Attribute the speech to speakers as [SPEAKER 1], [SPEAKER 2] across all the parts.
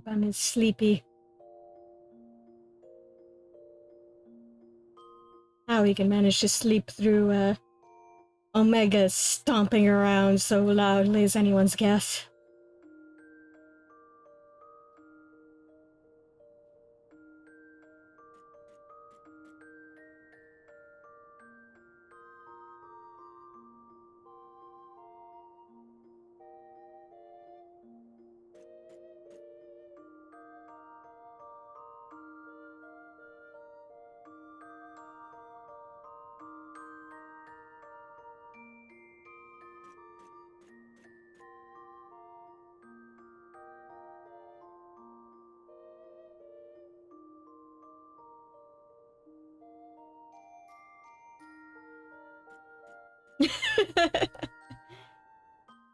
[SPEAKER 1] I'm sleepy. How he can manage to sleep through Omega stomping around so loudly is anyone's guess.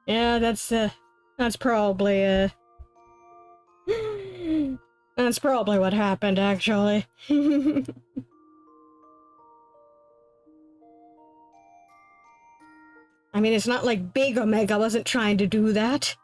[SPEAKER 1] Yeah, that's probably that's probably what happened, actually. I mean, it's not like Big Omega wasn't trying to do that.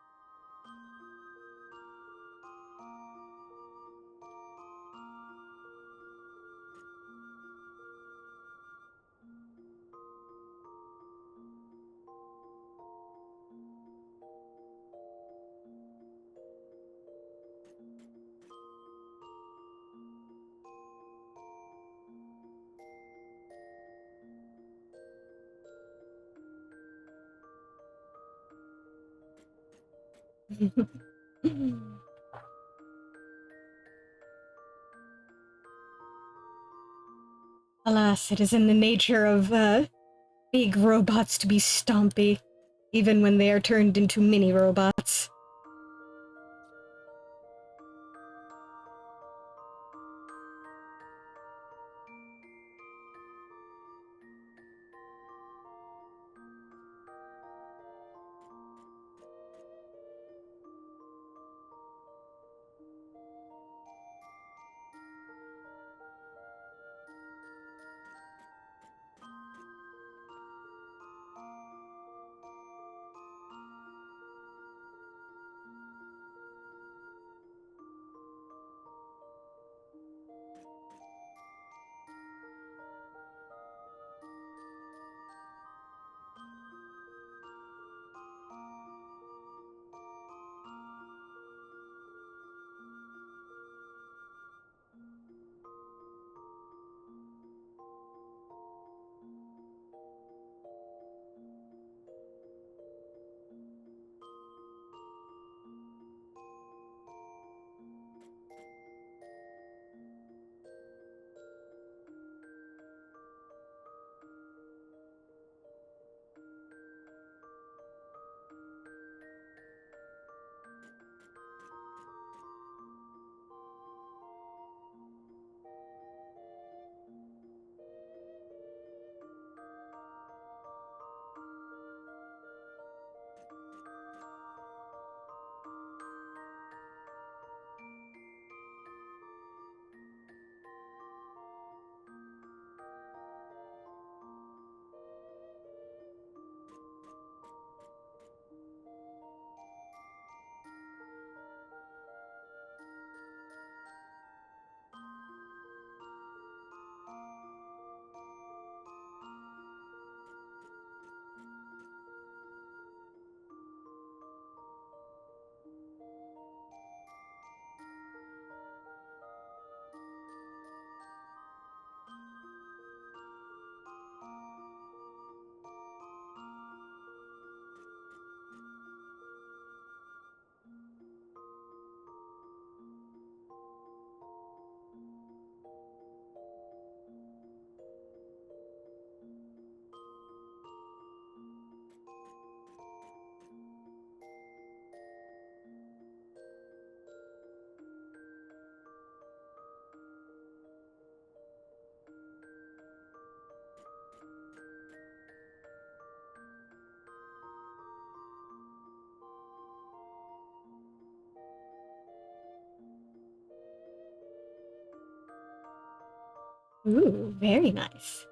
[SPEAKER 1] Alas, it is in the nature of big robots to be stompy, even when they are turned into mini robots. Ooh, very nice.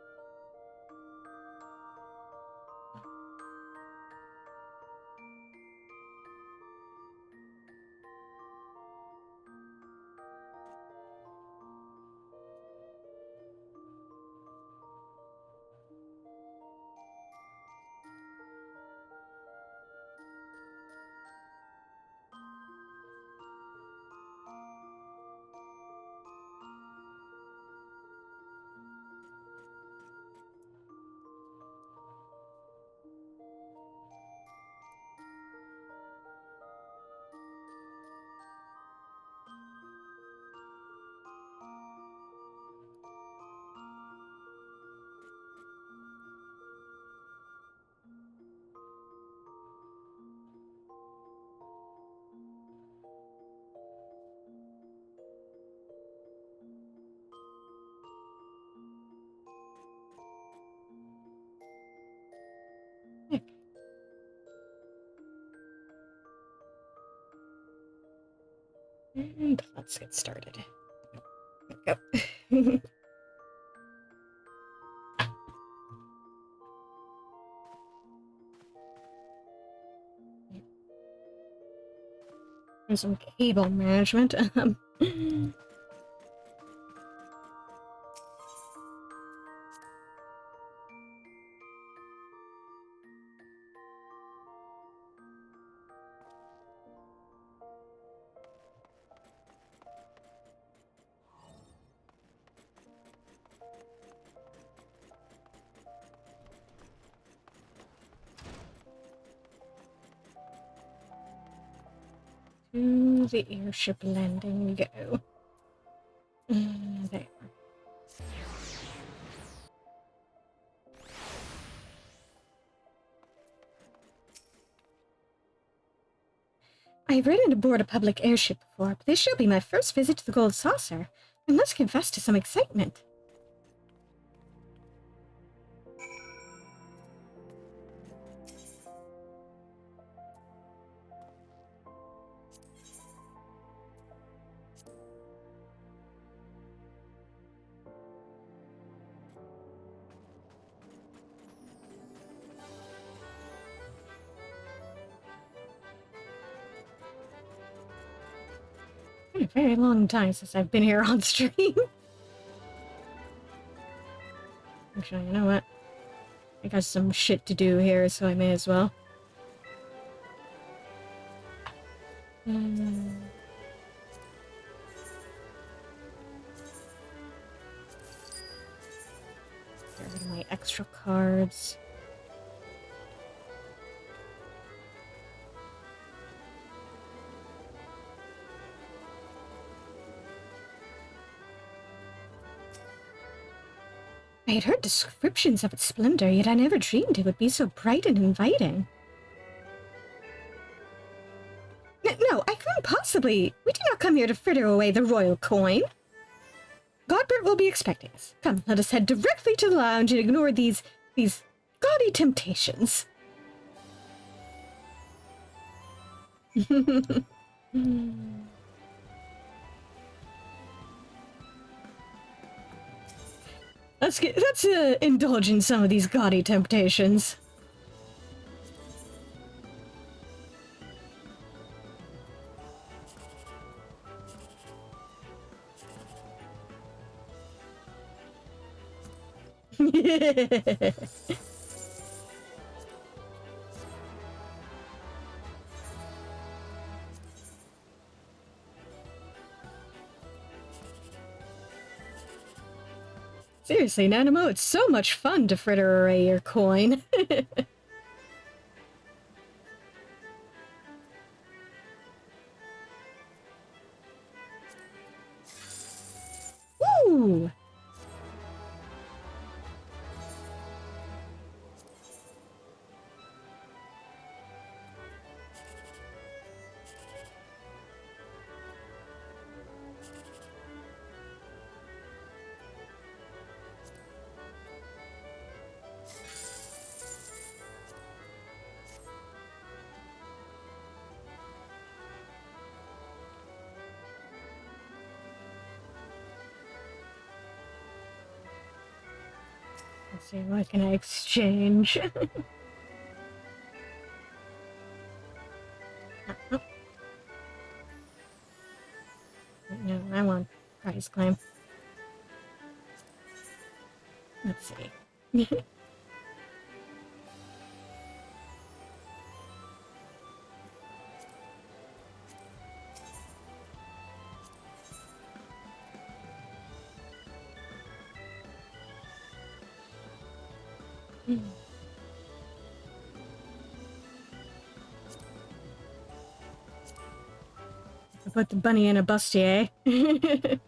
[SPEAKER 1] And let's get started. Go. And some cable management. To the airship landing we go. There. I've ridden aboard a public airship before, but this shall be my first visit to the Gold Saucer. I must confess to some excitement. It's been a very long time since I've been here on stream. Actually, you know what? I got some shit to do here, so I may as well. Get rid of my extra cards. I had heard descriptions of its splendor, yet I never dreamed it would be so bright and inviting. No, I couldn't possibly. We did not come here to fritter away the royal coin. Godbert will be expecting us. Come, let us head directly to the lounge and ignore these gaudy temptations. Let's indulge in some of these gaudy temptations. Seriously, Nanamo, it's so much fun to fritter away your coin. Woo! Let's see, what can I exchange? Oh. No, I want prize claim. Let's see. I put the bunny in a bustier. Oh,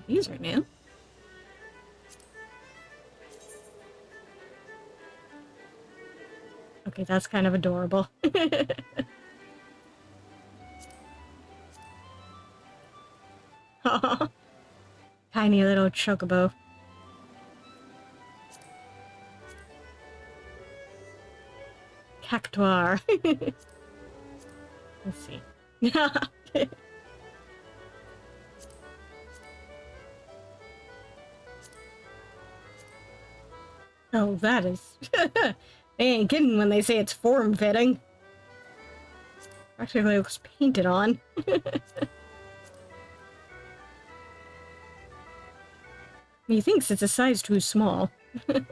[SPEAKER 1] these are new. Okay, that's kind of adorable. Aw. Tiny little chocobo. Cactuar. Let's see. Oh, that is... They ain't kidding when they say it's form-fitting. Practically looks painted on. He thinks it's a size too small. Right?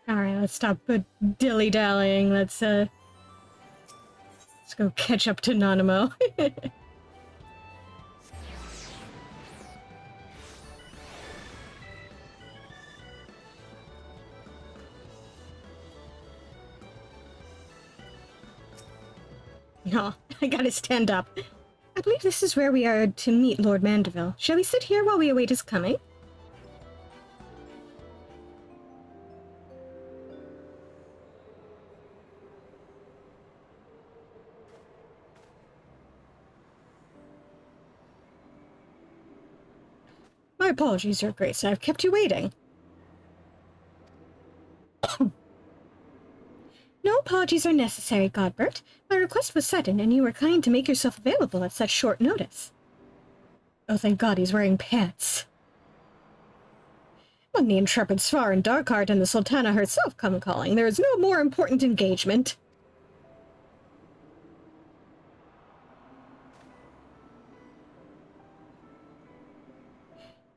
[SPEAKER 1] Alright, let's stop dilly-dallying. Let's go catch up to Nanamo. No, I gotta stand up. I believe this is where we are to meet Lord Mandeville. Shall we sit here while we await his coming? My apologies, Your Grace. I've kept you waiting. No apologies are necessary, Godbert. My request was sudden, and you were kind to make yourself available at such short notice. Oh, thank God he's wearing pants. When the intrepid Svar and Darkheart and the Sultana herself come calling, there is no more important engagement.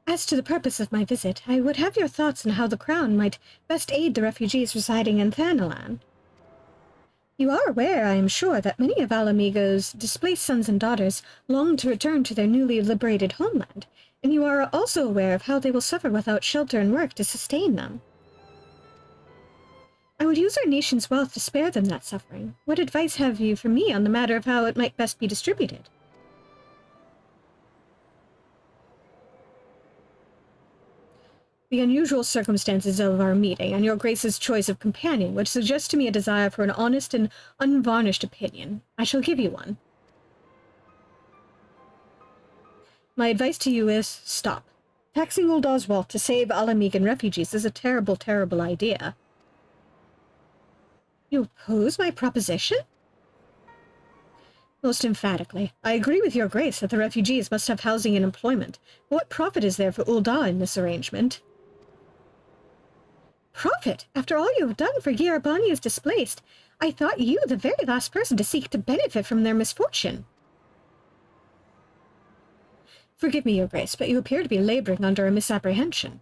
[SPEAKER 1] As to the purpose of my visit, I would have your thoughts on how the Crown might best aid the refugees residing in Thanalan. You are aware, I am sure, that many of Ala Mhigo's displaced sons and daughters long to return to their newly liberated homeland, and you are also aware of how they will suffer without shelter and work to sustain them. I would use our nation's wealth to spare them that suffering. What advice have you for me on the matter of how it might best be distributed? The unusual circumstances of our meeting, and your Grace's choice of companion, which suggests to me a desire for an honest and unvarnished opinion. I shall give you one. My advice to you is, stop. Taxing Uldal's wealth to save Ala Mhigan refugees is a terrible, terrible idea. You oppose my proposition? Most emphatically. I agree with your Grace that the refugees must have housing and employment. But what profit is there for Uldal in this arrangement? Profit? After all you have done for Gyarabani's displaced, I thought you the very last person to seek to benefit from their misfortune. Forgive me, Your Grace, but you appear to be laboring under a misapprehension.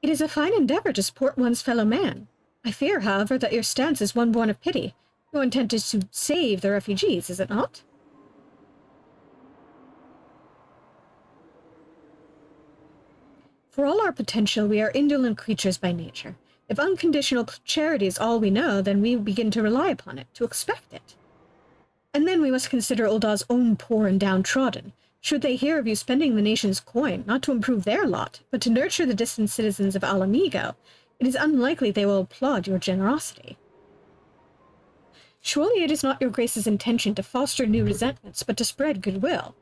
[SPEAKER 1] It is a fine endeavor to support one's fellow man. I fear, however, that your stance is one born of pity. Your intent is to save the refugees, is it not? For all our potential, we are indolent creatures by nature. If unconditional charity is all we know, then we begin to rely upon it, to expect it. And then we must consider Ul'dah's own poor and downtrodden. Should they hear of you spending the nation's coin, not to improve their lot, but to nurture the distant citizens of Ala Mhigo, it is unlikely they will applaud your generosity. Surely it is not your Grace's intention to foster new resentments, but to spread goodwill.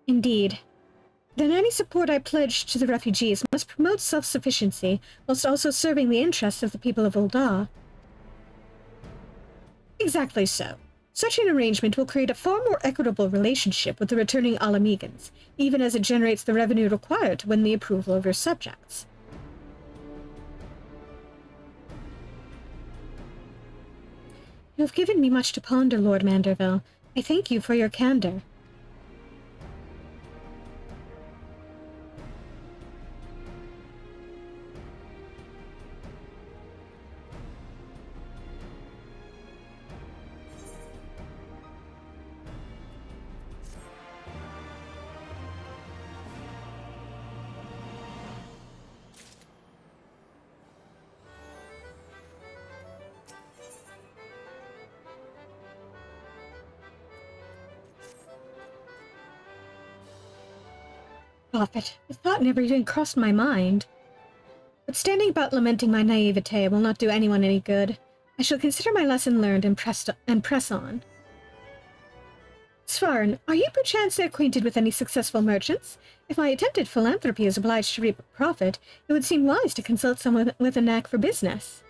[SPEAKER 1] Indeed. Then any support I pledge to the refugees must promote self-sufficiency, whilst also serving the interests of the people of Ul'dah. Exactly so. Such an arrangement will create a far more equitable relationship with the returning Ala Mhigans, even as it generates the revenue required to win the approval of your subjects. You have given me much to ponder, Lord Manderville. I thank you for your candor. Prophet, the thought never even crossed my mind. But standing about lamenting my naivete will not do anyone any good. I shall consider my lesson learned and press on. Svarn, are you perchance acquainted with any successful merchants? If my attempted philanthropy is obliged to reap a profit, it would seem wise to consult someone with a knack for business.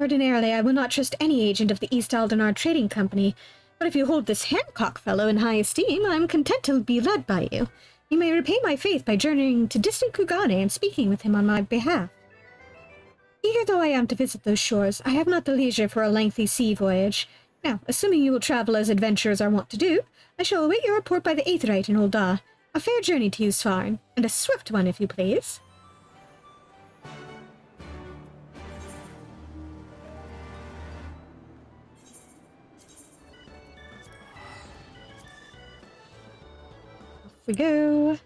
[SPEAKER 1] Ordinarily, I will not trust any agent of the East Aldenar Trading Company, but if you hold this Hancock fellow in high esteem, I am content to be led by you. You may repay my faith by journeying to distant Kugane and speaking with him on my behalf. Eager though I am to visit those shores, I have not the leisure for a lengthy sea voyage. Now, assuming you will travel as adventurers are wont to do, I shall await your report by the Aetheryte in Ul'dah. A fair journey to you, Svarn, and a swift one, if you please. We go.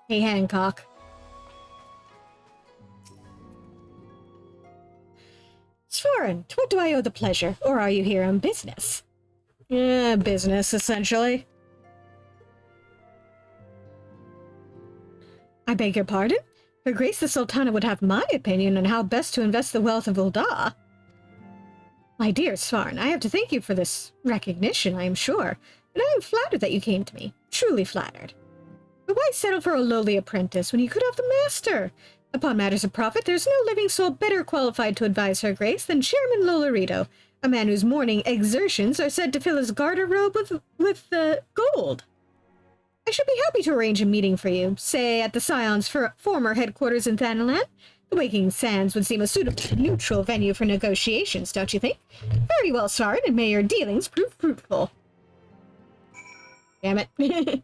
[SPEAKER 1] Hey, Hancock. Svarn, to what do I owe the pleasure? Or are you here on business? Business, essentially. I beg your pardon? Her Grace the Sultana would have my opinion on how best to invest the wealth of Ul'dah. My dear Svarn, I have to thank you for this recognition, I am sure, but I am flattered that you came to me. Truly flattered. But why settle for a lowly apprentice when you could have the master? Upon matters of profit, there's no living soul better qualified to advise Her Grace than Chairman Lolorito, a man whose morning exertions are said to fill his garter-robe with gold. I should be happy to arrange a meeting for you, say at the Scion's former headquarters in Thanalan. The Waking Sands would seem a suitable neutral venue for negotiations, don't you think? Very well, Svarn, and may your dealings prove fruitful. Damn it.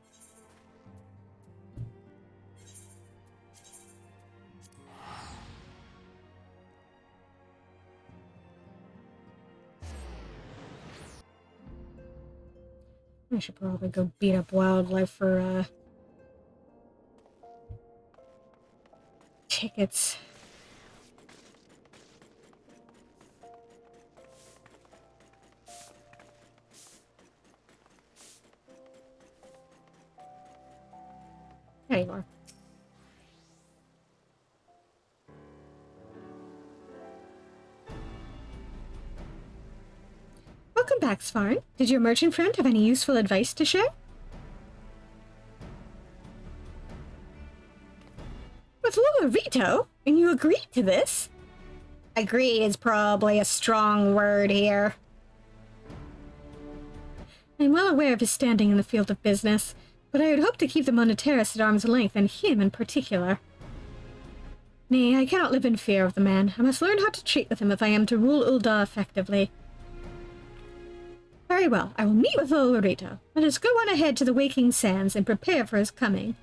[SPEAKER 1] I should probably go beat up wildlife for, tickets. There you are. Welcome back, Svarn. Did your merchant friend have any useful advice to share? with Lolorito, and you agreed to this? Agree is probably a strong word here. I'm well aware of his standing in the field of business, but I would hope to keep them on a terrace at arm's length, and him in particular. Nay, I cannot live in fear of the man. I must learn how to treat with him if I am to rule Ul'dah effectively. Very well, I will meet with Lolorito. Let us go on ahead to the Waking Sands and prepare for his coming.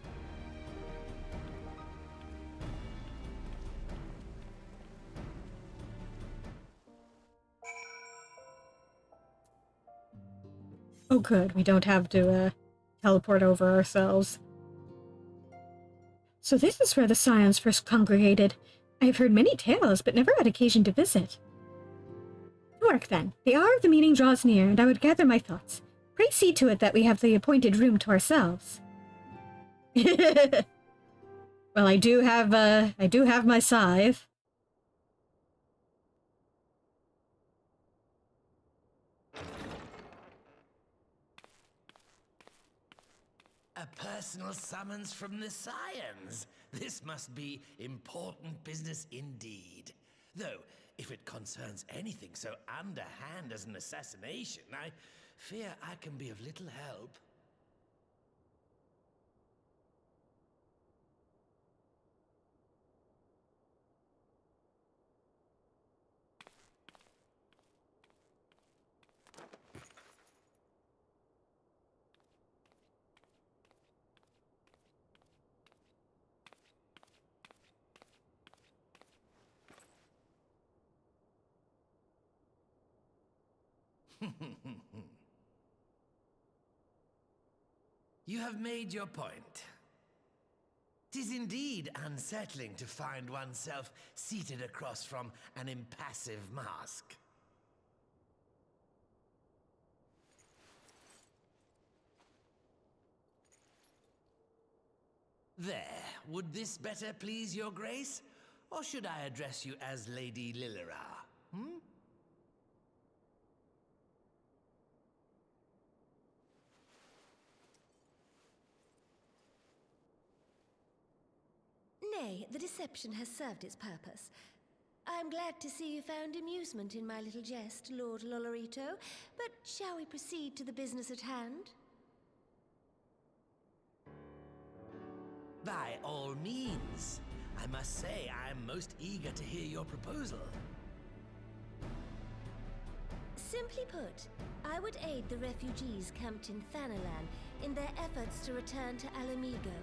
[SPEAKER 1] Oh good, we don't have to teleport over ourselves. So this is where the Scions first congregated. I have heard many tales, but never had occasion to visit. To work then. The hour of the meeting draws near, and I would gather my thoughts. Pray see to it that we have the appointed room to ourselves. Well, I do have my scythe.
[SPEAKER 2] A personal summons from the Scions. This must be important business indeed. Though, if it concerns anything so underhand as an assassination, I fear I can be of little help. You have made your point. 'Tis indeed unsettling to find oneself seated across from an impassive mask. There, would this better please your grace? Or should I address you as Lady Lilira? Hmm?
[SPEAKER 3] Nay, the deception has served its purpose. I am glad to see you found amusement in my little jest, Lord Lolorito, but shall we proceed to the business at hand?
[SPEAKER 2] By all means. I must say I am most eager to hear your proposal.
[SPEAKER 3] Simply put, I would aid the refugees camped in Thanalan in their efforts to return to Ala Mhigo.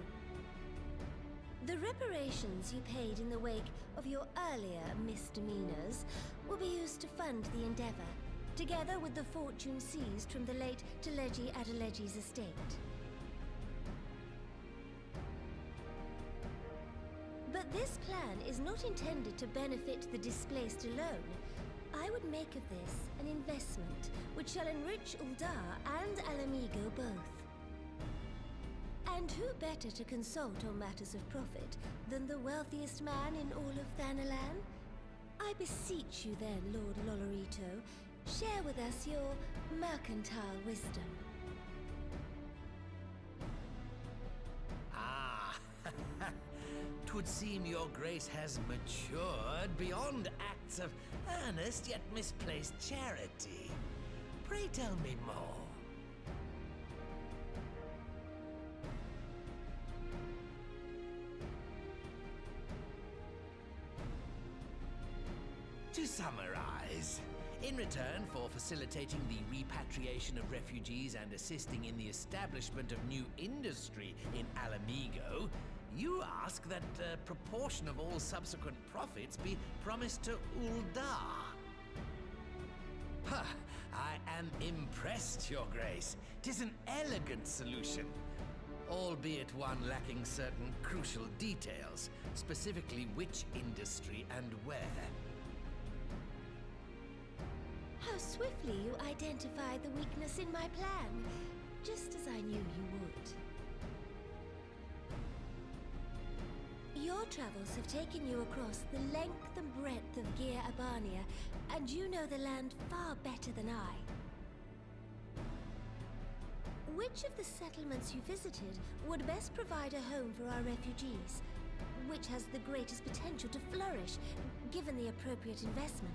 [SPEAKER 3] The reparations you paid in the wake of your earlier misdemeanors will be used to fund the endeavor, together with the fortune seized from the late Teleji Adeleji's estate. But this plan is not intended to benefit the displaced alone. I would make of this an investment which shall enrich Ul'dah and Ala Mhigo both. And who better to consult on matters of profit than the wealthiest man in all of Thanalan? I beseech you then, Lord Lolorito, share with us your mercantile wisdom.
[SPEAKER 2] Ah, 'twould seem your grace has matured beyond acts of earnest yet misplaced charity. Pray tell me more. To summarize, in return for facilitating the repatriation of refugees and assisting in the establishment of new industry in Ala Mhigo, you ask that a proportion of all subsequent profits be promised to Ul'dah. Ha! I am impressed, Your Grace. 'Tis an elegant solution, albeit one lacking certain crucial details, specifically which industry and where.
[SPEAKER 3] How swiftly you identified the weakness in my plan, just as I knew you would. Your travels have taken you across the length and breadth of Gir Abania, and you know the land far better than I. Which of the settlements you visited would best provide a home for our refugees? which has the greatest potential to flourish, given the appropriate investment.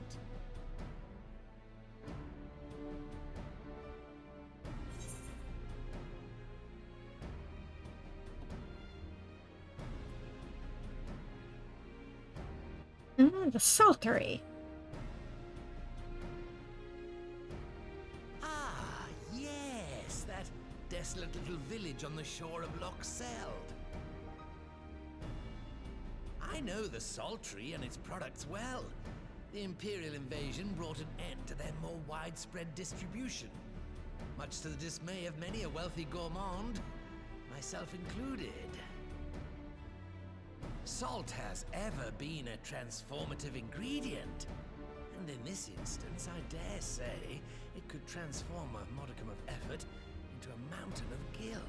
[SPEAKER 1] The Saltery.
[SPEAKER 2] Ah, yes, that desolate little village on the shore of Loch Seld. I know the Saltery and its products well. The Imperial invasion brought an end to their more widespread distribution, much to the dismay of many a wealthy gourmand, myself included. Salt has ever been a transformative ingredient, and in this instance, I dare say, it could transform a modicum of effort into a mountain of gil.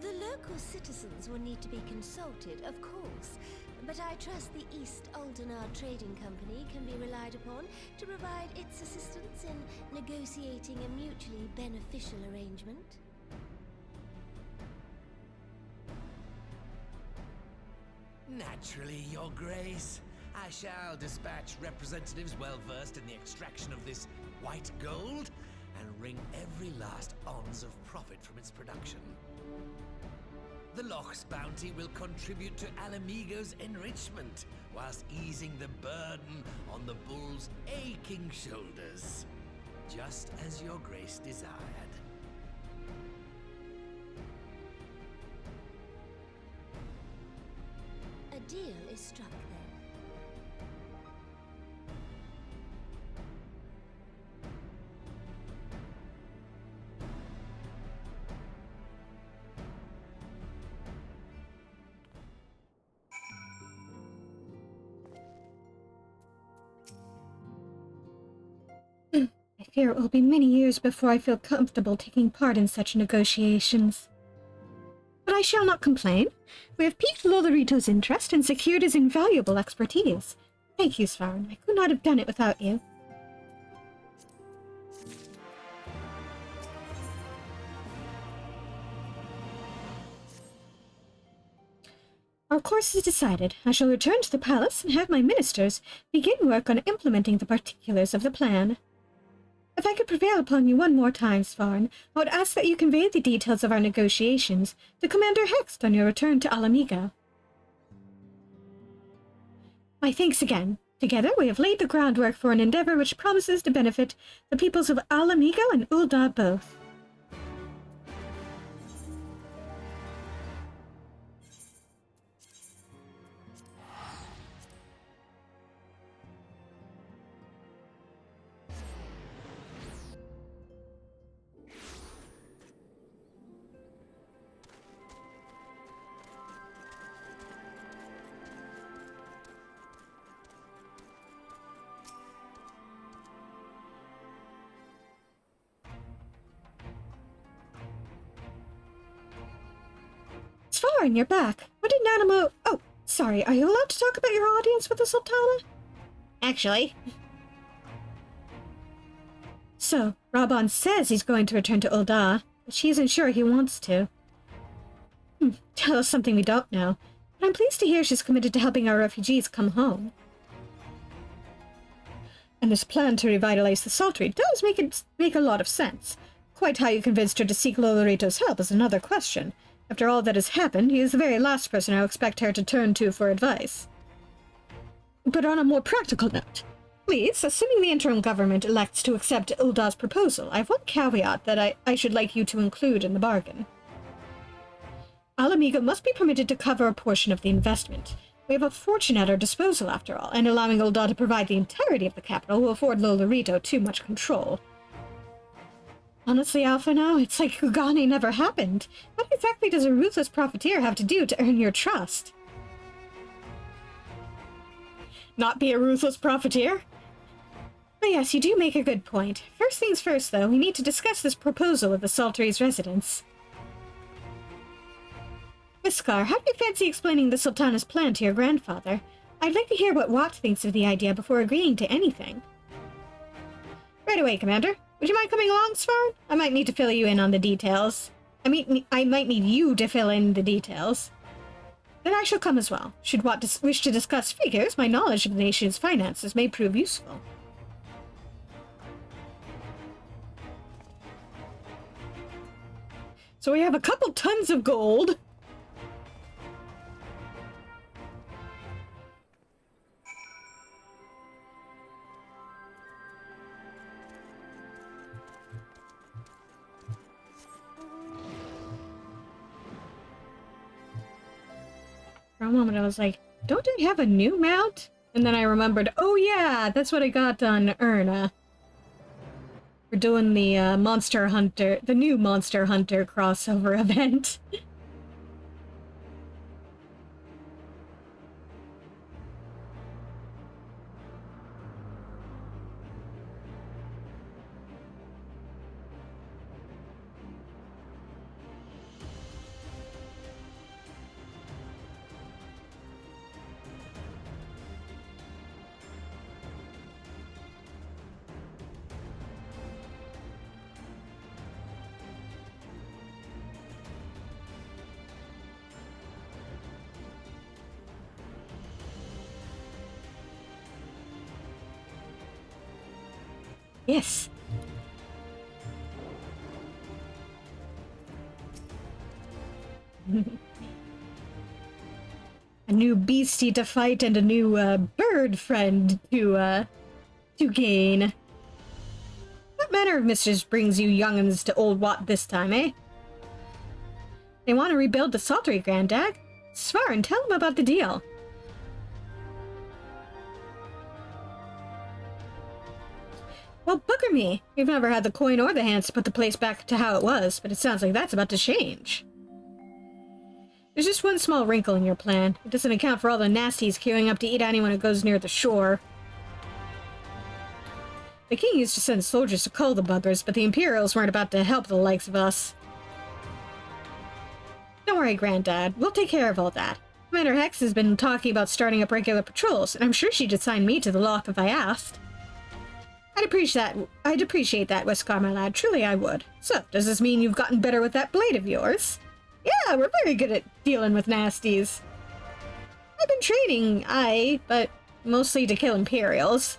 [SPEAKER 3] The local citizens will need to be consulted, of course, but I trust the East Aldenar Trading Company can be relied upon to provide its assistance in negotiating a mutually beneficial arrangement.
[SPEAKER 2] Naturally, Your Grace. I shall dispatch representatives well versed in the extraction of this white gold and wring every last ounce of profit from its production. The Loch's bounty will contribute to Ala Mhigo's enrichment, whilst easing the burden on the bull's aching shoulders, just as Your Grace desired.
[SPEAKER 3] A deal is struck then.
[SPEAKER 1] I fear it will be many years before I feel comfortable taking part in such negotiations. But I shall not complain. We have piqued Lolorito's interest and secured his invaluable expertise. Thank you, Svarin. I could not have done it without you. Our course is decided. I shall return to the palace and have my ministers begin work on implementing the particulars of the plan. If I could prevail upon you one more time, Svarin, I would ask that you convey the details of our negotiations to Commander Hext on your return to Ala Mhigo. My thanks again. Together we have laid the groundwork for an endeavor which promises to benefit the peoples of Ala Mhigo and Ul'dah both. Svarin, you're back. What did Nanamo... Oh, sorry, are you allowed to talk about your audience with the Sultana? Actually. So, Raban says he's going to return to Ul'dah, but she isn't sure he wants to. Tell us something we don't know. But I'm pleased to hear she's committed to helping our refugees come home. And this plan to revitalize the Saltery does make a lot of sense. Quite how you convinced her to seek Lolorito's help is another question. After all that has happened, he is the very last person I expect her to turn to for advice. But on a more practical note, please, assuming the interim government elects to accept Ul'dah's proposal, I have one caveat that I should like you to include in the bargain. Ala Mhigo must be permitted to cover a portion of the investment. We have a fortune at our disposal, after all, and allowing Ul'dah to provide the entirety of the capital will afford Lolorito too much control. Honestly, Alpha, now, it's like Kugane never happened. What exactly does a ruthless profiteer have to do to earn your trust? Not be a ruthless profiteer? But yes, you do make a good point. First things first, though, we need to discuss this proposal with the Saltery's residents. Miskar, how do you fancy explaining the Sultana's plan to your grandfather? I'd like to hear what Wat thinks of the idea before agreeing to anything. Right away, Commander. Would you mind coming along, Svarin? I might need to fill you in on the details. I might need you to fill in the details. Then I shall come as well. Should wish to discuss figures, my knowledge of the nation's finances may prove useful. So we have a couple tons of gold. For a moment I was like, don't I have a new mount? And then I remembered, oh yeah, that's what I got on Erna. We're doing the Monster Hunter, the new Monster Hunter crossover event. Yes. A new beastie to fight and a new bird friend to gain. What manner of mischief brings you young'uns to Old Wat this time, eh? They want to rebuild the Saltery, Granddad. Svarn, tell them about the deal. Well, bugger me. We've never had the coin or the hands to put the place back to how it was, but it sounds like that's about to change. There's just one small wrinkle in your plan. It doesn't account for all the nasties queuing up to eat anyone who goes near the shore. The king used to send soldiers to cull the buggers, but the Imperials weren't about to help the likes of us. Don't worry, Granddad. We'll take care of all that. Commander Hex has been talking about starting up regular patrols, and I'm sure she'd assign me to the lock if I asked. I'd appreciate that, Westcar, my lad. Truly I would. So, does this mean you've gotten better with that blade of yours? Yeah, we're very good at dealing with nasties. I've been training, aye, but mostly to kill Imperials.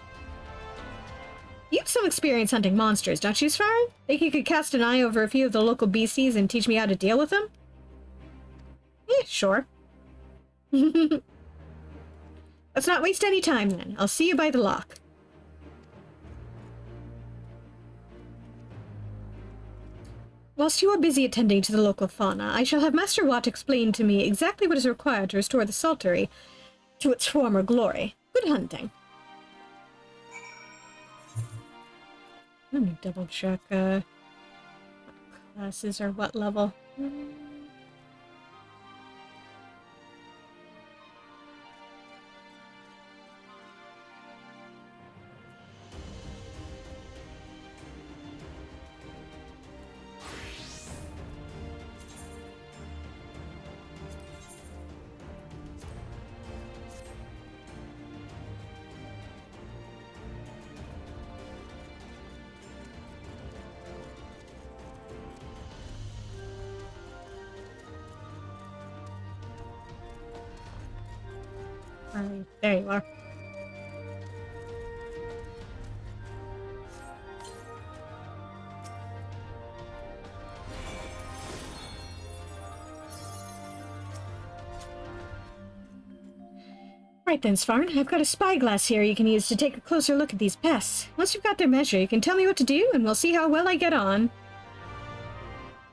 [SPEAKER 1] You have some experience hunting monsters, don't you, Svarn? Think you could cast an eye over a few of the local beasties and teach me how to deal with them? Sure. Let's not waste any time, then. I'll see you by the lock. Whilst you are busy attending to the local fauna, I shall have Master Watt explain to me exactly what is required to restore the Saltery to its former glory. Good hunting. Let me double check, what classes are what level. Right, there you are. Right then, Svarn, I've got a spyglass here you can use to take a closer look at these pests. Once you've got their measure, you can tell me what to do, and we'll see how well I get on.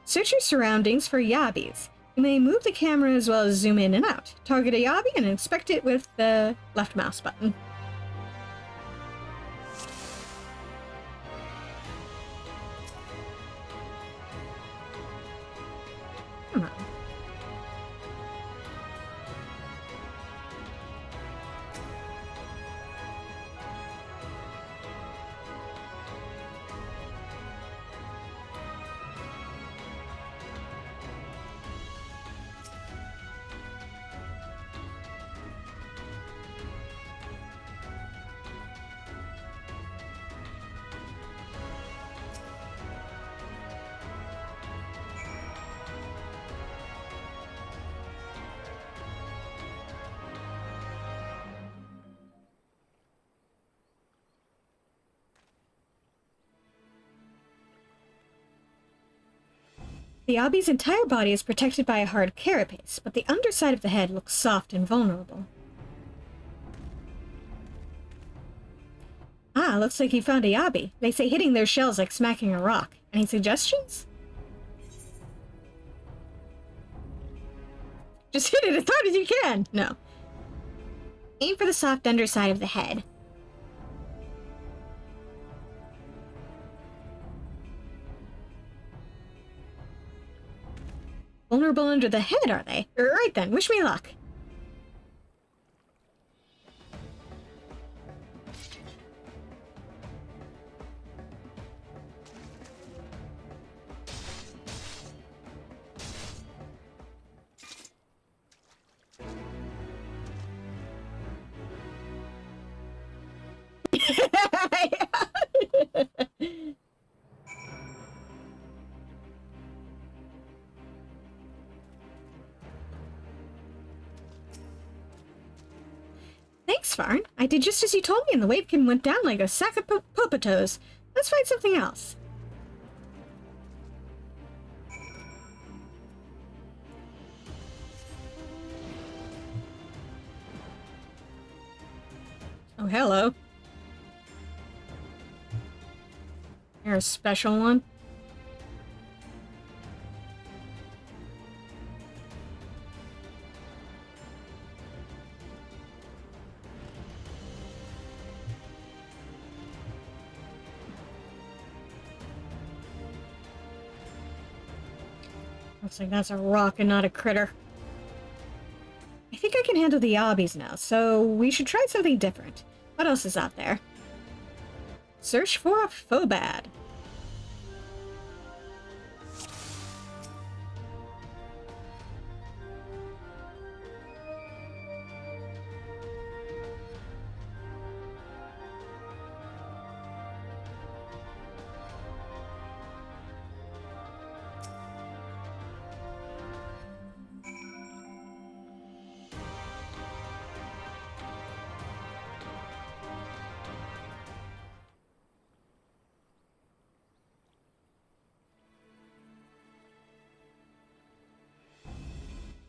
[SPEAKER 1] Search your surroundings for yabbies. You may move the camera as well as zoom in and out. Target a yabby and inspect it with the left mouse button. Come on. The Abi's entire body is protected by a hard carapace, but the underside of the head looks soft and vulnerable. Ah, looks like you found a Yabi. They say hitting their shells like smacking a rock. Any suggestions? Just hit it as hard as you can! No. Aim for the soft underside of the head. Vulnerable under the head, are they? Right then, wish me luck. Thanks, Farn. I did just as you told me and the wavekin went down like a sack of popatos. Let's find something else. Oh, hello. You're a special one? Looks like that's a rock and not a critter. I think I can handle the Yabbies now, so we should try something different. What else is out there? Search for a Phobad.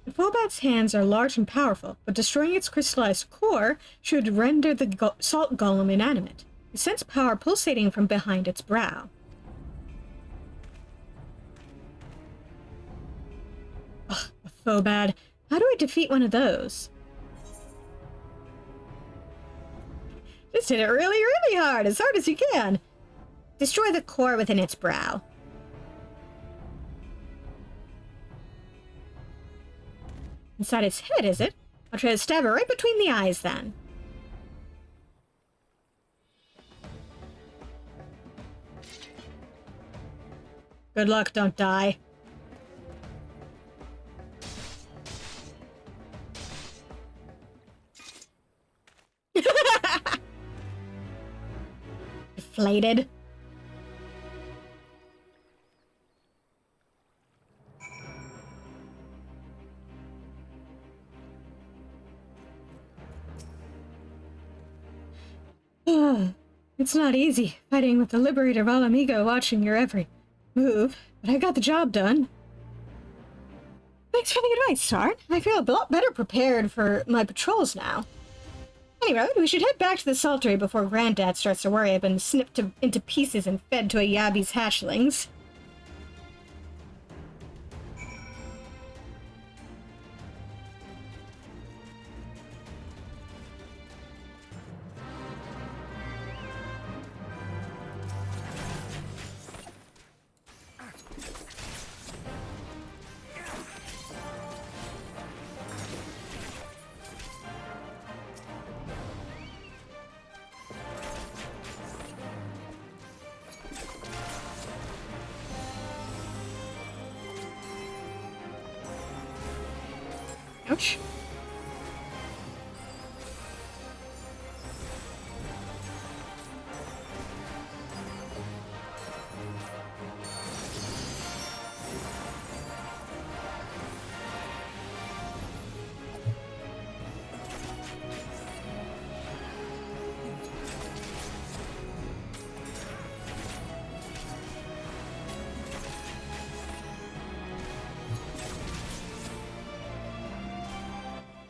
[SPEAKER 1] The Phobad's hands are large and powerful, but destroying its crystallized core should render the salt golem inanimate. You sense power pulsating from behind its brow. Ugh, a Phobad. How do I defeat one of those? Just hit it really, really hard as you can. Destroy the core within its brow. Inside its head, is it? I'll try to stab it right between the eyes, then. Good luck, don't die. Deflated. It's not easy, fighting with the liberator of Ala Mhigo watching your every move, but I got the job done. Thanks for the advice, Sarn. I feel a lot better prepared for my patrols now. Anyway, we should head back to the Saltery before Granddad starts to worry I've been snipped into pieces and fed to a Yabi's hatchlings. Ouch.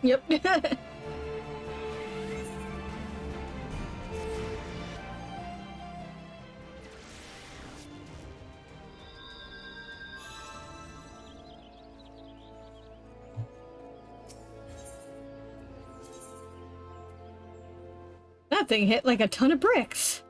[SPEAKER 1] Yep. That thing hit like a ton of bricks.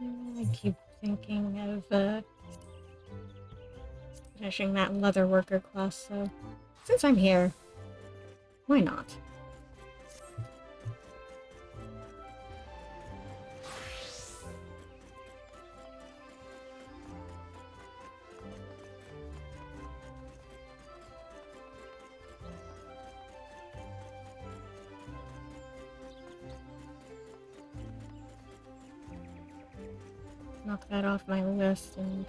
[SPEAKER 1] I keep thinking of finishing that leather worker class, so since I'm here, why not? Knock that off my list and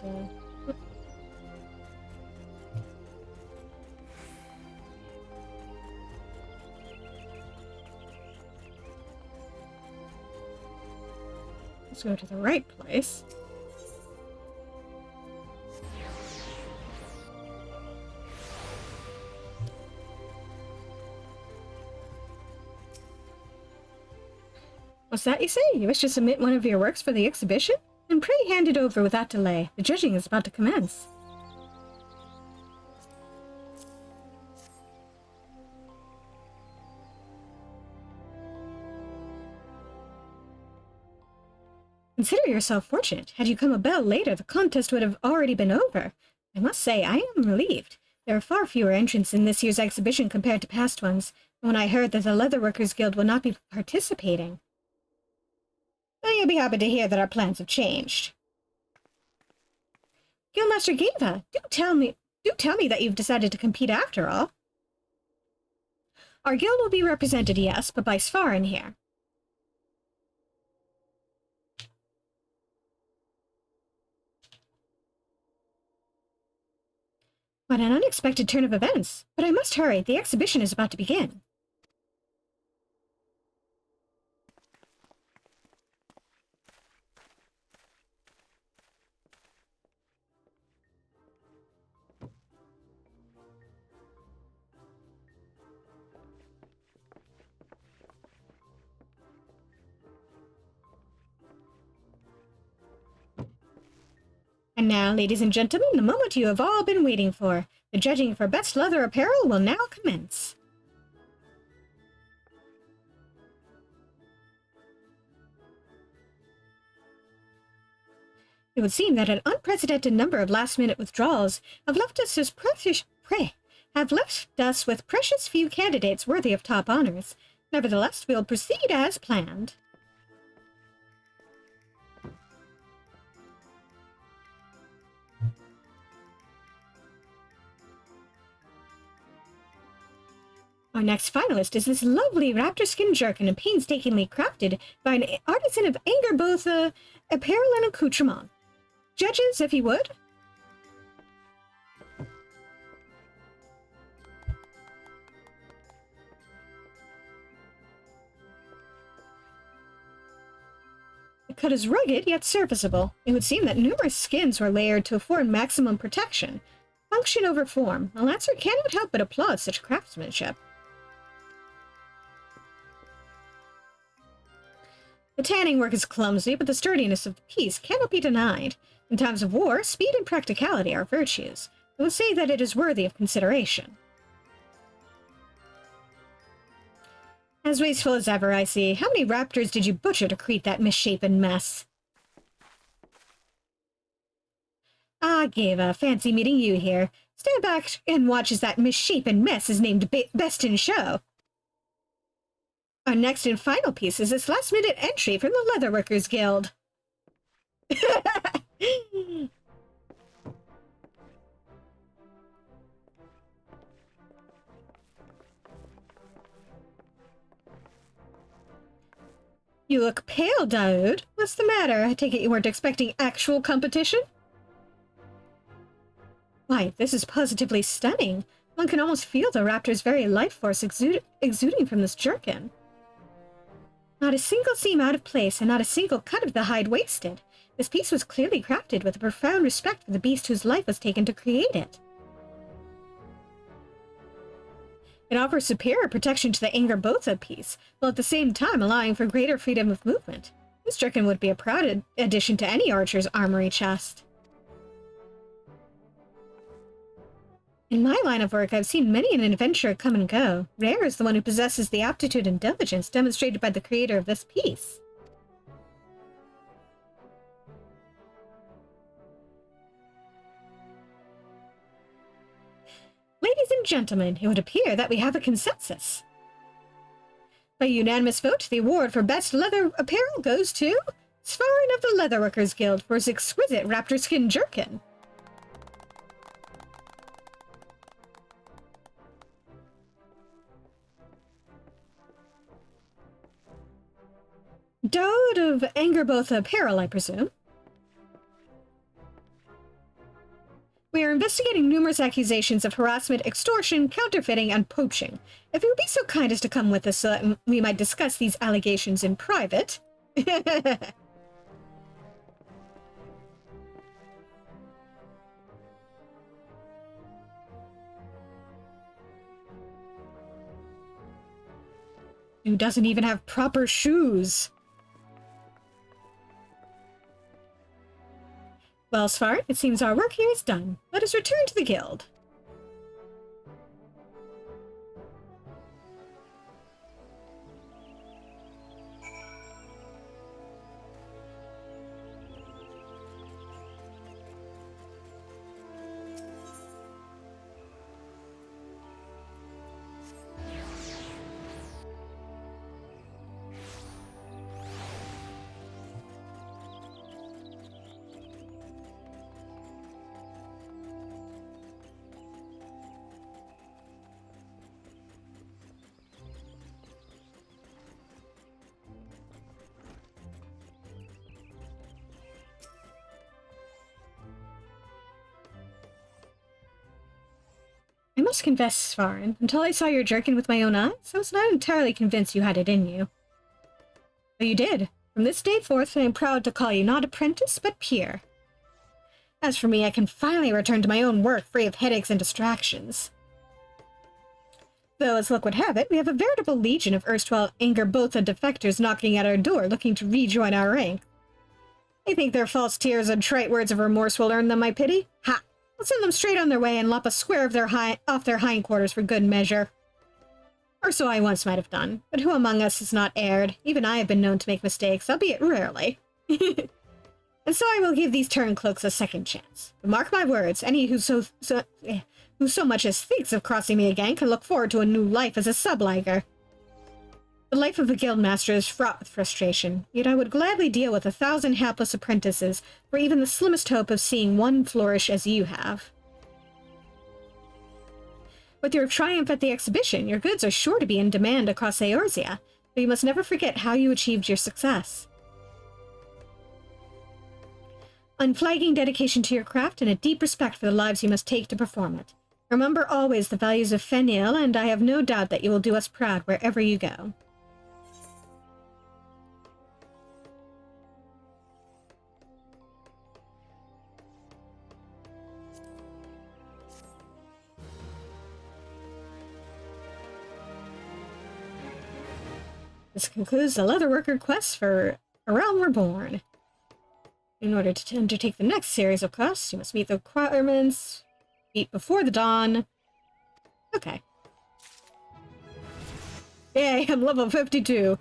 [SPEAKER 1] let's go to the right place. What's that you say? You wish to submit one of your works for the exhibition? And pray hand it over without delay. The judging is about to commence. Consider yourself fortunate. Had you come a bell later, the contest would have already been over. I must say, I am relieved. There are far fewer entrants in this year's exhibition compared to past ones, when I heard that the Leatherworkers Guild will not be participating. Well, you'll be happy to hear that our plans have changed. Guildmaster Geva, do tell me that you've decided to compete after all. Our guild will be represented, yes, but by Svarin here. What an unexpected turn of events. But I must hurry. The exhibition is about to begin. And now, ladies and gentlemen, the moment you have all been waiting for. The judging for best leather apparel will now commence. It would seem that an unprecedented number of last-minute withdrawals have left us with precious few candidates worthy of top honors. Nevertheless, we'll proceed as planned. Our next finalist is this lovely raptor skin jerkin, painstakingly crafted by an artisan of anger, both apparel and accoutrement. Judges, if you would. The cut is rugged, yet serviceable. It would seem that numerous skins were layered to afford maximum protection. Function over form. A lancer cannot help but applaud such craftsmanship. The tanning work is clumsy, but the sturdiness of the piece cannot be denied. In times of war, speed and practicality are virtues. I would say that it is worthy of consideration. As wasteful as ever, I see. How many raptors did you butcher to create that misshapen mess? Ah, Geva, fancy meeting you here. stand back and watch as that misshapen mess is named Best in Show. Our next and final piece is this last-minute entry from the Leatherworkers Guild. You look pale, Daoud. What's the matter? I take it you weren't expecting actual competition? Why, this is positively stunning. One can almost feel the raptor's very life force exuding from this jerkin. Not a single seam out of place, and not a single cut of the hide wasted. This piece was clearly crafted with a profound respect for the beast whose life was taken to create it. It offers superior protection to the Angerbotha piece, while at the same time allowing for greater freedom of movement. This jerkin would be a proud addition to any archer's armory chest. In my line of work, I've seen many an adventurer come and go. Rare is the one who possesses the aptitude and diligence demonstrated by the creator of this piece. Ladies and gentlemen, it would appear that we have a consensus. By unanimous vote, the award for Best Leather Apparel goes to Svarin of the Leatherworkers Guild for his exquisite raptor skin jerkin. Daoud of Angerbotha Apparel, I presume. We are investigating numerous accusations of harassment, extortion, counterfeiting, and poaching. If you would be so kind as to come with us so that we might discuss these allegations in private. Who doesn't even have proper shoes? Well, Svarin, it seems our work here is done. Let us return to the guild. I must confess, Svarin, until I saw your jerkin with my own eyes, I was not entirely convinced you had it in you. But you did. From this day forth, I am proud to call you not apprentice, but peer. As for me, I can finally return to my own work, free of headaches and distractions. Though, as luck would have it, we have a veritable legion of erstwhile Angerbotha defectors knocking at our door, looking to rejoin our rank. They think their false tears and trite words of remorse will earn them my pity? Ha! I'll send them straight on their way and lop a square of off their hindquarters for good measure. Or so I once might have done, but who among us has not erred? Even I have been known to make mistakes, albeit rarely. And so I will give these turncloaks a second chance. But mark my words, any who so much as thinks of crossing me again can look forward to a new life as a subliger. The life of a guildmaster is fraught with frustration, yet I would gladly deal with 1,000 hapless apprentices for even the slimmest hope of seeing one flourish as you have. With your triumph at the exhibition, your goods are sure to be in demand across Eorzea, but you must never forget how you achieved your success. Unflagging dedication to your craft and a deep respect for the lives you must take to perform it. Remember always the values of Fenil, and I have no doubt that you will do us proud wherever you go. This concludes the Leatherworker quest for A Realm Reborn. In order to undertake the next series of quests, you must meet the requirements, meet before the dawn. Okay. Yay, I'm level 52.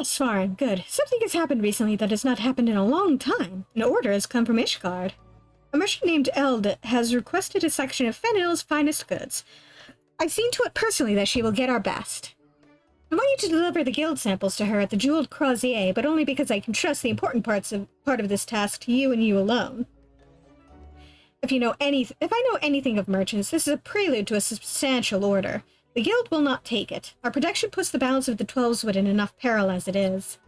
[SPEAKER 1] Ah, Svarn, good. Something has happened recently that has not happened in a long time. An order has come from Ishgard. A merchant named Eld has requested a section of Fenil's finest goods. I've seen to it personally that she will get our best. I want you to deliver the guild samples to her at the Jeweled Crozier, but only because I can trust the important part of this task to you and you alone. If I know anything of merchants, this is a prelude to a substantial order. The guild will not take it. Our protection puts the balance of the 12s in enough peril as it is.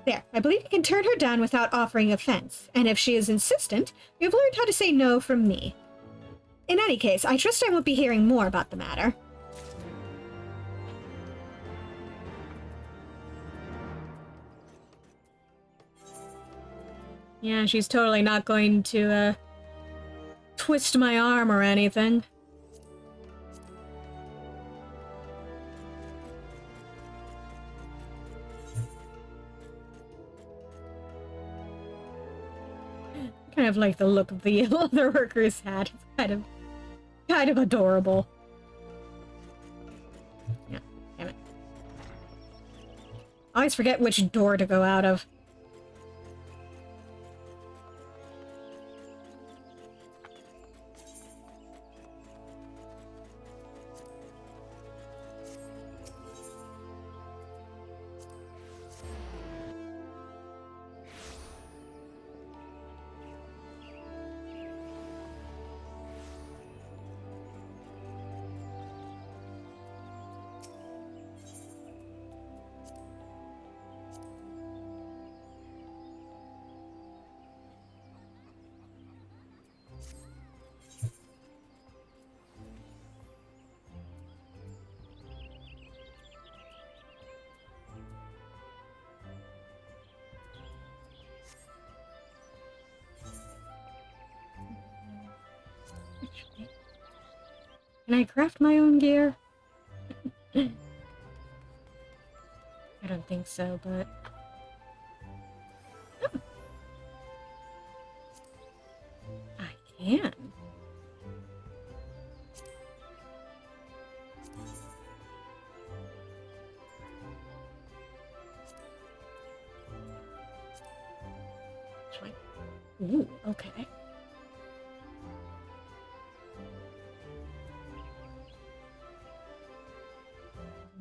[SPEAKER 1] There, I believe you can turn her down without offering offense, and if she is insistent, you have learned how to say no from me. In any case, I trust I won't be hearing more about the matter. Yeah, she's totally not going to, twist my arm or anything. Kind of like the look of the leather worker's hat. It's kind of adorable. Yeah, damn it. I always forget which door to go out of. Can I craft my own gear? I don't think so, but... Oh. I can. Ooh, okay.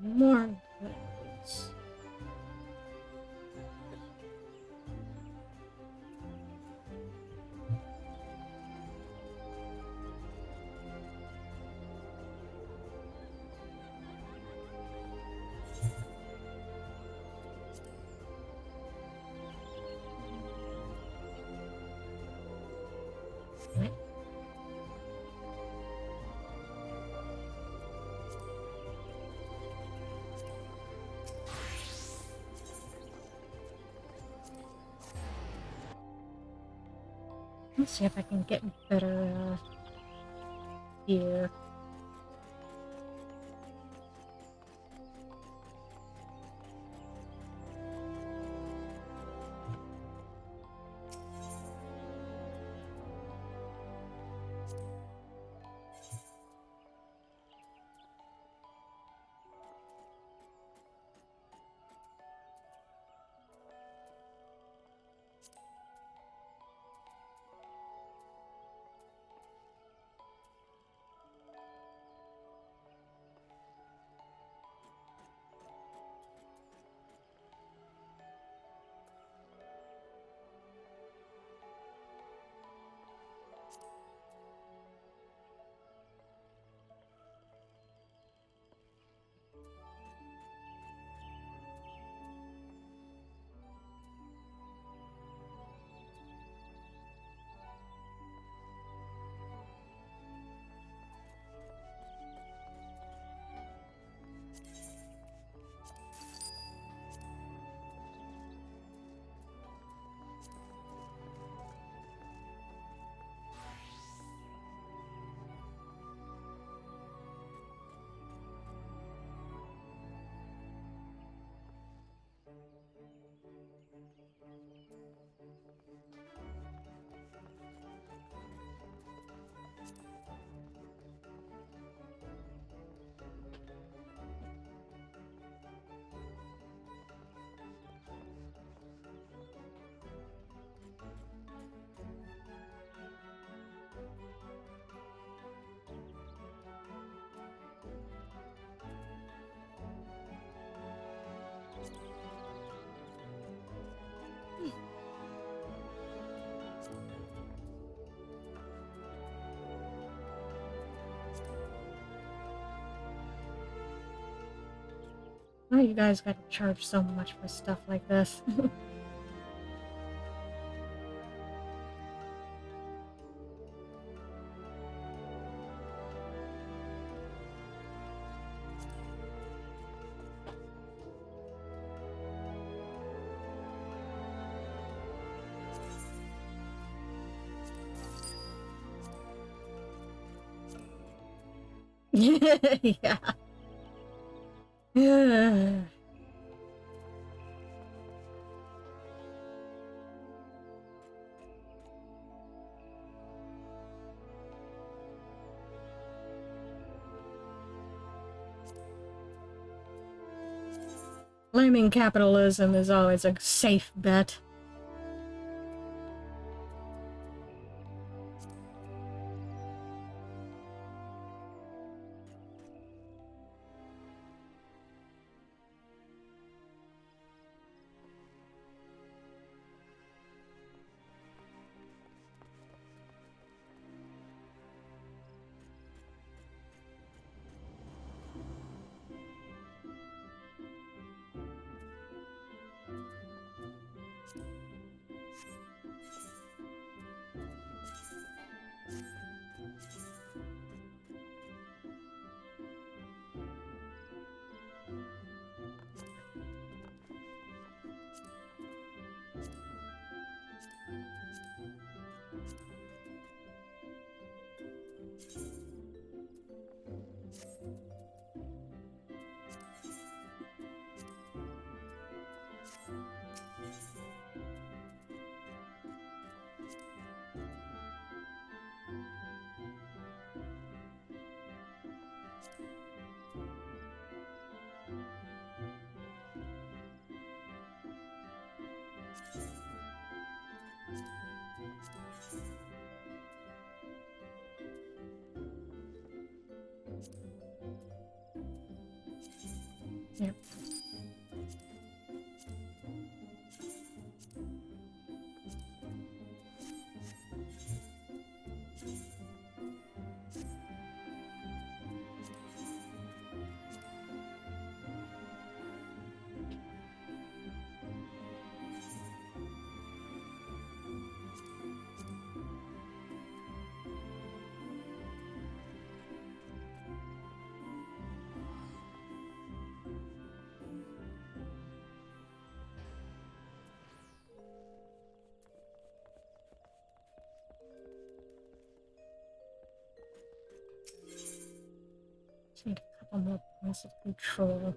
[SPEAKER 1] More goods. Right. Let's see if I can get better gear. Why you guys gotta charge so much for stuff like this? Yeah. Blaming capitalism is always a safe bet. Yep. Just need a couple more points of control.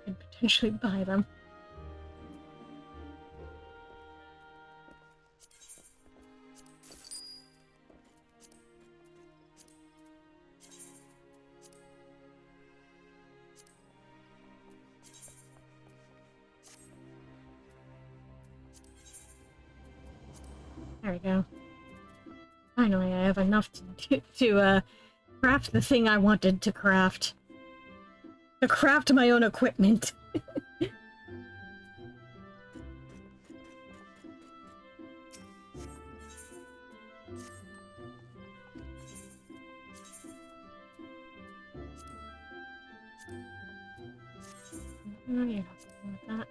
[SPEAKER 1] And potentially buy them. There we go. Finally, I have enough to craft the thing I wanted to craft. To craft my own equipment. Oh, yeah, with that.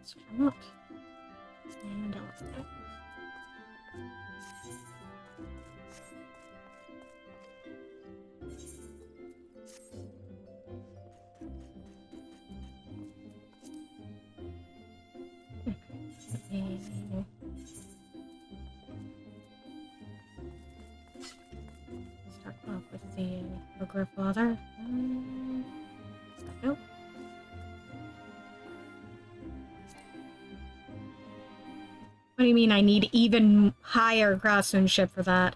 [SPEAKER 1] Let's come up. And I'll start off with the Ogre Father. Nope. What do you mean I need even higher craftsmanship for that?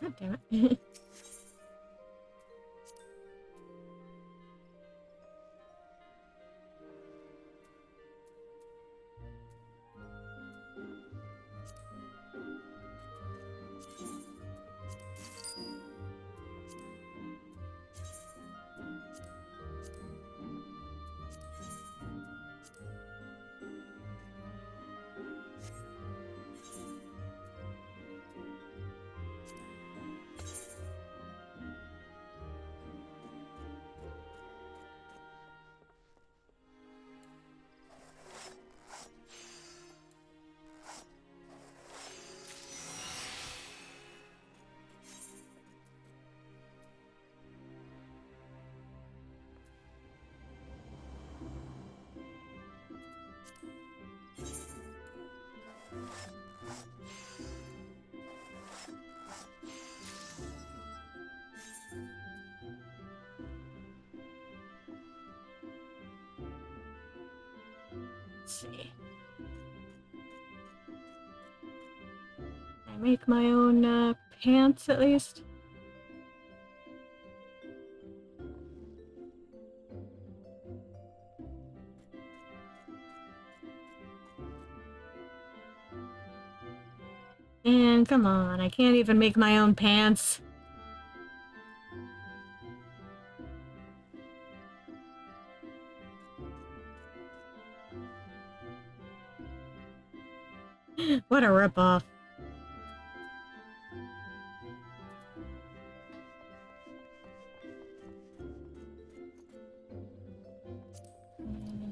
[SPEAKER 1] God damn it. Let's see. I make my own pants at least. And come on, I can't even make my own pants. What a ripoff.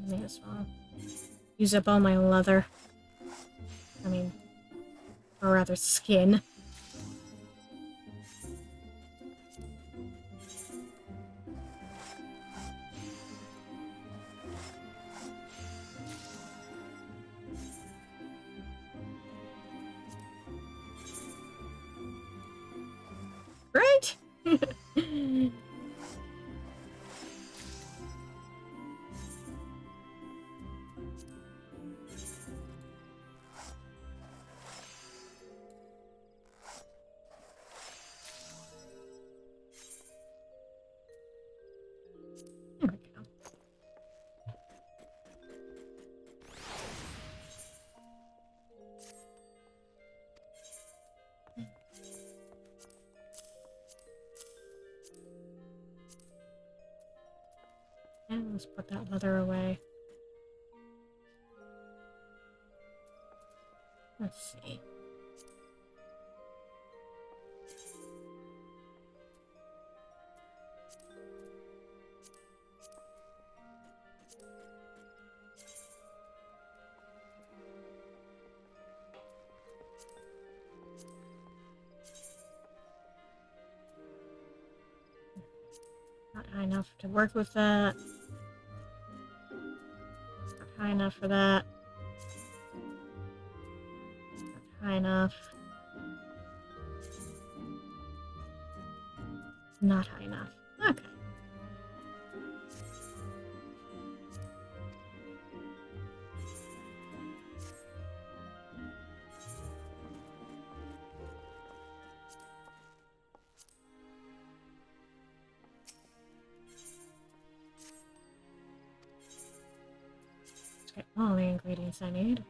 [SPEAKER 1] May as well use up all my leather. I mean, or rather skin. Right? There we go. And let's put that leather away. Let's see. Not high enough to work with that. Not high enough for that. Not high enough. Not high enough. Okay. Let's get all the ingredients I need.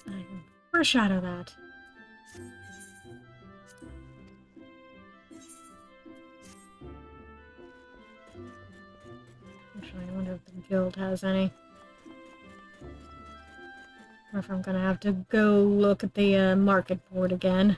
[SPEAKER 1] I can foreshadow that. Actually, I wonder if the guild has any. Or if I'm gonna have to go look at the market board again.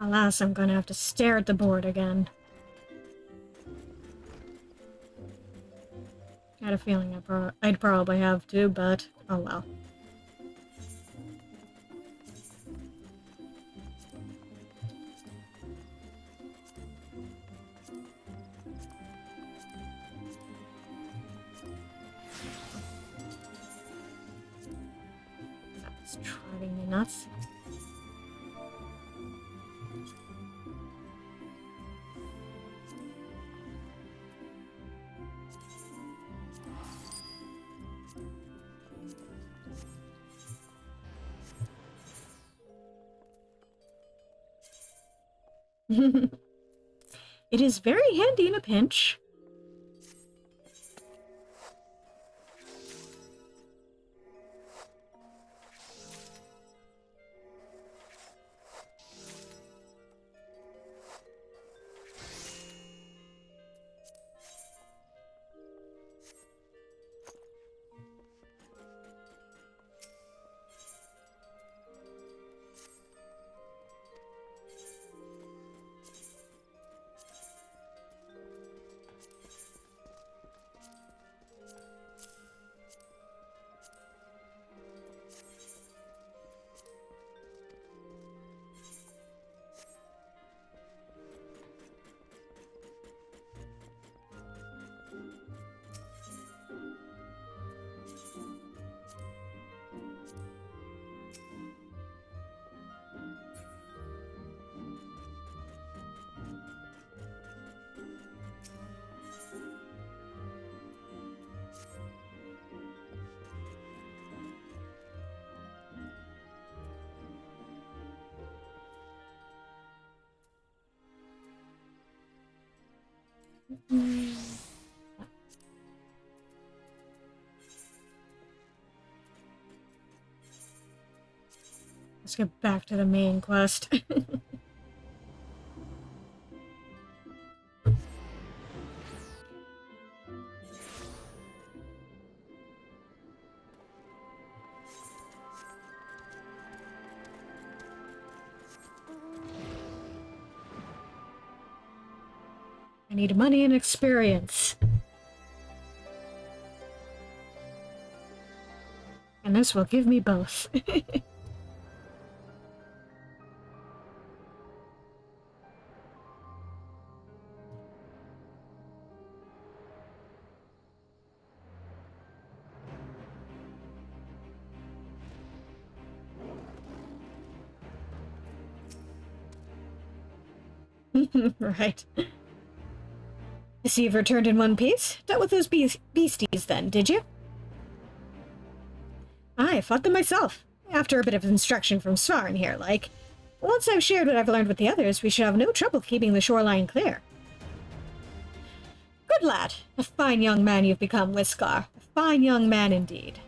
[SPEAKER 1] Alas, I'm gonna have to stare at the board again. I had a feeling I'd probably have to, but oh well. That's driving me nuts. It is very handy in a pinch. Let's get back to the main quest. I need money and experience. And this will give me both. Right. I see you've returned in one piece. Dealt with those beasties then, did you? I fought them myself, after a bit of instruction from Svarn here, like. Once I've shared what I've learned with the others, we should have no trouble keeping the shoreline clear. Good lad. A fine young man you've become, Whiskar. A fine young man indeed.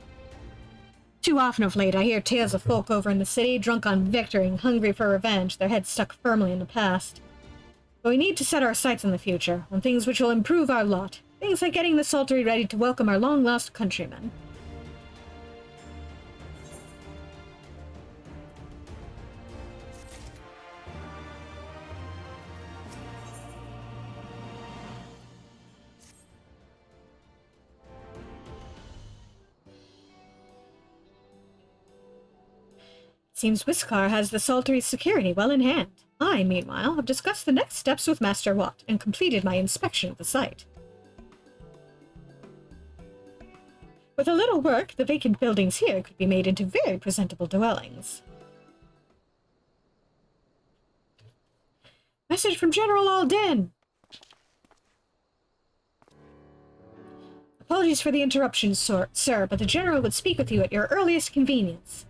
[SPEAKER 1] Too often of late I hear tales of folk over in the city, drunk on victory and hungry for revenge, their heads stuck firmly in the past. But we need to set our sights on the future, on things which will improve our lot. Things like getting the Saltery ready to welcome our long-lost countrymen. Seems Whiskar has the Saltery's security well in hand. I, meanwhile, have discussed the next steps with Master Watt and completed my inspection of the site. With a little work, the vacant buildings here could be made into very presentable dwellings. Message from General Alden! Apologies for the interruption, sir, but the General would speak with you at your earliest convenience.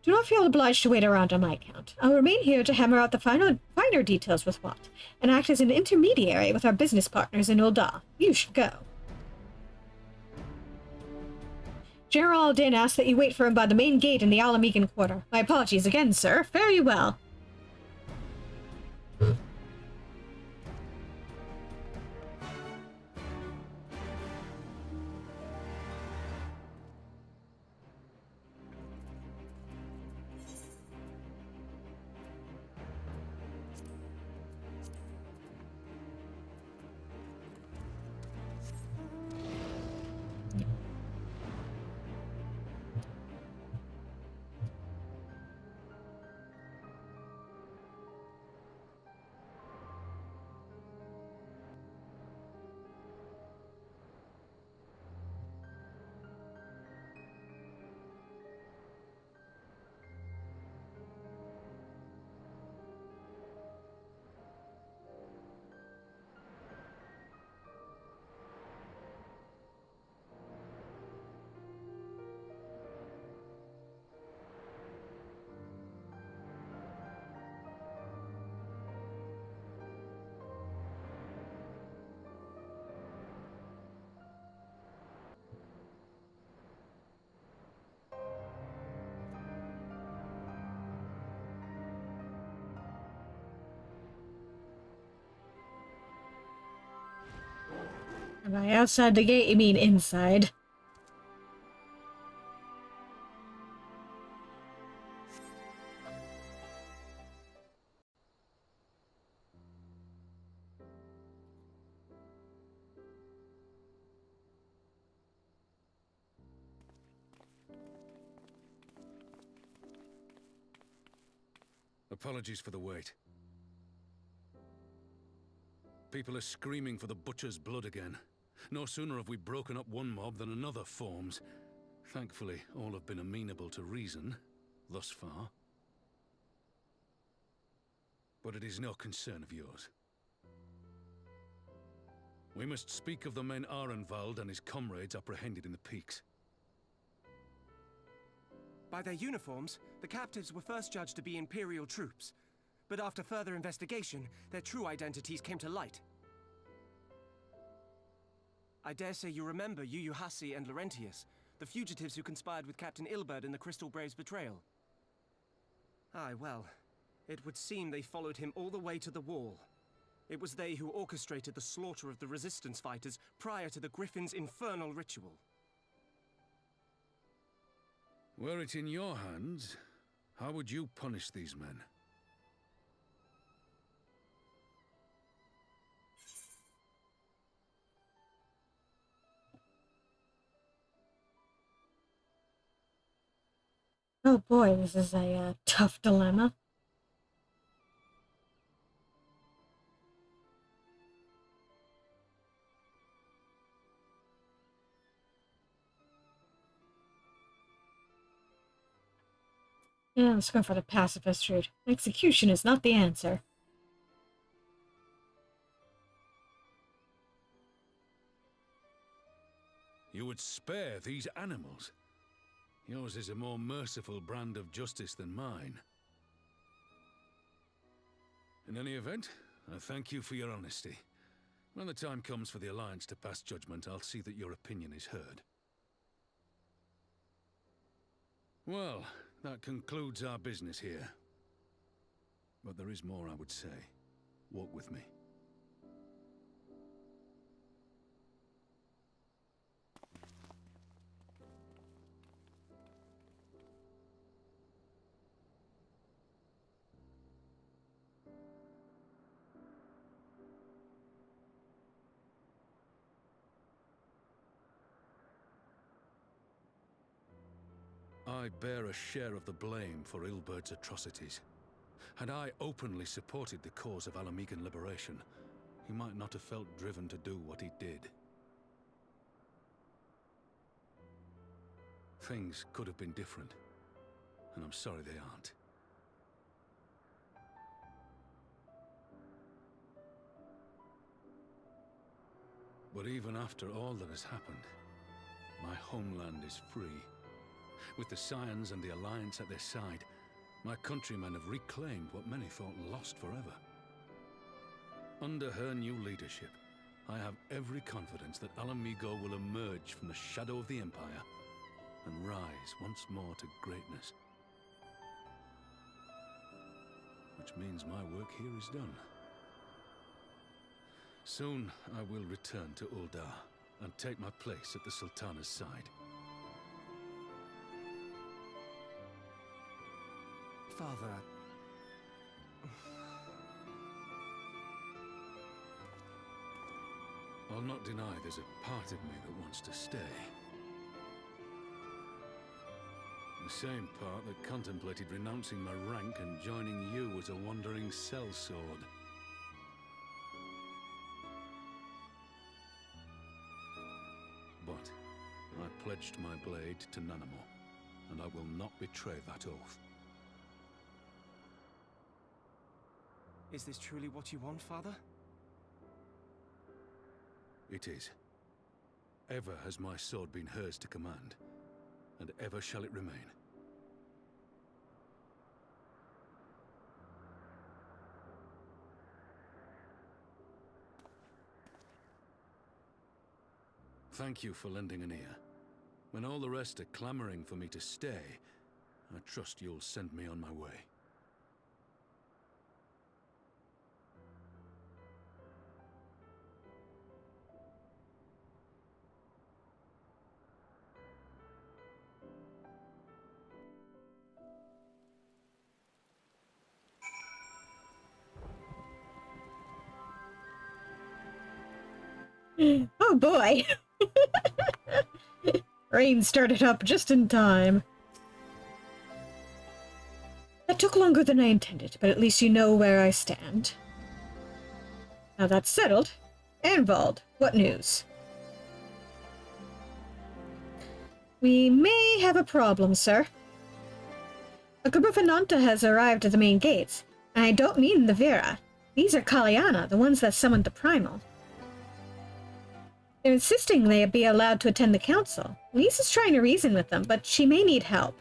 [SPEAKER 1] Do not feel obliged to wait around on my account. I'll remain here to hammer out the finer details with Watt, and act as an intermediary with our business partners in Ul'dah. You should go. General Alden asked that you wait for him by the main gate in the Ala Mhigo quarter. My apologies again, sir. Fare you well. By outside the gate, you mean inside.
[SPEAKER 4] Apologies for the wait. People are screaming for the butcher's blood again. No sooner have we broken up one mob than another forms. Thankfully, all have been amenable to reason, thus far. But it is no concern of yours. We must speak of the men Arenvald and his comrades apprehended in the peaks.
[SPEAKER 5] By their uniforms, the captives were first judged to be Imperial troops. But after further investigation, their true identities came to light. I dare say you remember Yuyuhasi and Laurentius, the fugitives who conspired with Captain Ilberd in the Crystal Brave's betrayal. Aye, well, it would seem they followed him all the way to the wall. It was they who orchestrated the slaughter of the Resistance fighters prior to the Griffin's infernal ritual.
[SPEAKER 4] Were it in your hands, how would you punish these men?
[SPEAKER 1] Oh boy, this is a tough dilemma. Yeah, let's go for the pacifist route. Execution is not the answer.
[SPEAKER 4] You would spare these animals? Yours is a more merciful brand of justice than mine. In any event, I thank you for your honesty. When the time comes for the Alliance to pass judgment, I'll see that your opinion is heard. Well, that concludes our business here. But there is more I would say. walk with me. I bear a share of the blame for Ilberd's atrocities. Had I openly supported the cause of Ala Mhigan liberation, he might not have felt driven to do what he did. Things could have been different, and I'm sorry they aren't. But even after all that has happened, my homeland is free. With the Scions and the Alliance at their side, my countrymen have reclaimed what many thought lost forever. Under her new leadership, I have every confidence that Ala Mhigo will emerge from the shadow of the Empire and rise once more to greatness. Which means my work here is done. Soon I will return to Uldar and take my place at the Sultana's side.
[SPEAKER 5] Father...
[SPEAKER 4] I'll not deny there's a part of me that wants to stay. The same part that contemplated renouncing my rank and joining you as a wandering sellsword. But I pledged my blade to Nanamo, and I will not betray that oath.
[SPEAKER 5] Is this truly what you want, Father?
[SPEAKER 4] It is. Ever has my sword been hers to command, and ever shall it remain. Thank you for lending an ear. When all the rest are clamoring for me to stay, I trust you'll send me on my way.
[SPEAKER 1] Oh boy! Rain started up just in time. That took longer than I intended, but at least you know where I stand. Now that's settled. Anvald, what news? We may have a problem, sir. A group of Ananta has arrived at the main gates, and I don't mean the Vera. These are Kalyana, the ones that summoned the primal. They're insisting they be allowed to attend the council. Lisa's trying to reason with them, but she may need help.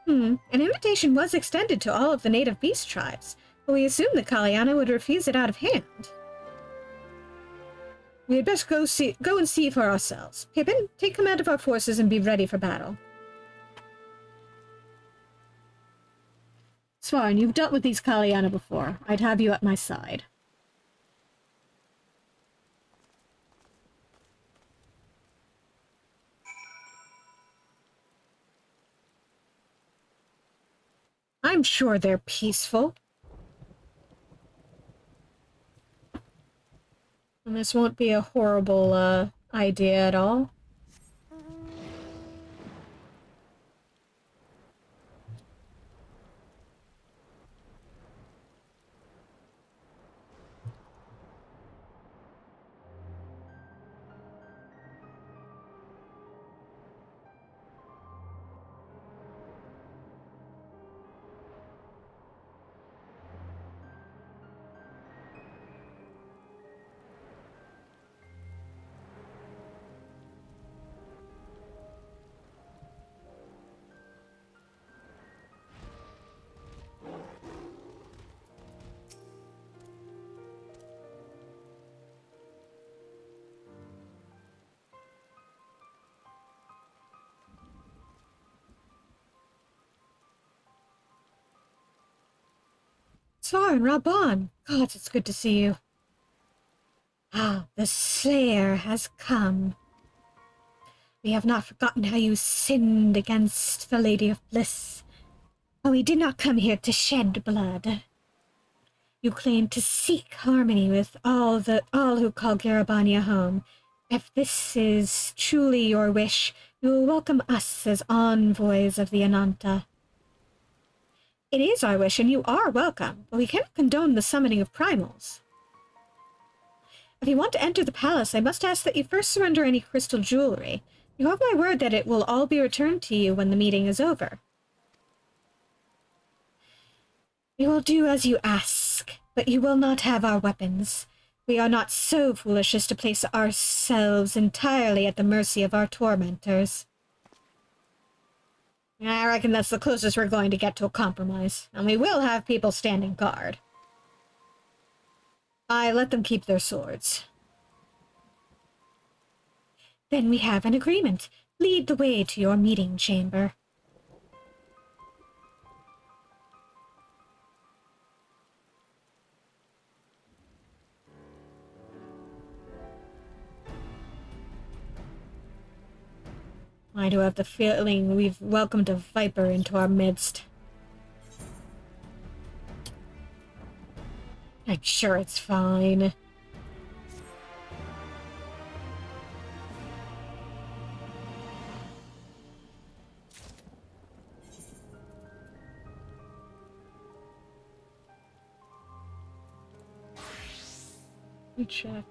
[SPEAKER 1] An invitation was extended to all of the native beast tribes, but we assumed the Kalyana would refuse it out of hand. We had best go and see for ourselves. Pippin, take command of our forces and be ready for battle. Svarn, you've dealt with these Kalyana before. I'd have you at my side. I'm sure they're peaceful. And this won't be a horrible, idea at all. Svarin, Rabban, gods, it's good to see you. Ah, the Slayer has come. We have not forgotten how you sinned against the Lady of Bliss. But we did not come here to shed blood. You claim to seek harmony with all who call Garabania home. If this is truly your wish, you will welcome us as envoys of the Ananta. It is our wish, and you are welcome, but we cannot condone the summoning of primals. If you want to enter the palace, I must ask that you first surrender any crystal jewelry. You have my word that it will all be returned to you when the meeting is over. We will do as you ask, but you will not have our weapons. We are not so foolish as to place ourselves entirely at the mercy of our tormentors. I reckon that's the closest we're going to get to a compromise, and we will have people standing guard. I let them keep their swords. Then we have an agreement. Lead the way to your meeting chamber. I do have the feeling we've welcomed a viper into our midst. I'm sure it's fine. Let me check.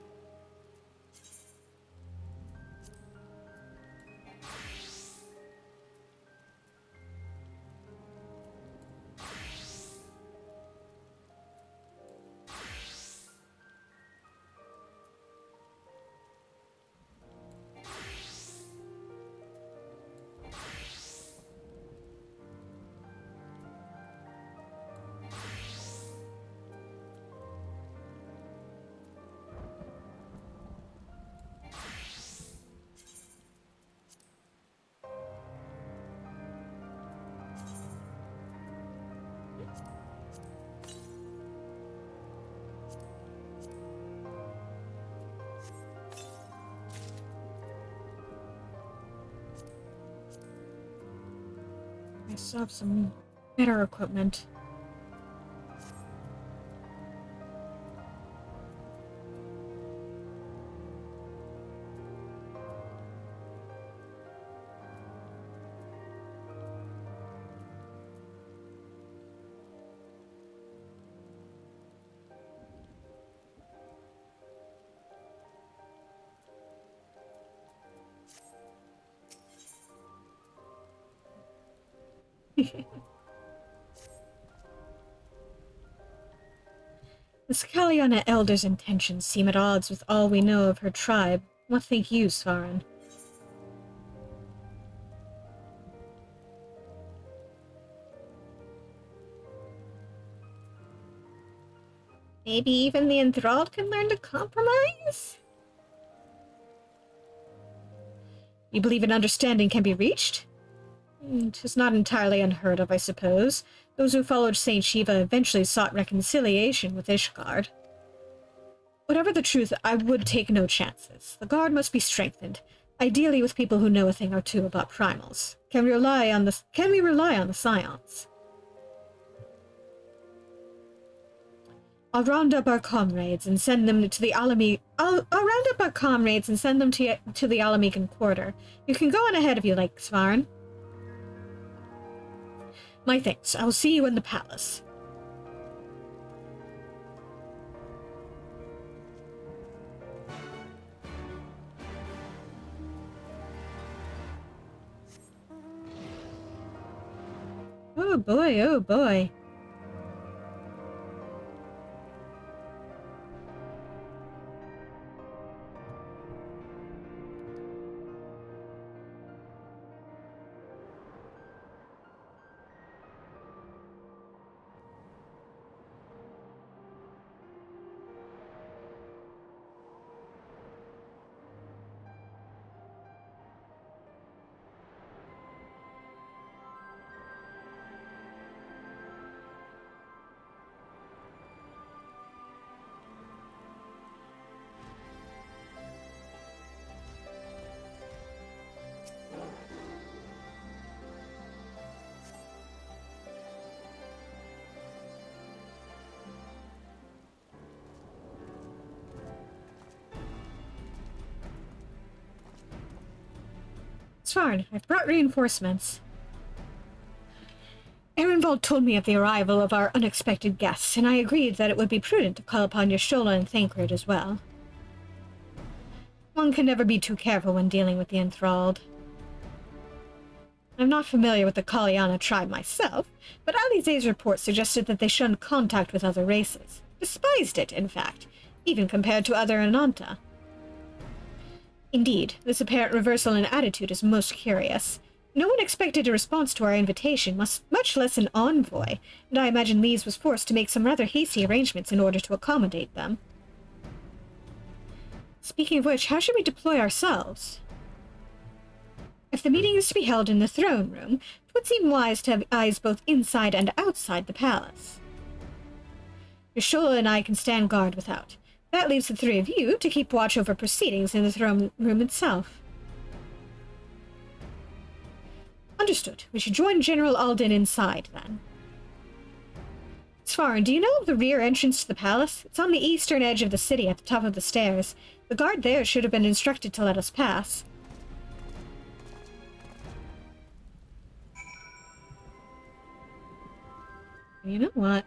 [SPEAKER 1] I still have some better equipment. The Scaliana Elder's intentions seem at odds with all we know of her tribe. What think you, Svarin? Maybe even the enthralled can learn to compromise? You believe an understanding can be reached? 'Tis not entirely unheard of, I suppose. Those who followed Saint Shiva eventually sought reconciliation with Ishgard. Whatever the truth, I would take no chances. The guard must be strengthened, ideally with people who know a thing or two about primals. Can we rely on the scions? I'll round up our comrades and send them to the Ala Mhigo. I'll round up our comrades and send them to the Ala Mhigo quarter. You can go on ahead if you like, Svarin. My thanks. I will see you in the palace. Oh boy, oh boy. Svarn, I've brought reinforcements. Erenvald told me of the arrival of our unexpected guests, and I agreed that it would be prudent to call upon Yashola and Thancred as well. One can never be too careful when dealing with the enthralled. I'm not familiar with the Kalyana tribe myself, but Alize's report suggested that they shunned contact with other races. Despised it, in fact, even compared to other Ananta. Indeed, this apparent reversal in attitude is most curious. No one expected a response to our invitation, much less an envoy, and I imagine Lise was forced to make some rather hasty arrangements in order to accommodate them. Speaking of which, how should we deploy ourselves? If the meeting is to be held in the throne room, it would seem wise to have eyes both inside and outside the palace. Yashola and I can stand guard without. That leaves the three of you to keep watch over proceedings in the throne room itself. Understood. We should join General Alden inside, then. Svarn, do you know of the rear entrance to the palace? It's on the eastern edge of the city at the top of the stairs. The guard there should have been instructed to let us pass. You know what?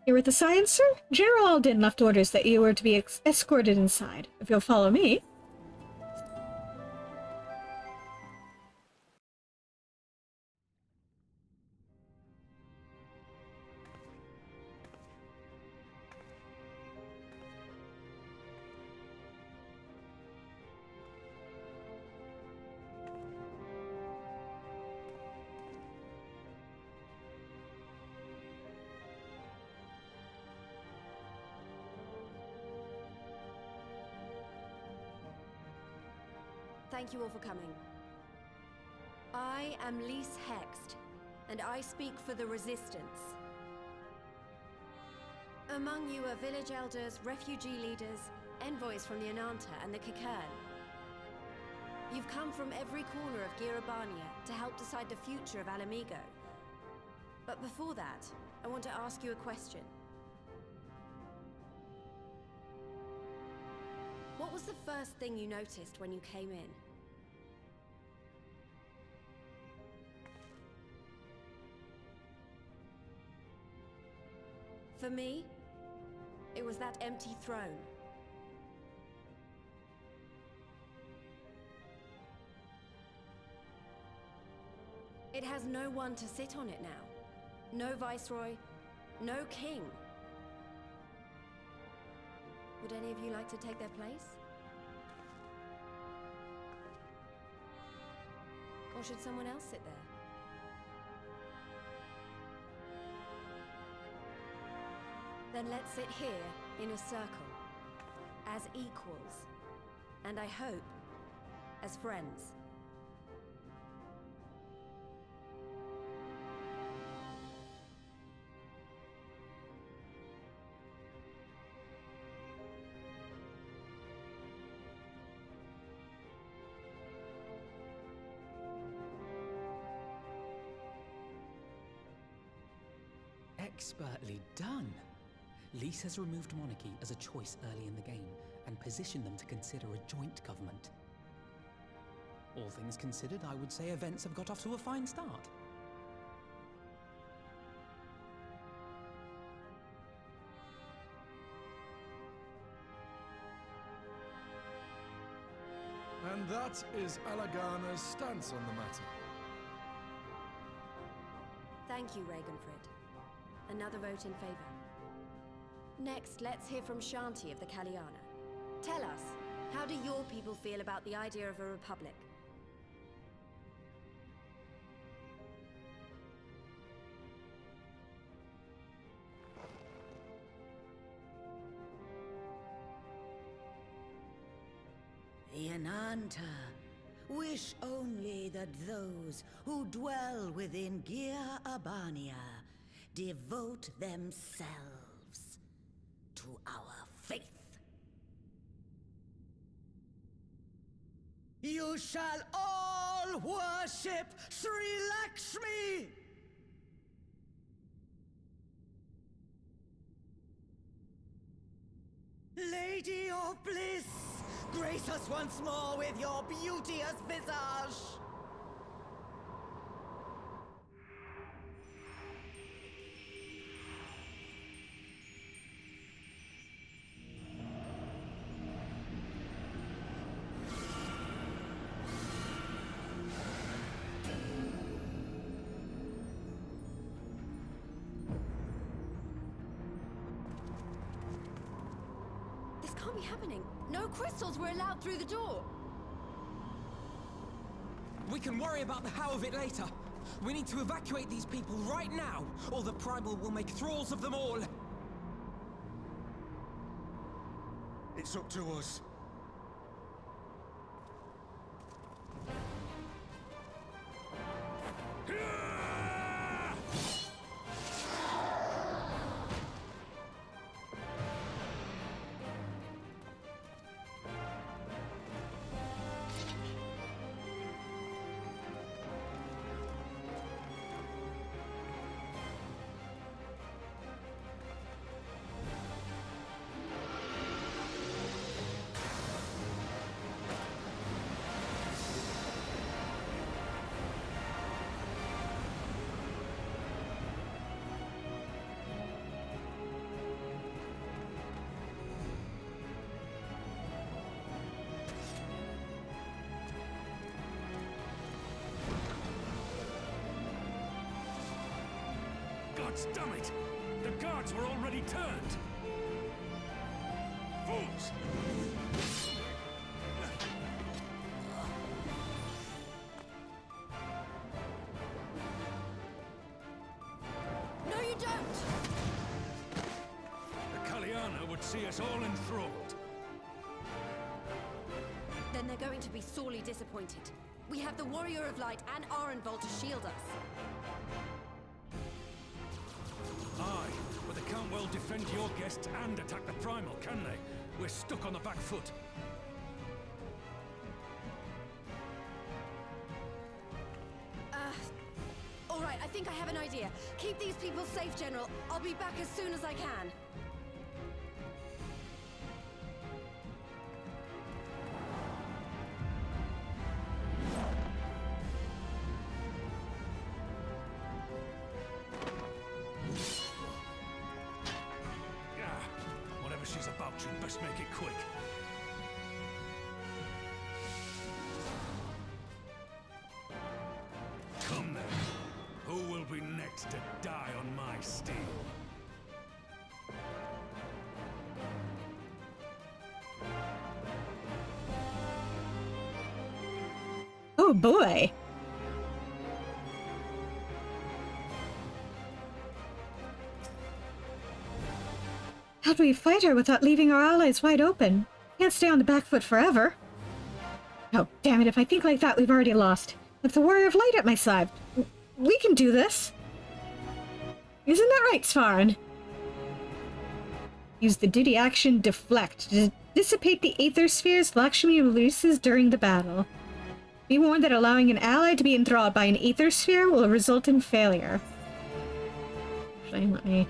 [SPEAKER 1] You're with the Science, sir? General Alden left orders that you were to be escorted inside. If you'll follow me.
[SPEAKER 6] Thank you all for coming. I am Lise Hext, and I speak for the Resistance. Among you are village elders, refugee leaders, envoys from the Ananta and the Kikern. You've come from every corner of Girabania to help decide the future of Ala Mhigo. But before that, I want to ask you a question. What was the first thing you noticed when you came in? For me, it was that empty throne. It has no one to sit on it now. No viceroy, no king. Would any of you like to take their place? Or should someone else sit there? Then let's sit here in a circle, as equals, and I hope, as friends.
[SPEAKER 7] Expertly done. Lise has removed monarchy as a choice early in the game, and positioned them to consider a joint government. All things considered, I would say events have got off to a fine start.
[SPEAKER 8] And that is Alagana's stance on the matter.
[SPEAKER 6] Thank you, Ragenfrid. Another vote in favor. Next, let's hear from Shanti of the Kalyana. Tell us, how do your people feel about the idea of a republic?
[SPEAKER 9] The Ananta, wish only that those who dwell within Gir Abania devote themselves to our faith. You shall all worship Sri Lakshmi! Lady of Bliss, grace us once more with your beauteous visage!
[SPEAKER 6] This can't be happening. No crystals were allowed through the door.
[SPEAKER 5] We can worry about the how of it later. We need to evacuate these people right now, or the primal will make thralls of them all.
[SPEAKER 8] It's up to us.
[SPEAKER 4] Gods damn it! The guards were already turned! Fools!
[SPEAKER 6] No, you don't!
[SPEAKER 4] The Kalyana would see us all enthralled.
[SPEAKER 6] Then they're going to be sorely disappointed. We have the Warrior of Light and Arenvald to shield us.
[SPEAKER 4] Aye, but they can't well defend your guests and attack the primal, can they? We're stuck on the back foot.
[SPEAKER 6] All right, I think I have an idea. Keep these people safe, General. I'll be back as soon as I can.
[SPEAKER 4] Whatever she's about, she'd best make it quick. Come then. Who will be next to die on my steel?
[SPEAKER 1] Oh boy. How do we fight her without leaving our allies wide open? Can't stay on the back foot forever. Oh, damn it, if I think like that, we've already lost. With the Warrior of Light at my side, we can do this. Isn't that right, Svarin? Use the duty action Deflect to dissipate the Aether Spheres Lakshmi releases during the battle. Be warned that allowing an ally to be enthralled by an Aether Sphere will result in failure. Actually, let me...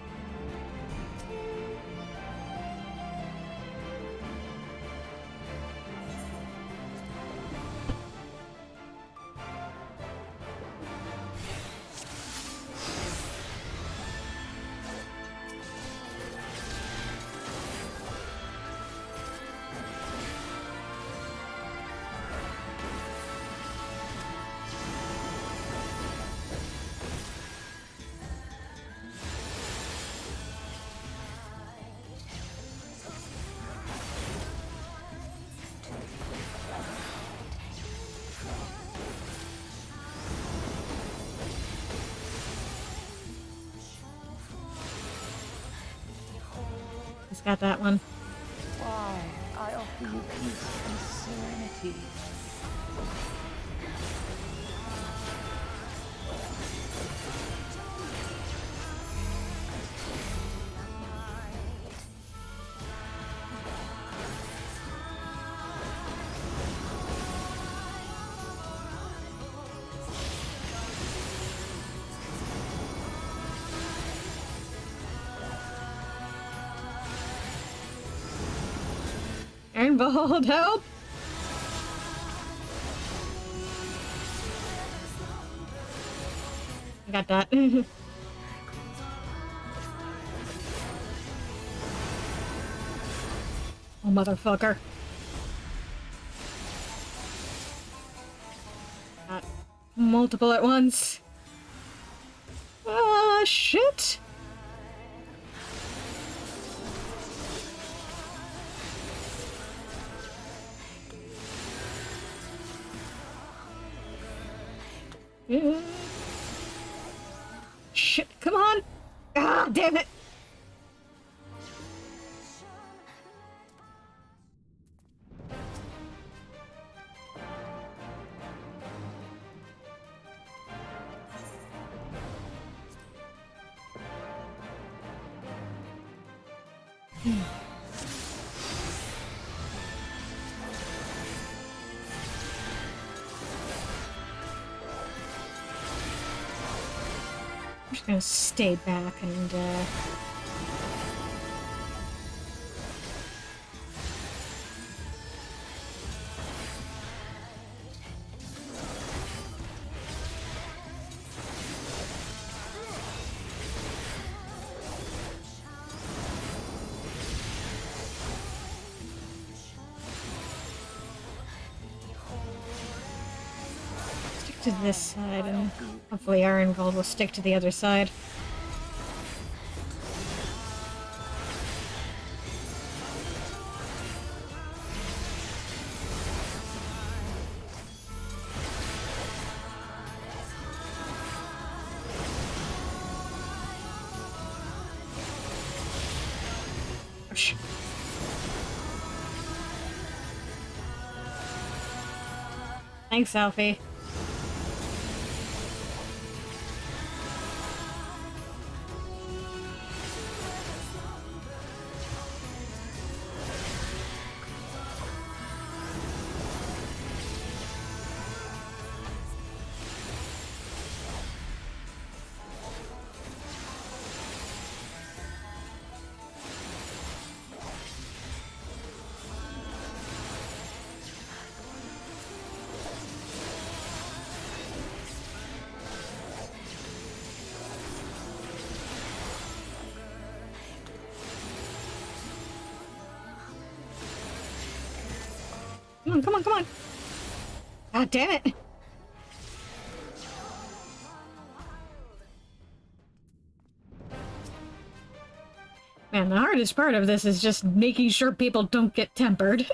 [SPEAKER 1] Got that one.
[SPEAKER 10] Why, I offer you peace and serenity.
[SPEAKER 1] And behold, help! I got that. Oh, motherfucker. Got multiple at once. Ah, shit! Yeah. Shit, come on! Ah, damn it! I'm just gonna stay back and, stick to this side, and hopefully Iron Gold will stick to the other side. Gosh. Thanks, Alfie. Come on, come on, come on! God damn it! Man, the hardest part of this is just making sure people don't get tempered.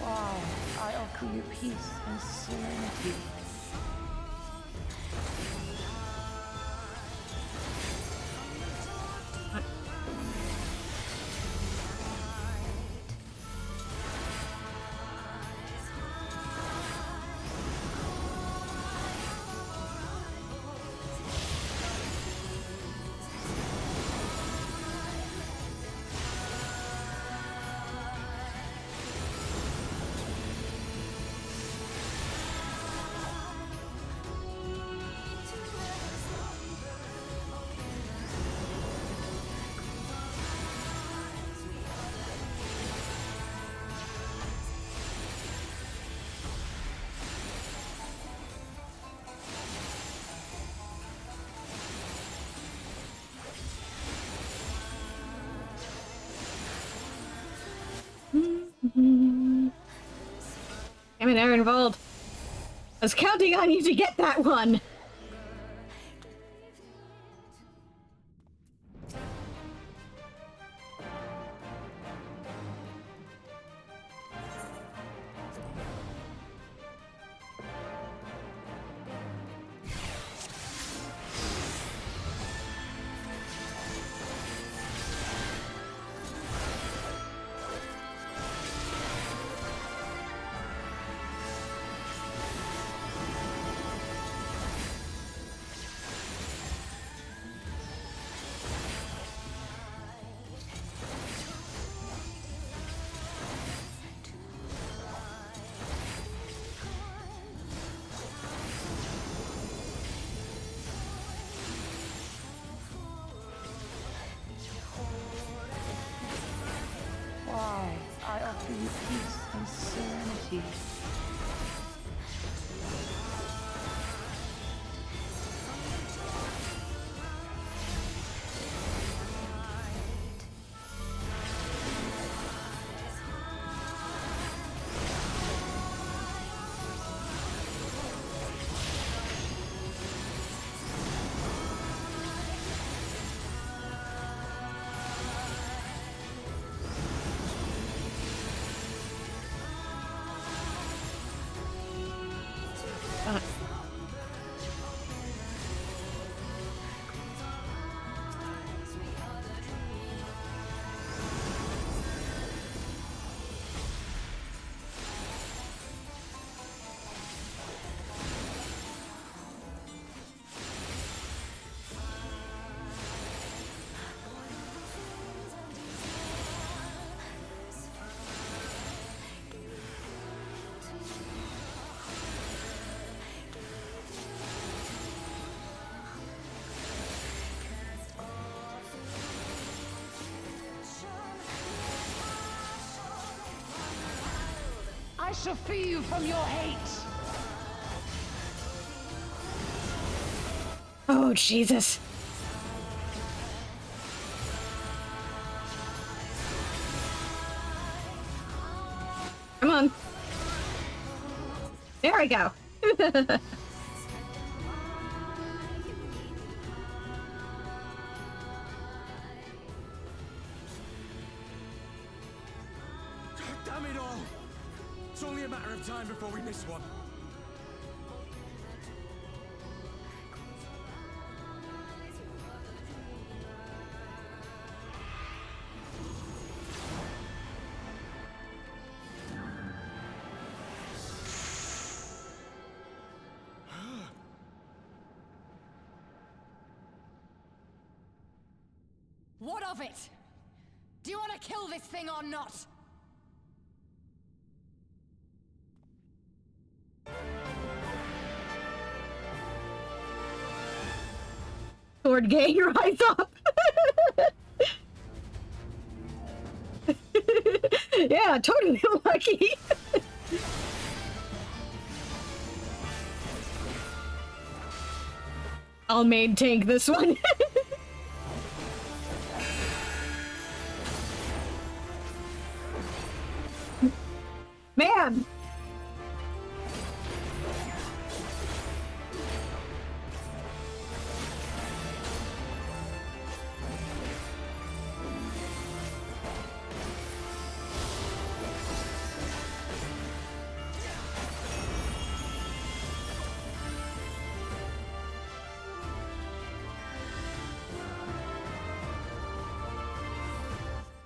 [SPEAKER 10] Wow, I offer you peace and serenity.
[SPEAKER 1] Damn it, Aaronvold. I was counting on you to get that one.
[SPEAKER 10] Why, I offer you peace and serenity. I shall free you from your hate.
[SPEAKER 1] Oh, Jesus. Come on. There we go.
[SPEAKER 9] Damn it all! It's only a matter of time before we miss one.
[SPEAKER 11] What of it? Do you want to kill this thing or not?
[SPEAKER 1] Sword gang, rise up! Yeah, totally lucky. I'll main tank this one. Man!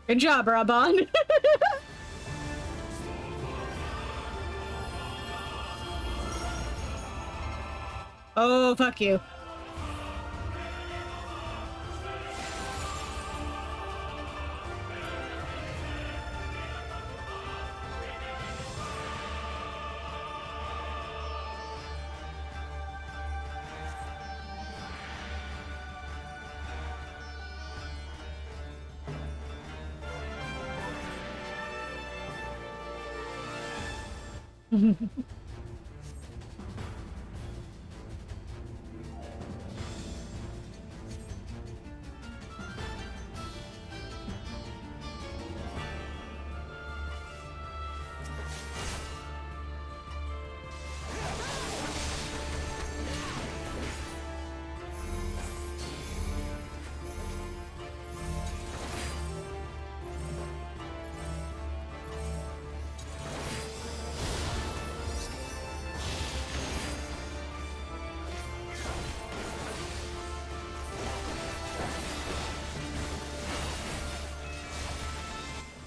[SPEAKER 1] Good job, Raban. Oh, fuck you.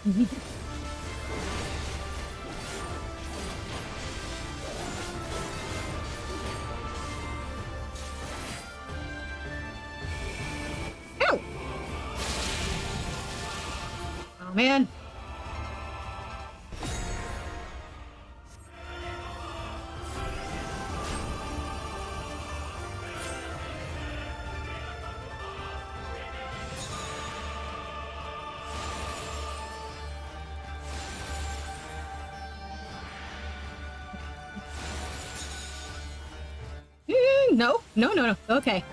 [SPEAKER 1] Ow! Oh man. No, no, no, no. Okay.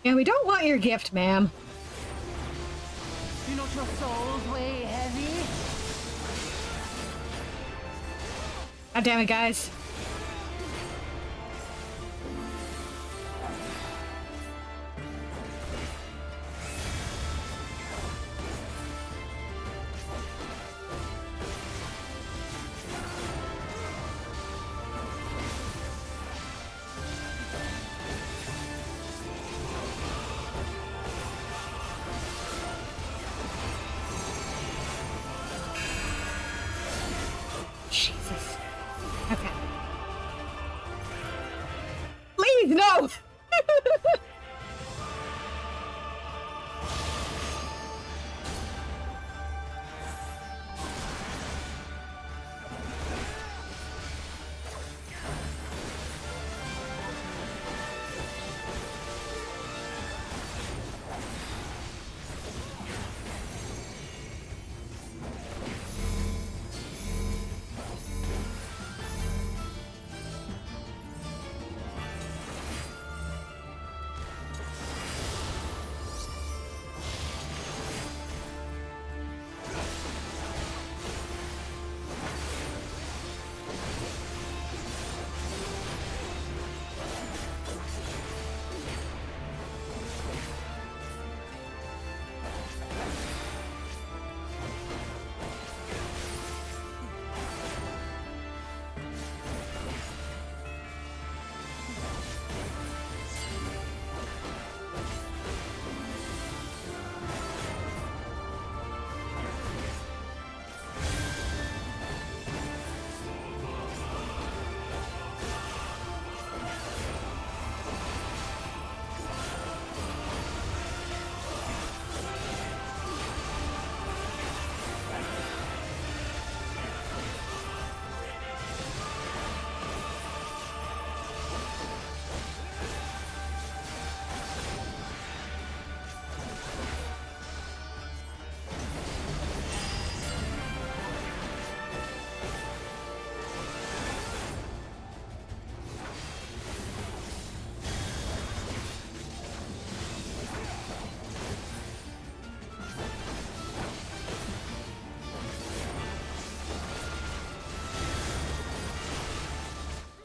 [SPEAKER 1] And we don't want your gift, ma'am.
[SPEAKER 11] Do not your souls weigh heavy?
[SPEAKER 1] God damn it, guys. Jesus. Okay. Please, no!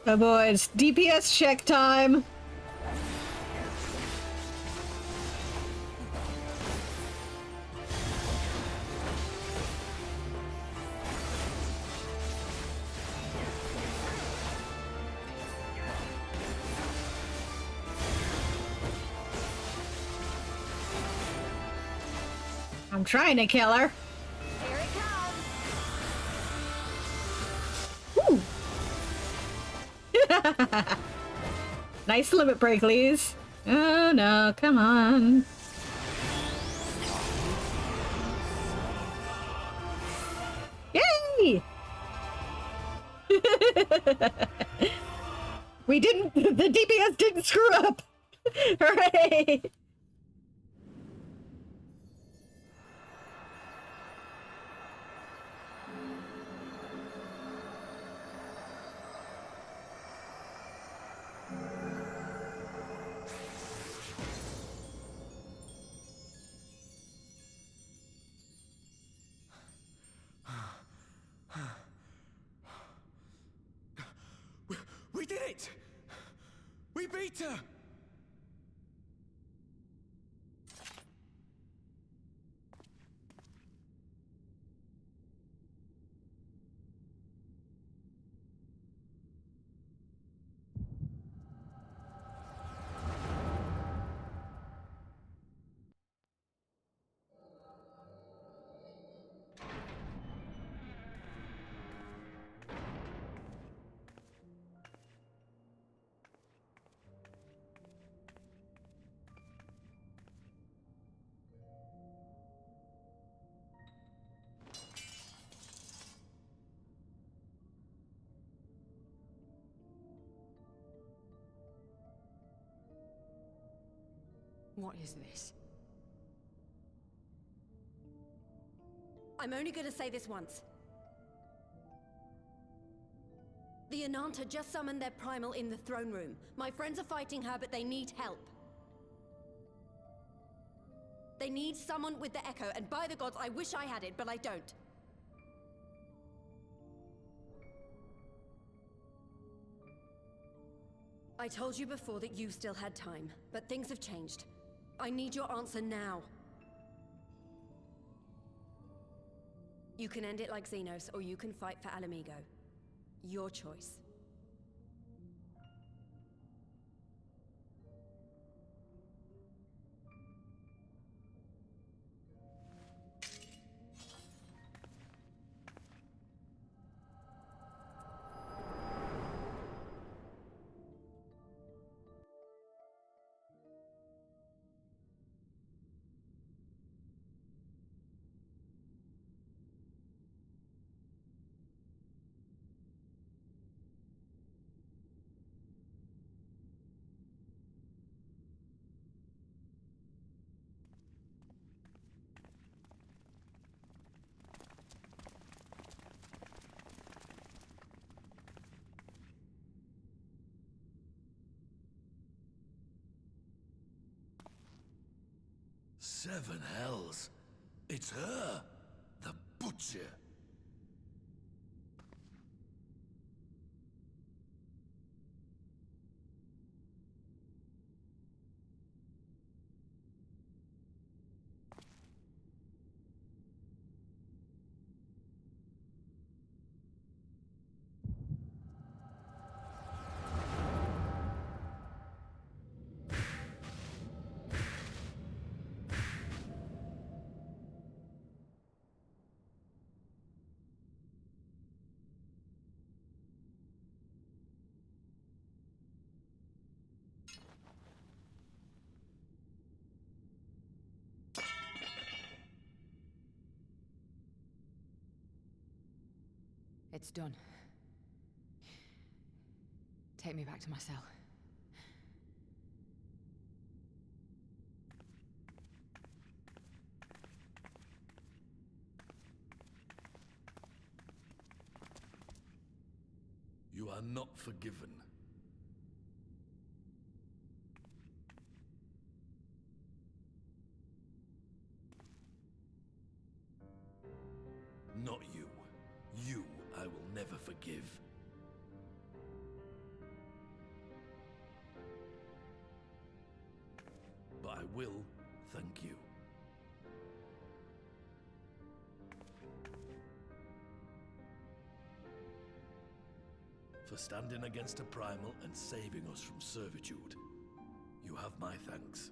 [SPEAKER 1] Oh boy, it's DPS check time. I'm trying to kill her.
[SPEAKER 6] Here it comes!
[SPEAKER 1] Ooh. Nice limit break, please. Oh no, come on. Yay! We didn't, the DPS didn't screw up! Hooray!
[SPEAKER 9] it! We beat her!
[SPEAKER 6] What is this? I'm only gonna say this once. The Ananta just summoned their primal in the throne room. My friends are fighting her, but they need help. They need someone with the Echo, and by the gods, I wish I had it, but I don't. I told you before that you still had time, but things have changed. I need your answer now. You can end it like Xenos, or you can fight for Ala Mhigo. Your choice.
[SPEAKER 2] Seven hells. It's her, the Butcher.
[SPEAKER 11] It's done. Take me back to my cell.
[SPEAKER 2] You are not forgiven. Not you. You I will never forgive. But I will thank you. For standing against a primal and saving us from servitude. You have my thanks.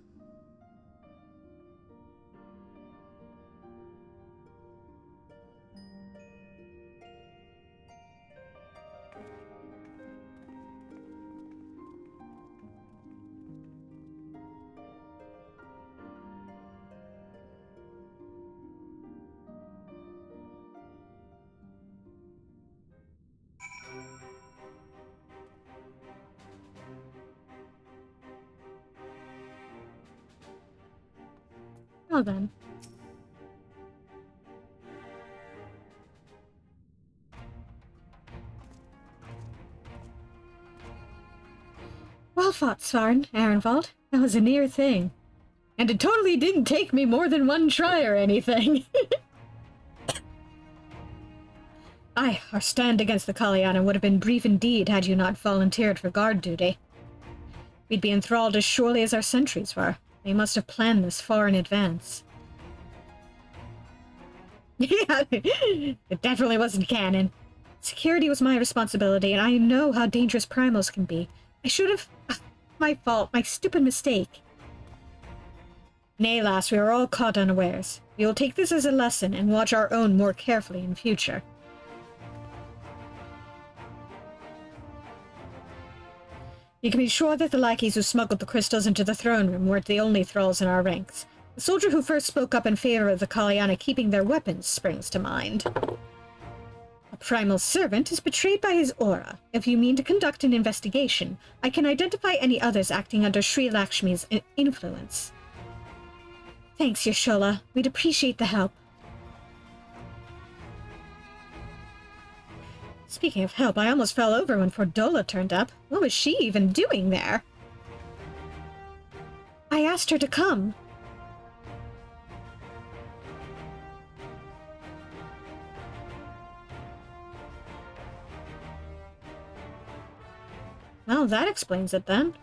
[SPEAKER 1] Well then. Well fought, Svarn, Arenvald. That was a near thing. And it totally didn't take me more than one try or anything. Aye, our stand against the Kalyana would have been brief indeed had you not volunteered for guard duty. We'd be enthralled as surely as our sentries were. They must have planned this far in advance. Yeah, it definitely wasn't canon. Security was my responsibility, and I know how dangerous primals can be. I should have... My fault, my stupid mistake. Nay, lass, we are all caught unawares. We will take this as a lesson and watch our own more carefully in future. You can be sure that the lackeys who smuggled the crystals into the throne room weren't the only thralls in our ranks. The soldier who first spoke up in favor of the Kalyana keeping their weapons springs to mind. A primal servant is betrayed by his aura. If you mean to conduct an investigation, I can identify any others acting under Sri Lakshmi's influence. Thanks, Yashola. We'd appreciate the help. Speaking of help, I almost fell over when Fordola turned up. What was she even doing there? I asked her to come. Well, that explains it then.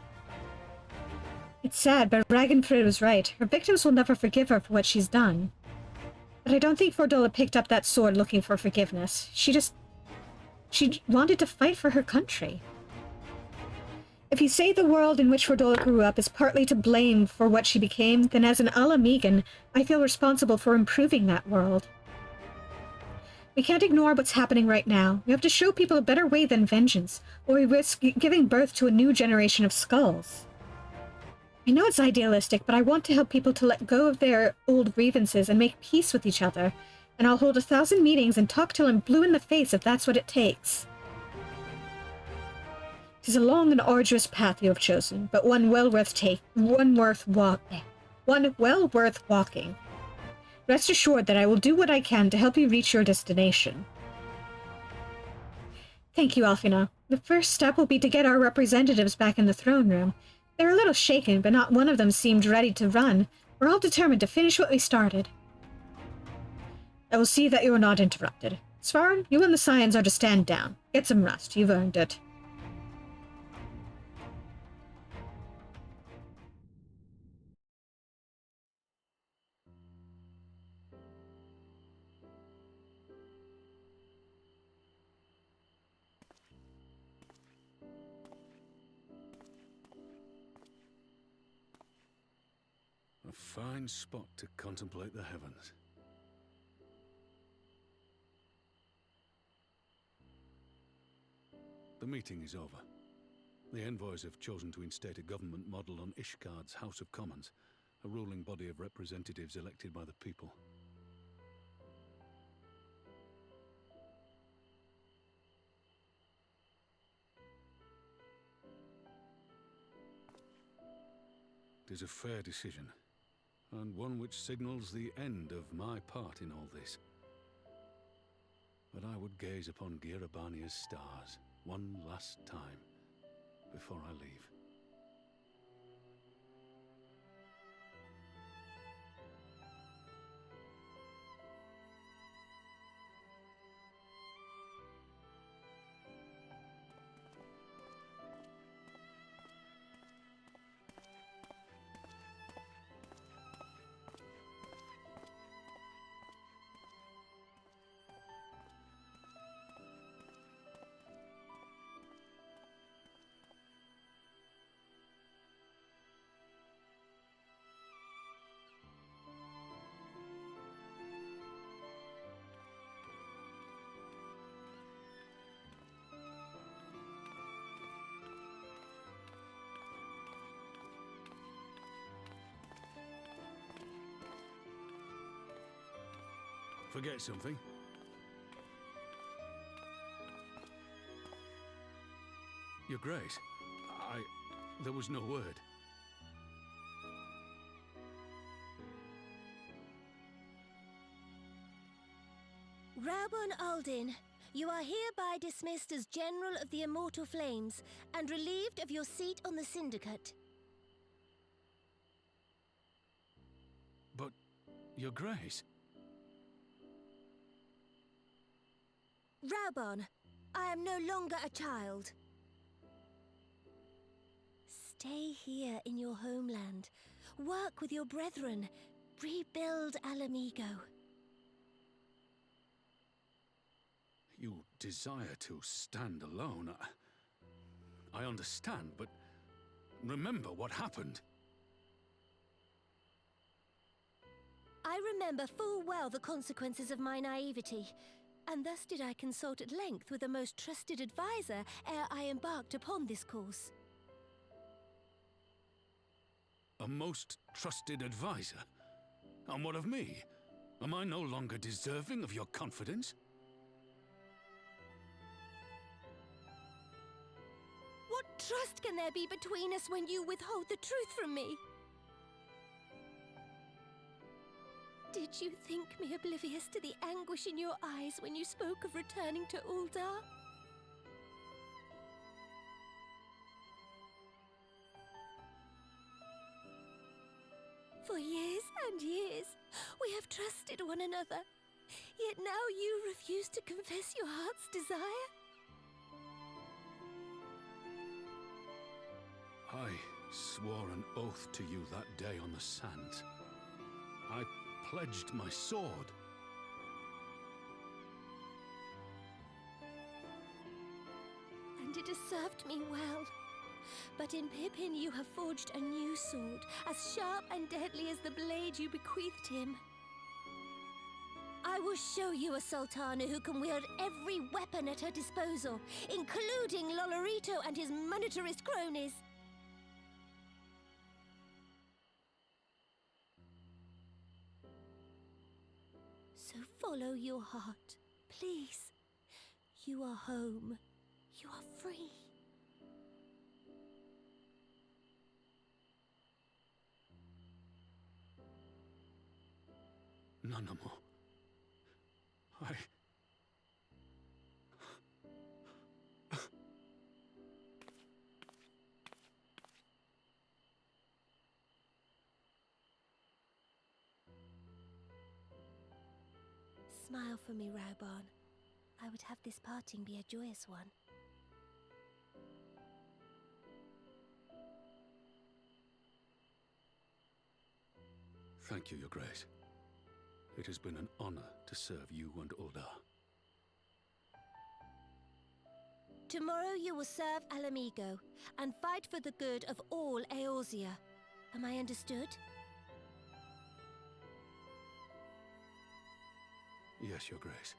[SPEAKER 1] It's sad, but Ragnfrid was right. Her victims will never forgive her for what she's done. But I don't think Fordola picked up that sword looking for forgiveness. She wanted to fight for her country. If you say the world in which Fordola grew up is partly to blame for what she became, then as an Ala Mhigan, I feel responsible for improving that world. We can't ignore what's happening right now. We have to show people a better way than vengeance, or we risk giving birth to a new generation of skulls. I know it's idealistic, but I want to help people to let go of their old grievances and make peace with each other. And I'll hold 1,000 meetings and talk till I'm blue in the face if that's what it takes. It is a long and arduous path you have chosen, but one well worth walking. Rest assured that I will do what I can to help you reach your destination. Thank you, Alfina. The first step will be to get our representatives back in the throne room. They're a little shaken, but not one of them seemed ready to run. We're all determined to finish what we started. I will see that you are not interrupted. Svaran, you and the Scions are to stand down. Get some rest. You've earned it.
[SPEAKER 4] A fine spot to contemplate the heavens. The meeting is over. The envoys have chosen to instate a government model on Ishgard's House of Commons, a ruling body of representatives elected by the people. It is a fair decision, and one which signals the end of my part in all this. But I would gaze upon Girabania's stars one last time before I leave. Forget something? Your Grace, there was no word.
[SPEAKER 3] Rabun Aldin, you are hereby dismissed as General of the Immortal Flames and relieved of your seat on the Syndicate.
[SPEAKER 4] But, Your Grace...
[SPEAKER 3] Raubon, I am no longer a child. Stay here in your homeland. Work with your brethren. Rebuild Ala Mhigo.
[SPEAKER 4] You desire to stand alone. I understand, but remember what happened.
[SPEAKER 3] I remember full well the consequences of my naivety, and thus did I consult at length with a most trusted advisor ere I embarked upon this course.
[SPEAKER 4] A most trusted advisor? And what of me? Am I no longer deserving of your confidence?
[SPEAKER 3] What trust can there be between us when you withhold the truth from me? Did you think me oblivious to the anguish in your eyes when you spoke of returning to Uldar? For years and years, we have trusted one another. Yet now you refuse to confess your heart's desire?
[SPEAKER 4] I swore an oath to you that day on the sands. I pledged my sword.
[SPEAKER 3] And it has served me well. But in Pippin you have forged a new sword, as sharp and deadly as the blade you bequeathed him. I will show you a Sultana who can wield every weapon at her disposal, including Lolorito and his monetarist cronies. So follow your heart, please. You are home. You are free.
[SPEAKER 4] Nanamo.
[SPEAKER 3] Smile for me, Raubon. I would have this parting be a joyous one.
[SPEAKER 4] Thank you, Your Grace. It has been an honor to serve you and Uldar.
[SPEAKER 3] Tomorrow you will serve Ala Mhigo and fight for the good of all Eorzea. Am I understood?
[SPEAKER 4] Yes, Your Grace.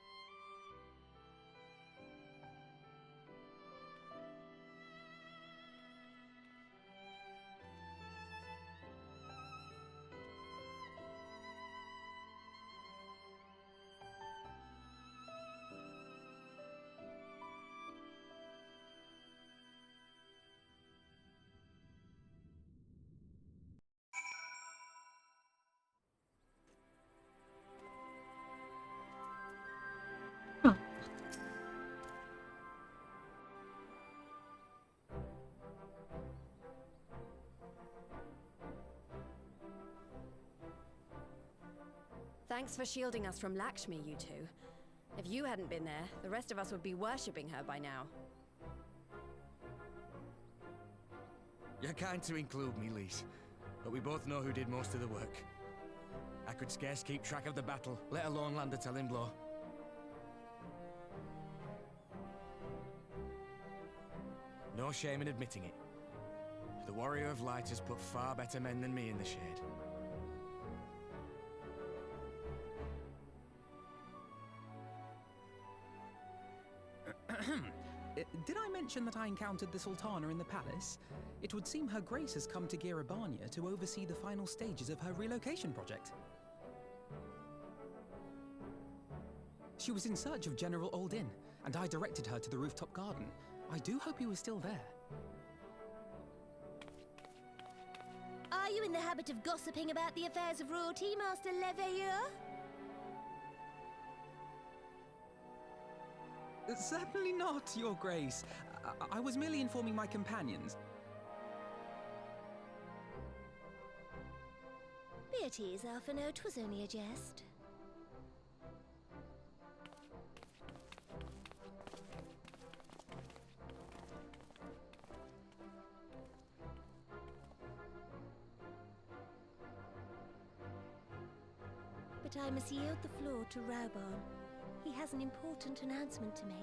[SPEAKER 6] Thanks for shielding us from Lakshmi, you two. If you hadn't been there, the rest of us would be worshipping her by now.
[SPEAKER 12] You're kind to include me, Lise, but we both know who did most of the work. I could scarce keep track of the battle, let alone land a telling blow. No shame in admitting it. The Warrior of Light has put far better men than me in the shade.
[SPEAKER 7] Did I mention that I encountered the Sultana in the palace? It would seem Her Grace has come to Girabania to oversee the final stages of her relocation project. She was in search of General Oldin, and I directed her to the rooftop garden. I do hope he was still there.
[SPEAKER 3] Are you in the habit of gossiping about the affairs of royalty, Master Leveilleur?
[SPEAKER 7] Certainly not, Your Grace. I was merely informing my companions.
[SPEAKER 3] Be at ease, Alphino. 'Twas only a jest. but I must yield the floor to Rauban. He has an important announcement to make.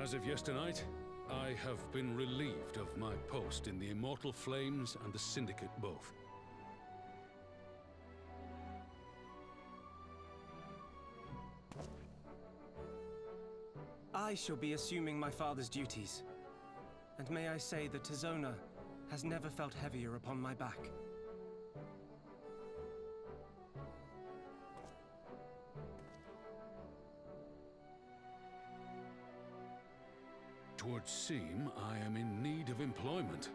[SPEAKER 4] As of yesternight, I have been relieved of my post in the Immortal Flames and the Syndicate both.
[SPEAKER 5] I shall be assuming my father's duties. And may I say that Tizona has never felt heavier upon my back.
[SPEAKER 4] Twould seem I am in need of employment.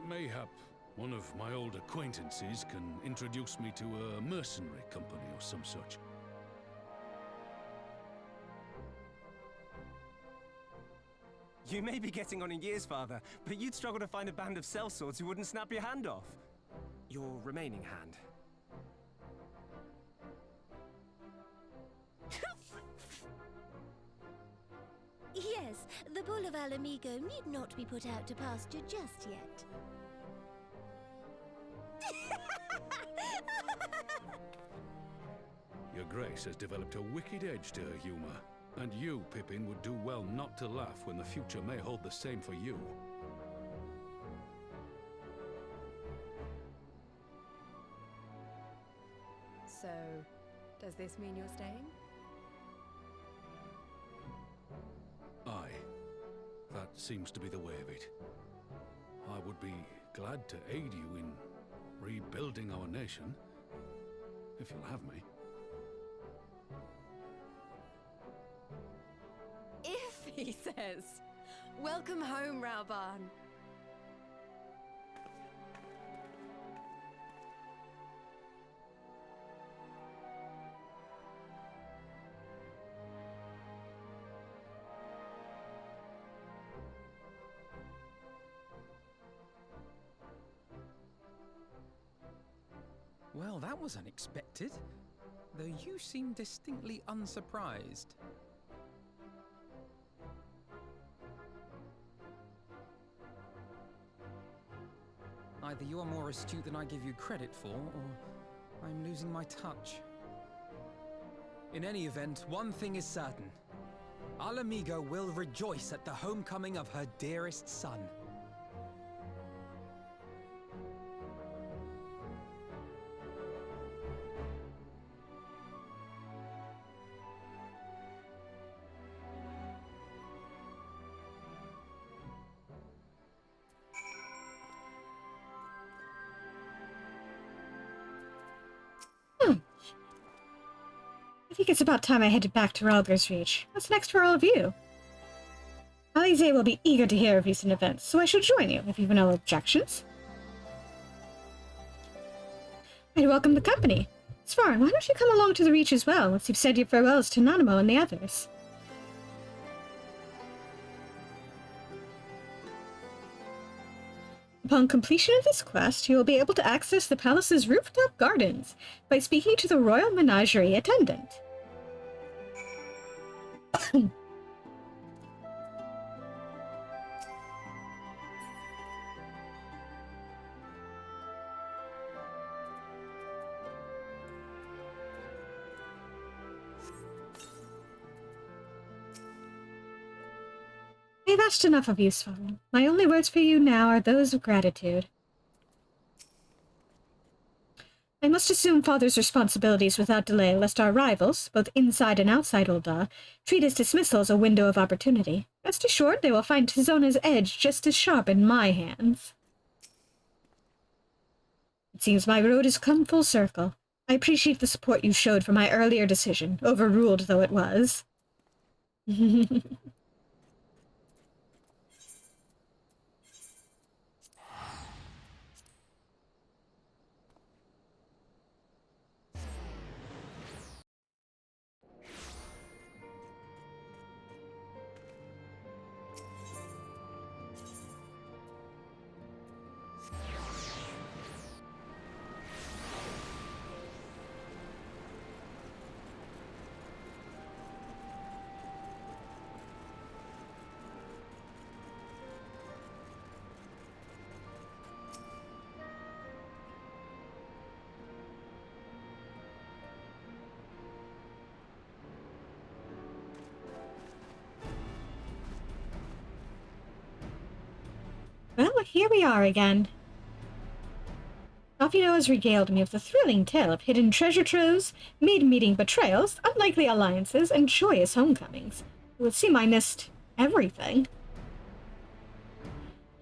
[SPEAKER 4] Mayhap one of my old acquaintances can introduce me to a mercenary company or some such.
[SPEAKER 5] You may be getting on in years, father, but you'd struggle to find a band of sellswords who wouldn't snap your hand off. Your remaining hand.
[SPEAKER 3] Yes, the bull of Ala Mhigo need not be put out to pasture just yet.
[SPEAKER 4] Your Grace has developed a wicked edge to her humor. And you, Pippin, would do well not to laugh when the future may hold the same for you.
[SPEAKER 6] So, does this mean you're staying?
[SPEAKER 4] Aye. That seems to be the way of it. I would be glad to aid you in rebuilding our nation, if you'll have me.
[SPEAKER 6] If, he says. Welcome home, Rauban.
[SPEAKER 7] Well, that was unexpected, though you seem distinctly unsurprised. Either you are more astute than I give you credit for, or I'm losing my touch. In any event, one thing is certain. Ala Mhigo will rejoice at the homecoming of her dearest son.
[SPEAKER 1] I think it's about time I headed back to Ralger's Reach. What's next for all of you? Alize will be eager to hear of recent events, so I shall join you if you've no objections. I'd welcome the company. Svarn, why don't you come along to the Reach as well, once you've said your farewells to Nanamo and the others? Upon completion of this quest, you will be able to access the palace's rooftop gardens by speaking to the Royal Menagerie attendant. I've asked enough of you, Svarn. My only words for you now are those of gratitude. I must assume Father's responsibilities without delay, lest our rivals, both inside and outside Ul'dah, treat his dismissal as a window of opportunity. Rest assured they will find Tizona's edge just as sharp in my hands. It seems my road has come full circle. I appreciate the support you showed for my earlier decision, overruled though it was. Well, here we are again. Nafino has regaled me with a thrilling tale of hidden treasure troves, maid-meeting betrayals, unlikely alliances, and joyous homecomings. It would seem I missed everything.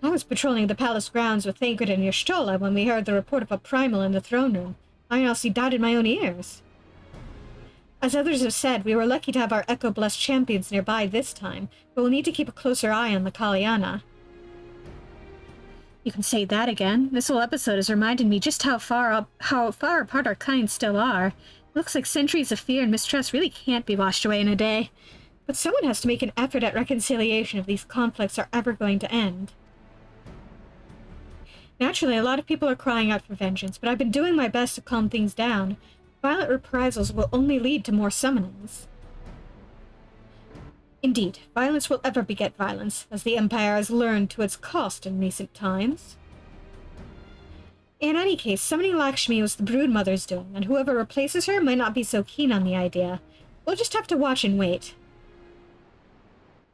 [SPEAKER 1] I was patrolling the palace grounds with Thancred and Y'shtola when we heard the report of a primal in the throne room. I honestly doubted my own ears. As others have said, we were lucky to have our Echo-blessed champions nearby this time, but we'll need to keep a closer eye on the Kalyana. You can say that again. This whole episode has reminded me just how far apart our kinds still are. It looks like centuries of fear and mistrust really can't be washed away in a day. But someone has to make an effort at reconciliation if these conflicts are ever going to end. Naturally, a lot of people are crying out for vengeance, but I've been doing my best to calm things down. Violent reprisals will only lead to more summonings. Indeed, violence will ever beget violence, as the Empire has learned to its cost in recent times. In any case, summoning Lakshmi was the Broodmother's doing, and whoever replaces her might not be so keen on the idea. We'll just have to watch and wait.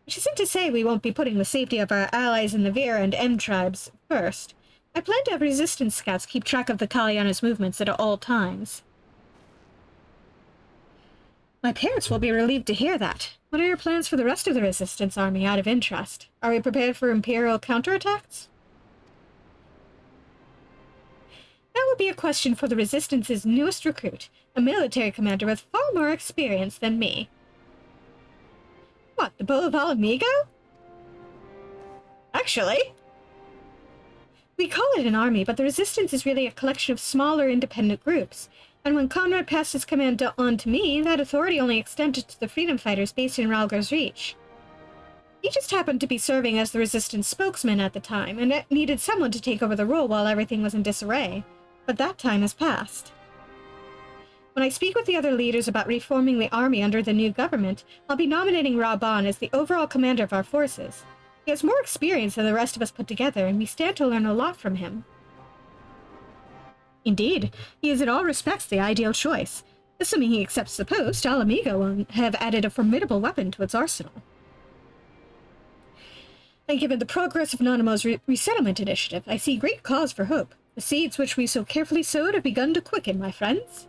[SPEAKER 1] Which isn't to say we won't be putting the safety of our allies in the Vir and M tribes first. I plan to have resistance scouts keep track of the Kalyana's movements at all times. My parents will be relieved to hear that. What are your plans for the rest of the Resistance Army out of interest? Are we prepared for Imperial counterattacks? That would be a question for the Resistance's newest recruit, a military commander with far more experience than me. What, the Bow of Ala Mhigo? Actually, we call it an army, but the Resistance is really a collection of smaller independent groups. And when Conrad passed his command on to me, that authority only extended to the freedom fighters based in Ralgar's Reach. He just happened to be serving as the Resistance spokesman at the time, and it needed someone to take over the role while everything was in disarray. But that time has passed. When I speak with the other leaders about reforming the army under the new government, I'll be nominating Raban as the overall commander of our forces. He has more experience than the rest of us put together, and we stand to learn a lot from him. Indeed, he is in all respects the ideal choice. Assuming he accepts the post, Ala Mhigo will have added a formidable weapon to its arsenal. And given the progress of Nanamo's resettlement initiative, I see great cause for hope. The seeds which we so carefully sowed have begun to quicken, my friends.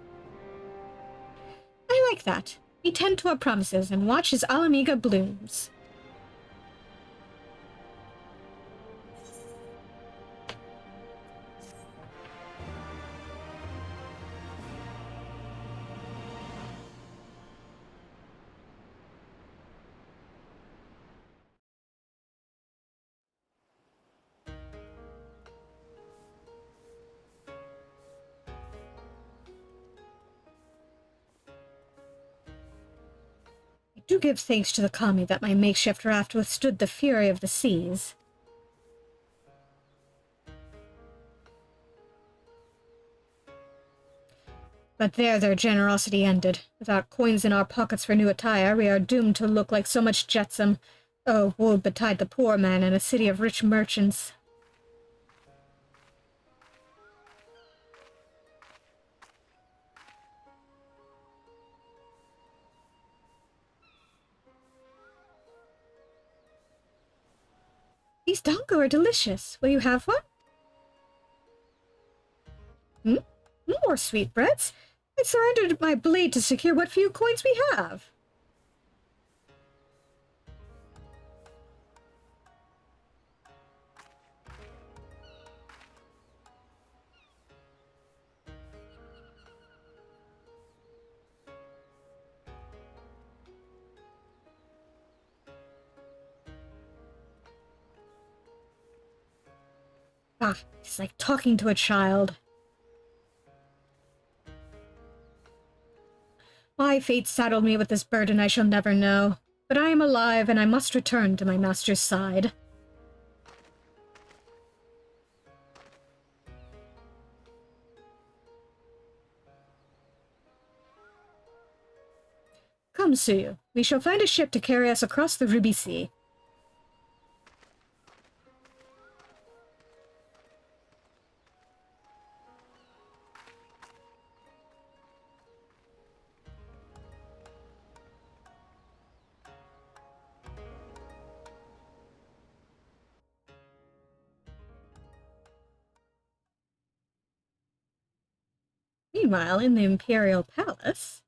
[SPEAKER 1] I like that. We tend to our promises and watch as Ala Mhigo blooms. Do give thanks to the kami that my makeshift raft withstood the fury of the seas. But there their generosity ended. Without coins in our pockets for new attire, we are doomed to look like so much jetsam. Oh, woe betide the poor man in a city of rich merchants. These dango are delicious. Will you have one? More sweetbreads? I surrendered my blade to secure what few coins we have. Ah, it's like talking to a child. Why fate saddled me with this burden I shall never know, but I am alive and I must return to my master's side. Come, Suyu. We shall find a ship to carry us across the Ruby Sea. Meanwhile, in the Imperial Palace...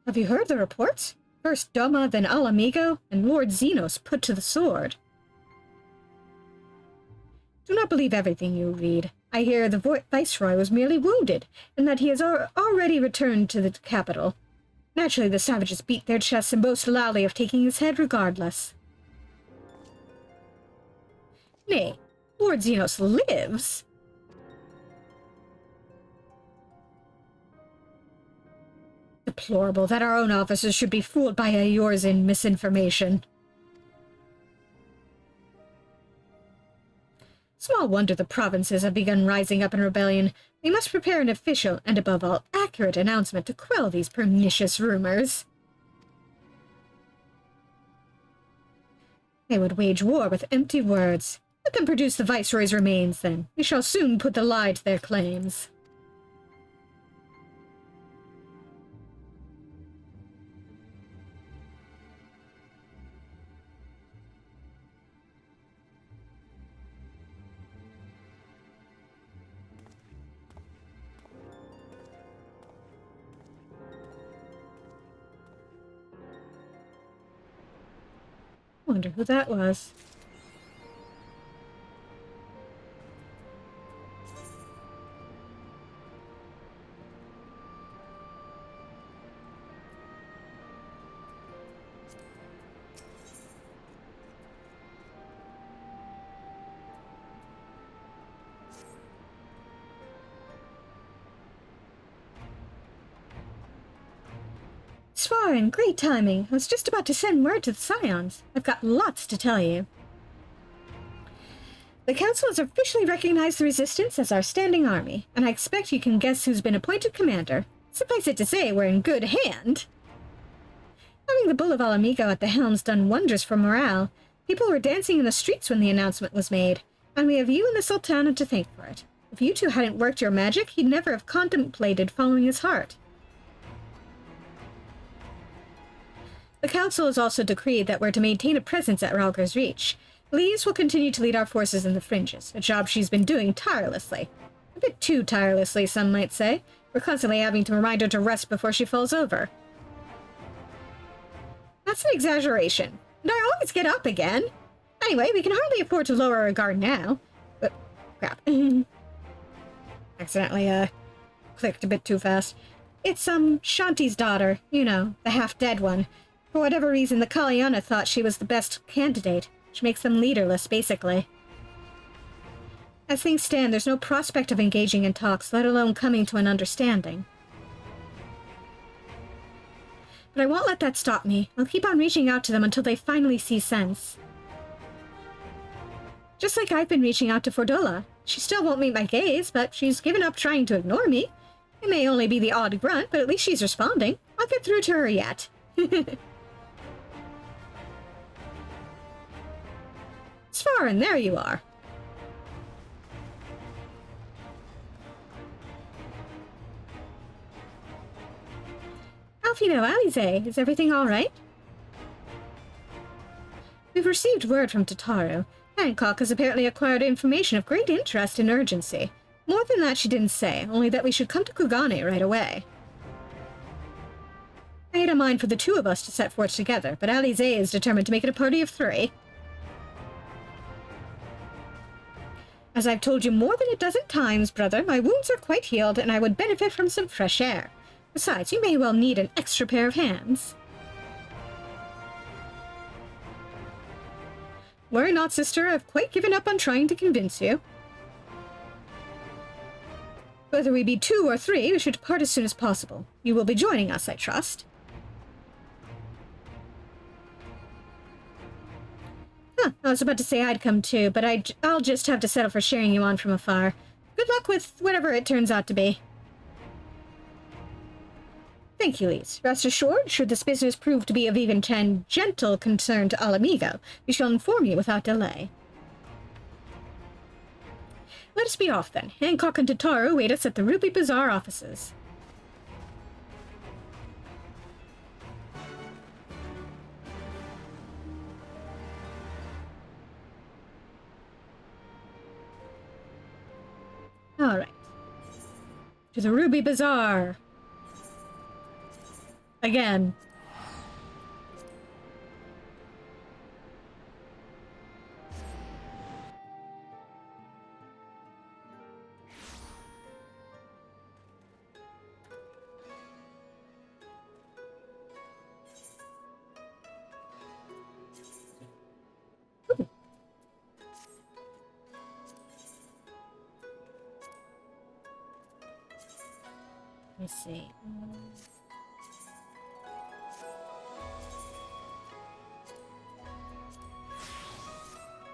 [SPEAKER 1] Have you heard the reports? First Doma, then Ala Mhigo, and Lord Xenos put to the sword. Do not believe everything you read. I hear the Viceroy was merely wounded, and that he has already returned to the capital. Naturally, the savages beat their chests and boast loudly of taking his head regardless. Nay, Lord Xenos lives? Deplorable that our own officers should be fooled by Eorzan misinformation. Small wonder the provinces have begun rising up in rebellion. We must prepare an official, and above all, accurate announcement to quell these pernicious rumors. They would wage war with empty words. Let them produce the Viceroy's remains, then. We shall soon put the lie to their claims. Wonder who that was. Svarin, great timing. I was just about to send word to the Scions. I've got lots to tell you. The Council has officially recognized the Resistance as our standing army, and I expect you can guess who's been appointed commander. Suffice it to say, we're in good hand. Having the Bull of Ala Mhigo at the helm's done wonders for morale. People were dancing in the streets when the announcement was made, and we have you and the Sultana to thank for it. If you two hadn't worked your magic, he'd never have contemplated following his heart. The Council has also decreed that we're to maintain a presence at Rhalgr's Reach. Lise will continue to lead our forces in the fringes, a job she's been doing tirelessly. A bit too tirelessly, some might say. We're constantly having to remind her to rest before she falls over. That's an exaggeration. And I always get up again. Anyway, we can hardly afford to lower our guard now. But, crap. Accidentally, clicked a bit too fast. It's, Shanti's daughter. You know, the half-dead one. For whatever reason, the Kalyana thought she was the best candidate, which makes them leaderless, basically. As things stand, there's no prospect of engaging in talks, let alone coming to an understanding. But I won't let that stop me. I'll keep on reaching out to them until they finally see sense. Just like I've been reaching out to Fordola. She still won't meet my gaze, but she's given up trying to ignore me. It may only be the odd grunt, but at least she's responding. I'll get through to her yet. Svarin, there you are. Alfino, Alize, is everything all right? We've received word from Tataru. Hancock has apparently acquired information of great interest and urgency. More than that she didn't say, only that we should come to Kugane right away. I had a mind for the two of us to set forth together, but Alize is determined to make it a party of 3. As I've told you more than a dozen times, brother, my wounds are quite healed, and I would benefit from some fresh air. Besides, you may well need an extra pair of hands. Worry not, sister. I've quite given up on trying to convince you. Whether we be 2 or 3, we should depart as soon as possible. You will be joining us, I trust. I was about to say I'd come too, but I'll just have to settle for sharing you on from afar. Good luck with whatever it turns out to be. Thank you, Lise. Rest assured, should this business prove to be of even tangential concern to Ala Mhigo, we shall inform you without delay. Let us be off, then. Hancock and Tataru wait us at the Ruby Bazaar offices. To the Ruby Bazaar. Again. Let me see.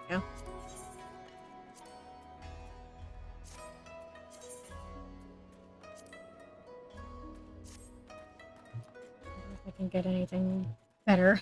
[SPEAKER 1] Go. If I can get anything better.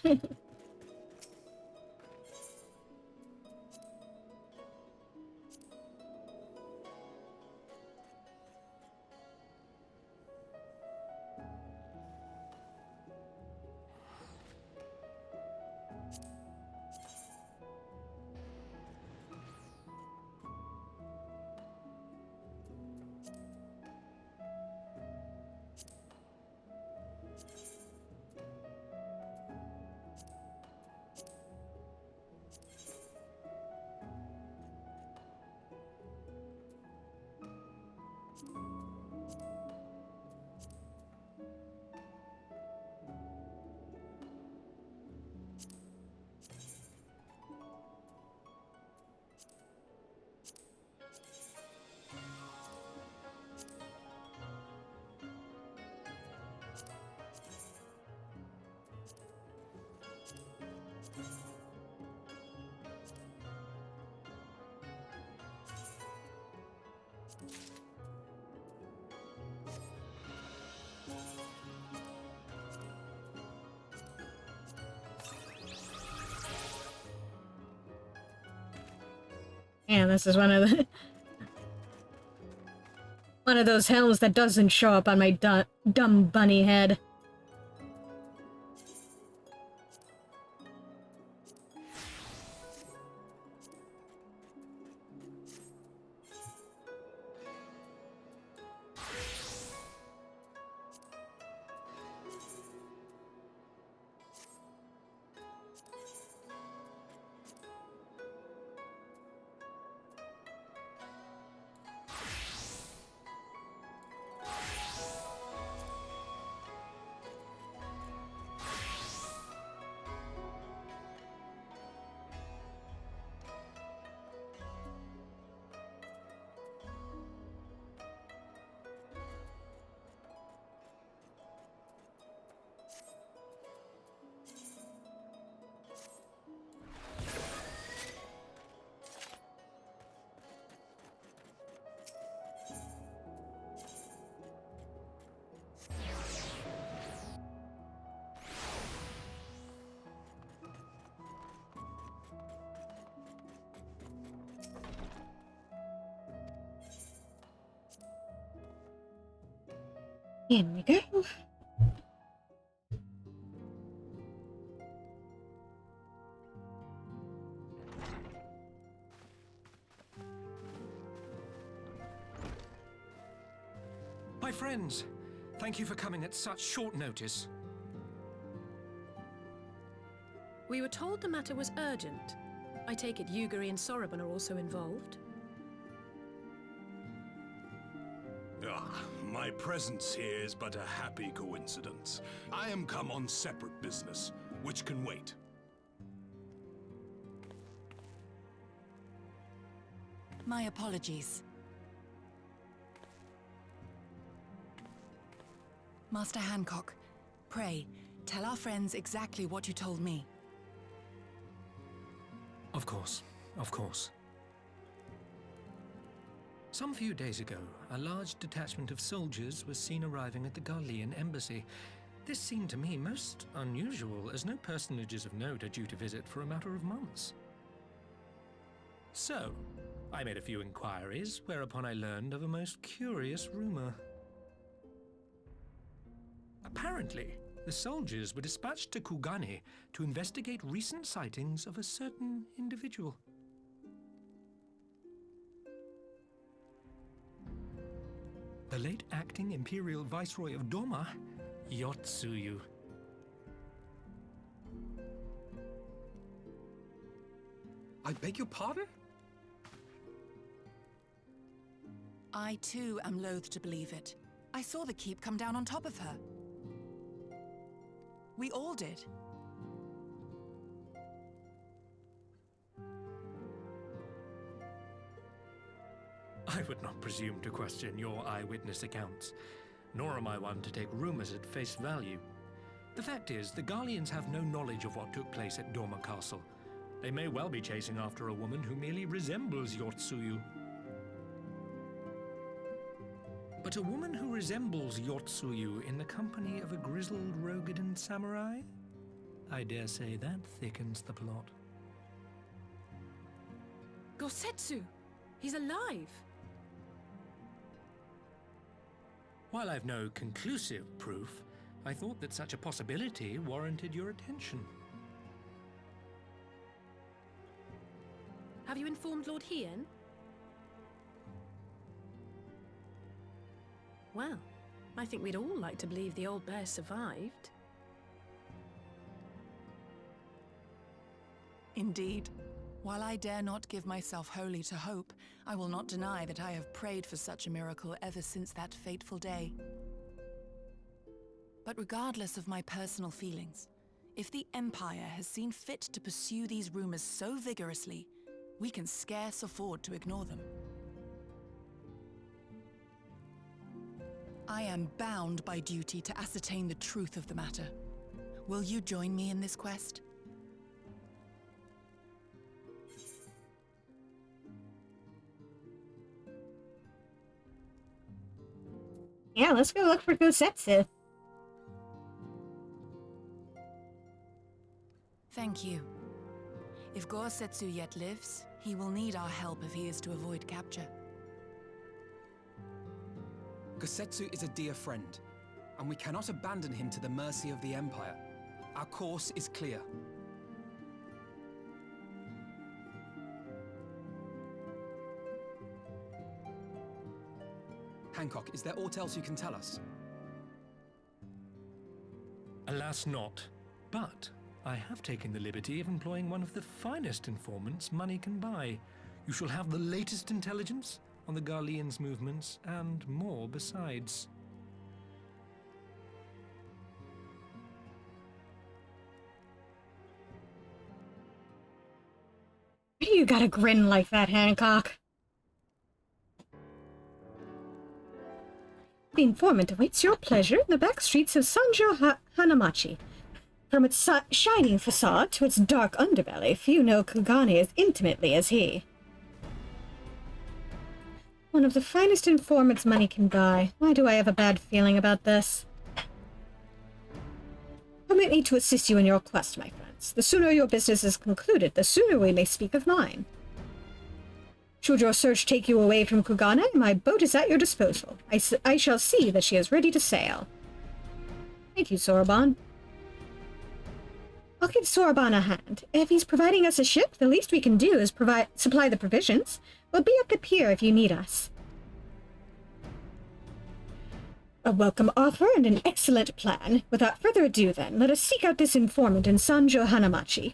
[SPEAKER 1] And this is one of those helms that doesn't show up on my dumb bunny head. In we go.
[SPEAKER 5] My friends, thank you for coming at such short notice.
[SPEAKER 13] We were told the matter was urgent. I take it Yugiri and Soroban are also involved?
[SPEAKER 14] My presence here is but a happy coincidence. I am come on separate business, which can wait.
[SPEAKER 11] My apologies. Master Hancock, pray, tell our friends exactly what you told me.
[SPEAKER 5] Of course, of course. Some few days ago, a large detachment of soldiers was seen arriving at the Garlean embassy. This seemed to me most unusual, as no personages of note are due to visit for a matter of months. So, I made a few inquiries, whereupon I learned of a most curious rumor. Apparently, the soldiers were dispatched to Kugani to investigate recent sightings of a certain individual.
[SPEAKER 15] The late acting Imperial Viceroy of Doma, Yotsuyu.
[SPEAKER 16] I beg your pardon?
[SPEAKER 11] I too am loath to believe it. I saw the keep come down on top of her. We all did.
[SPEAKER 15] I would not presume to question your eyewitness accounts, nor am I one to take rumors at face value. The fact is, the Garleans have no knowledge of what took place at Doma Castle. They may well be chasing after a woman who merely resembles Yotsuyu. But a woman who resembles Yotsuyu in the company of a grizzled Rogadan samurai? I dare say that thickens the plot.
[SPEAKER 13] Gosetsu! He's alive!
[SPEAKER 15] While I've no conclusive proof, I thought that such a possibility warranted your attention.
[SPEAKER 13] Have you informed Lord Hien? Well, I think we'd all like to believe the old bear survived.
[SPEAKER 11] Indeed. While I dare not give myself wholly to hope, I will not deny that I have prayed for such a miracle ever since that fateful day. But regardless of my personal feelings, if the Empire has seen fit to pursue these rumors so vigorously, we can scarce afford to ignore them. I am bound by duty to ascertain the truth of the matter. Will you join me in this quest?
[SPEAKER 1] Yeah, let's go look for Gosetsu.
[SPEAKER 11] Thank you. If Gosetsu yet lives, he will need our help if he is to avoid capture.
[SPEAKER 16] Gosetsu is a dear friend, and we cannot abandon him to the mercy of the Empire. Our course is clear. Hancock, is there aught else you can tell us?
[SPEAKER 15] Alas not, but I have taken the liberty of employing one of the finest informants money can buy. You shall have the latest intelligence on the Garleans' movements, and more besides.
[SPEAKER 1] Why do you gotta grin like that, Hancock? The informant awaits your pleasure in the back streets of Sanjo Hanamachi. From its shining facade to its dark underbelly, few know Kugane as intimately as he. One of the finest informants money can buy. Why do I have a bad feeling about this? Permit me to assist you in your quest, my friends. The sooner your business is concluded, the sooner we may speak of mine. Should your search take you away from Kugane, my boat is at your disposal. I shall see that she is ready to sail. Thank you, Soraban. I'll give Soraban a hand. If he's providing us a ship, the least we can do is supply the provisions. We'll be at the pier if you need us. A welcome offer and an excellent plan. Without further ado, then, let us seek out this informant in Sanjo Hanamachi.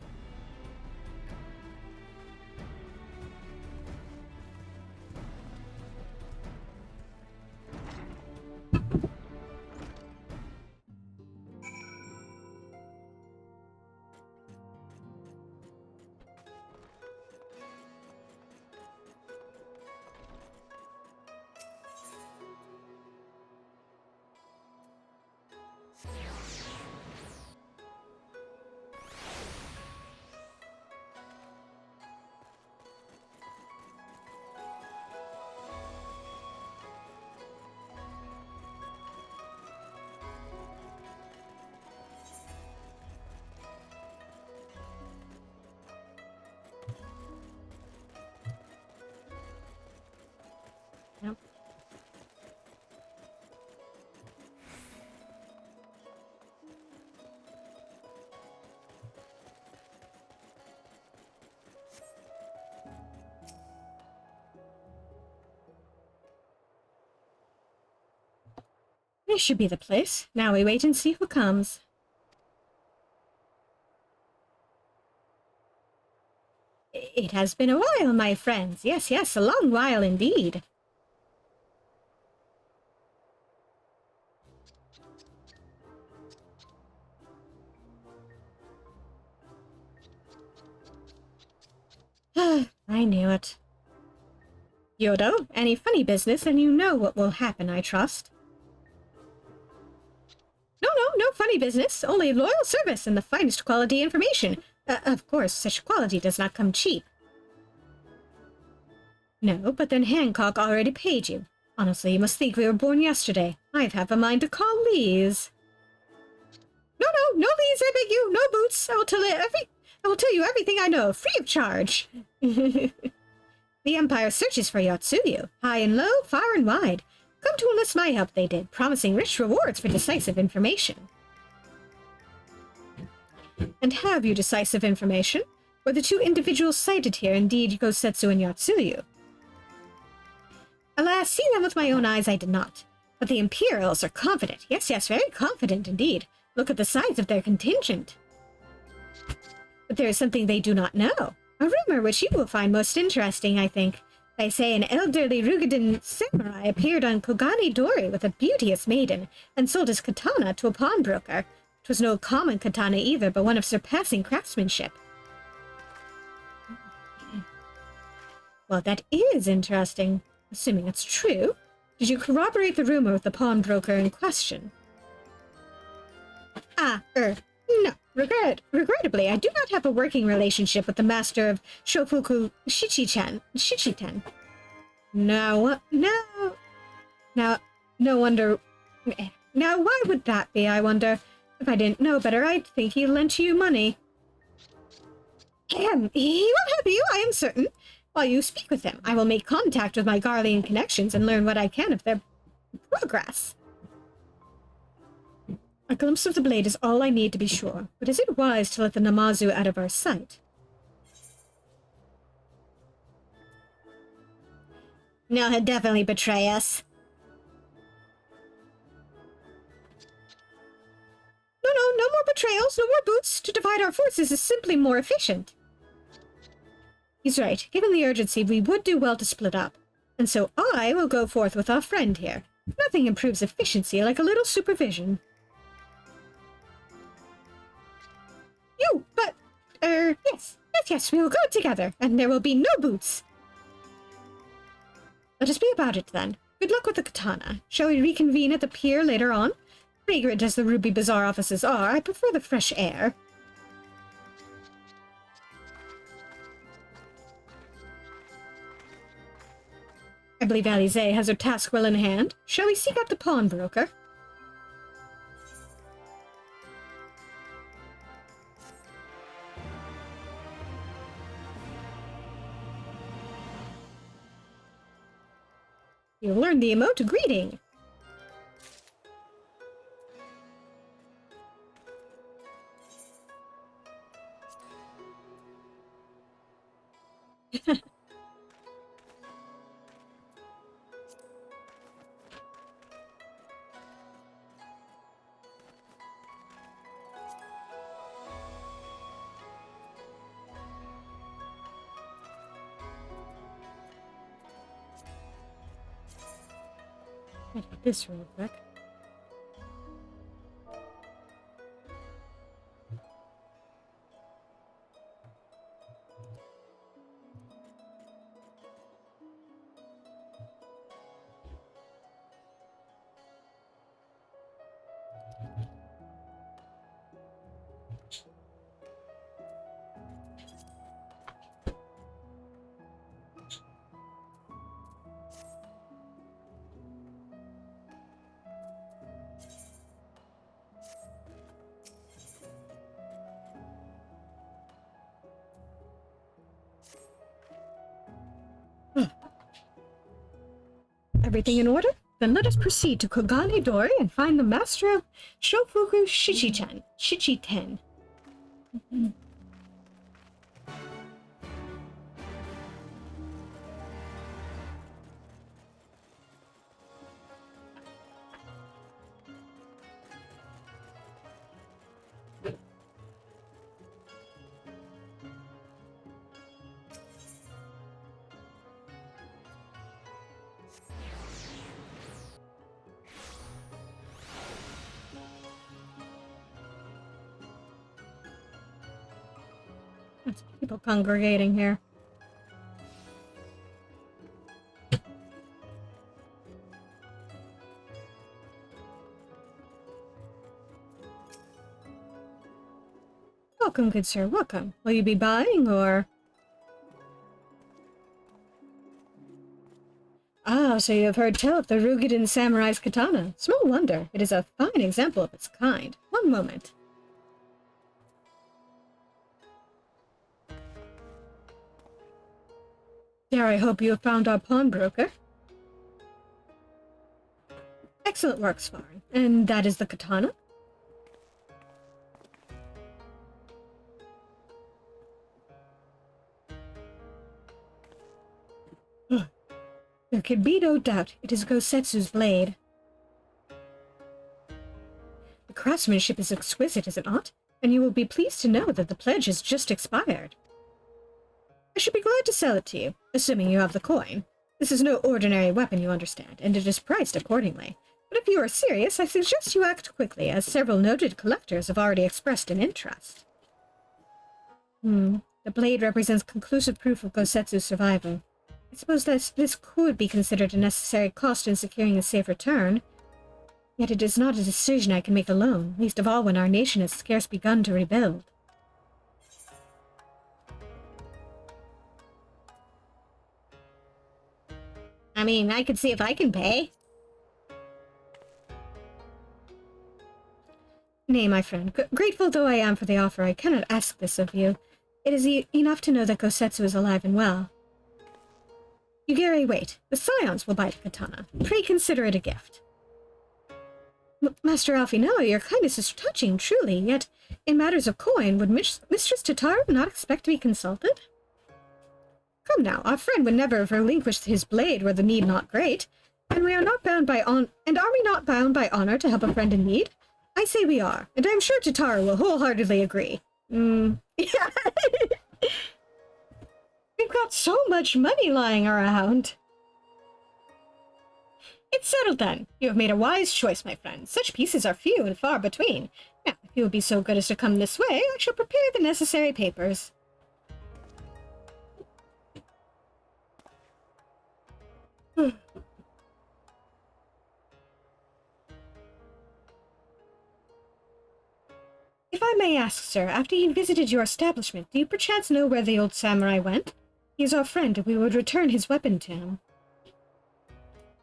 [SPEAKER 1] This should be the place. Now we wait and see who comes. It has been a while, my friends. Yes, yes, a long while indeed. I knew it. Yodo, any funny business, and you know what will happen, I trust. No funny business. Only loyal service and the finest quality information. Of course, such quality does not come cheap. No, but then Hancock already paid you. Honestly, you must think we were born yesterday. I've half a mind to call Lees. No Lees, I beg you, no boots. I will tell you everything I know, free of charge. The Empire searches for Yotsuyu, high and low, far and wide. Come to enlist my help, they did, promising rich rewards for decisive information. And have you decisive information? Were the two individuals cited here indeed Gosetsu and Yotsuyu? Alas, see them with my own eyes I did not. But the Imperials are confident. Yes, very confident indeed. Look at the size of their contingent. But there is something they do not know. A rumor which you will find most interesting, I think. They say an elderly Rugadan samurai appeared on Kogani Dori with a beauteous maiden, and sold his katana to a pawnbroker. 'Twas no common katana either, but one of surpassing craftsmanship. Well, that is interesting. Assuming it's true, did you corroborate the rumor with the pawnbroker in question? No. Regrettably, I do not have a working relationship with the master of Shofuku Shichiten. No wonder... Now, why would that be, I wonder? If I didn't know better, I'd think he lent you money. He will help you, I am certain. While you speak with him, I will make contact with my Garlean connections and learn what I can of their progress. A glimpse of the blade is all I need to be sure, but is it wise to let the Namazu out of our sight? No, he'll definitely betray us. No more betrayals, no more boots. To divide our forces is simply more efficient. He's right. Given the urgency, we would do well to split up. And so I will go forth with our friend here. Nothing improves efficiency like a little supervision. Yes, we will go together, and there will be no boots. Let us be about it, then. Good luck with the katana. Shall we reconvene at the pier later on? Fragrant as the Ruby Bazaar offices are, I prefer the fresh air. I believe Alize has her task well in hand. Shall we seek out the pawnbroker? You'll learn the emote greeting. This real quick. Everything in order? Then let us proceed to Kogani Dori and find the master of Shofuku Shichiten. Lots of people congregating here. Welcome, good sir, welcome. Will you be buying, or...? Ah, so you have heard tell of the Rugidan Samurai's katana. Small wonder. It is a fine example of its kind. One moment. Dare I hope you have found our pawnbroker? Excellent work, Svarn. And that is the katana? There can be no doubt it is Gosetsu's blade. The craftsmanship is exquisite, is it not? And you will be pleased to know that the pledge has just expired. I should be glad to sell it to you, assuming you have the coin. This is no ordinary weapon, you understand, and it is priced accordingly. But if you are serious, I suggest you act quickly, as several noted collectors have already expressed an interest. The blade represents conclusive proof of Gosetsu's survival. I suppose that this could be considered a necessary cost in securing a safe return. Yet it is not a decision I can make alone, least of all when our nation has scarce begun to rebuild. I mean, I could see if I can pay. Nay, my friend, grateful though I am for the offer, I cannot ask this of you. It is enough to know that Gosetsu is alive and well. Yugiri, wait. The Scions will buy the katana. Pray consider it a gift. Master Alfie, your kindness is touching, truly, yet in matters of coin, would Mistress Tataru not expect to be consulted? Come now, our friend would never have relinquished his blade were the need not great, and we are not bound by are we not bound by honor to help a friend in need? I say we are, and I am sure Tataru will wholeheartedly agree. Yeah. We've got so much money lying around. It's settled then. You have made a wise choice, my friend. Such pieces are few and far between. Now, if you would be so good as to come this way, I shall prepare the necessary papers. If I may ask, sir, after you visited your establishment, do you perchance know where the old samurai went? He is our friend, and we would return his weapon to him.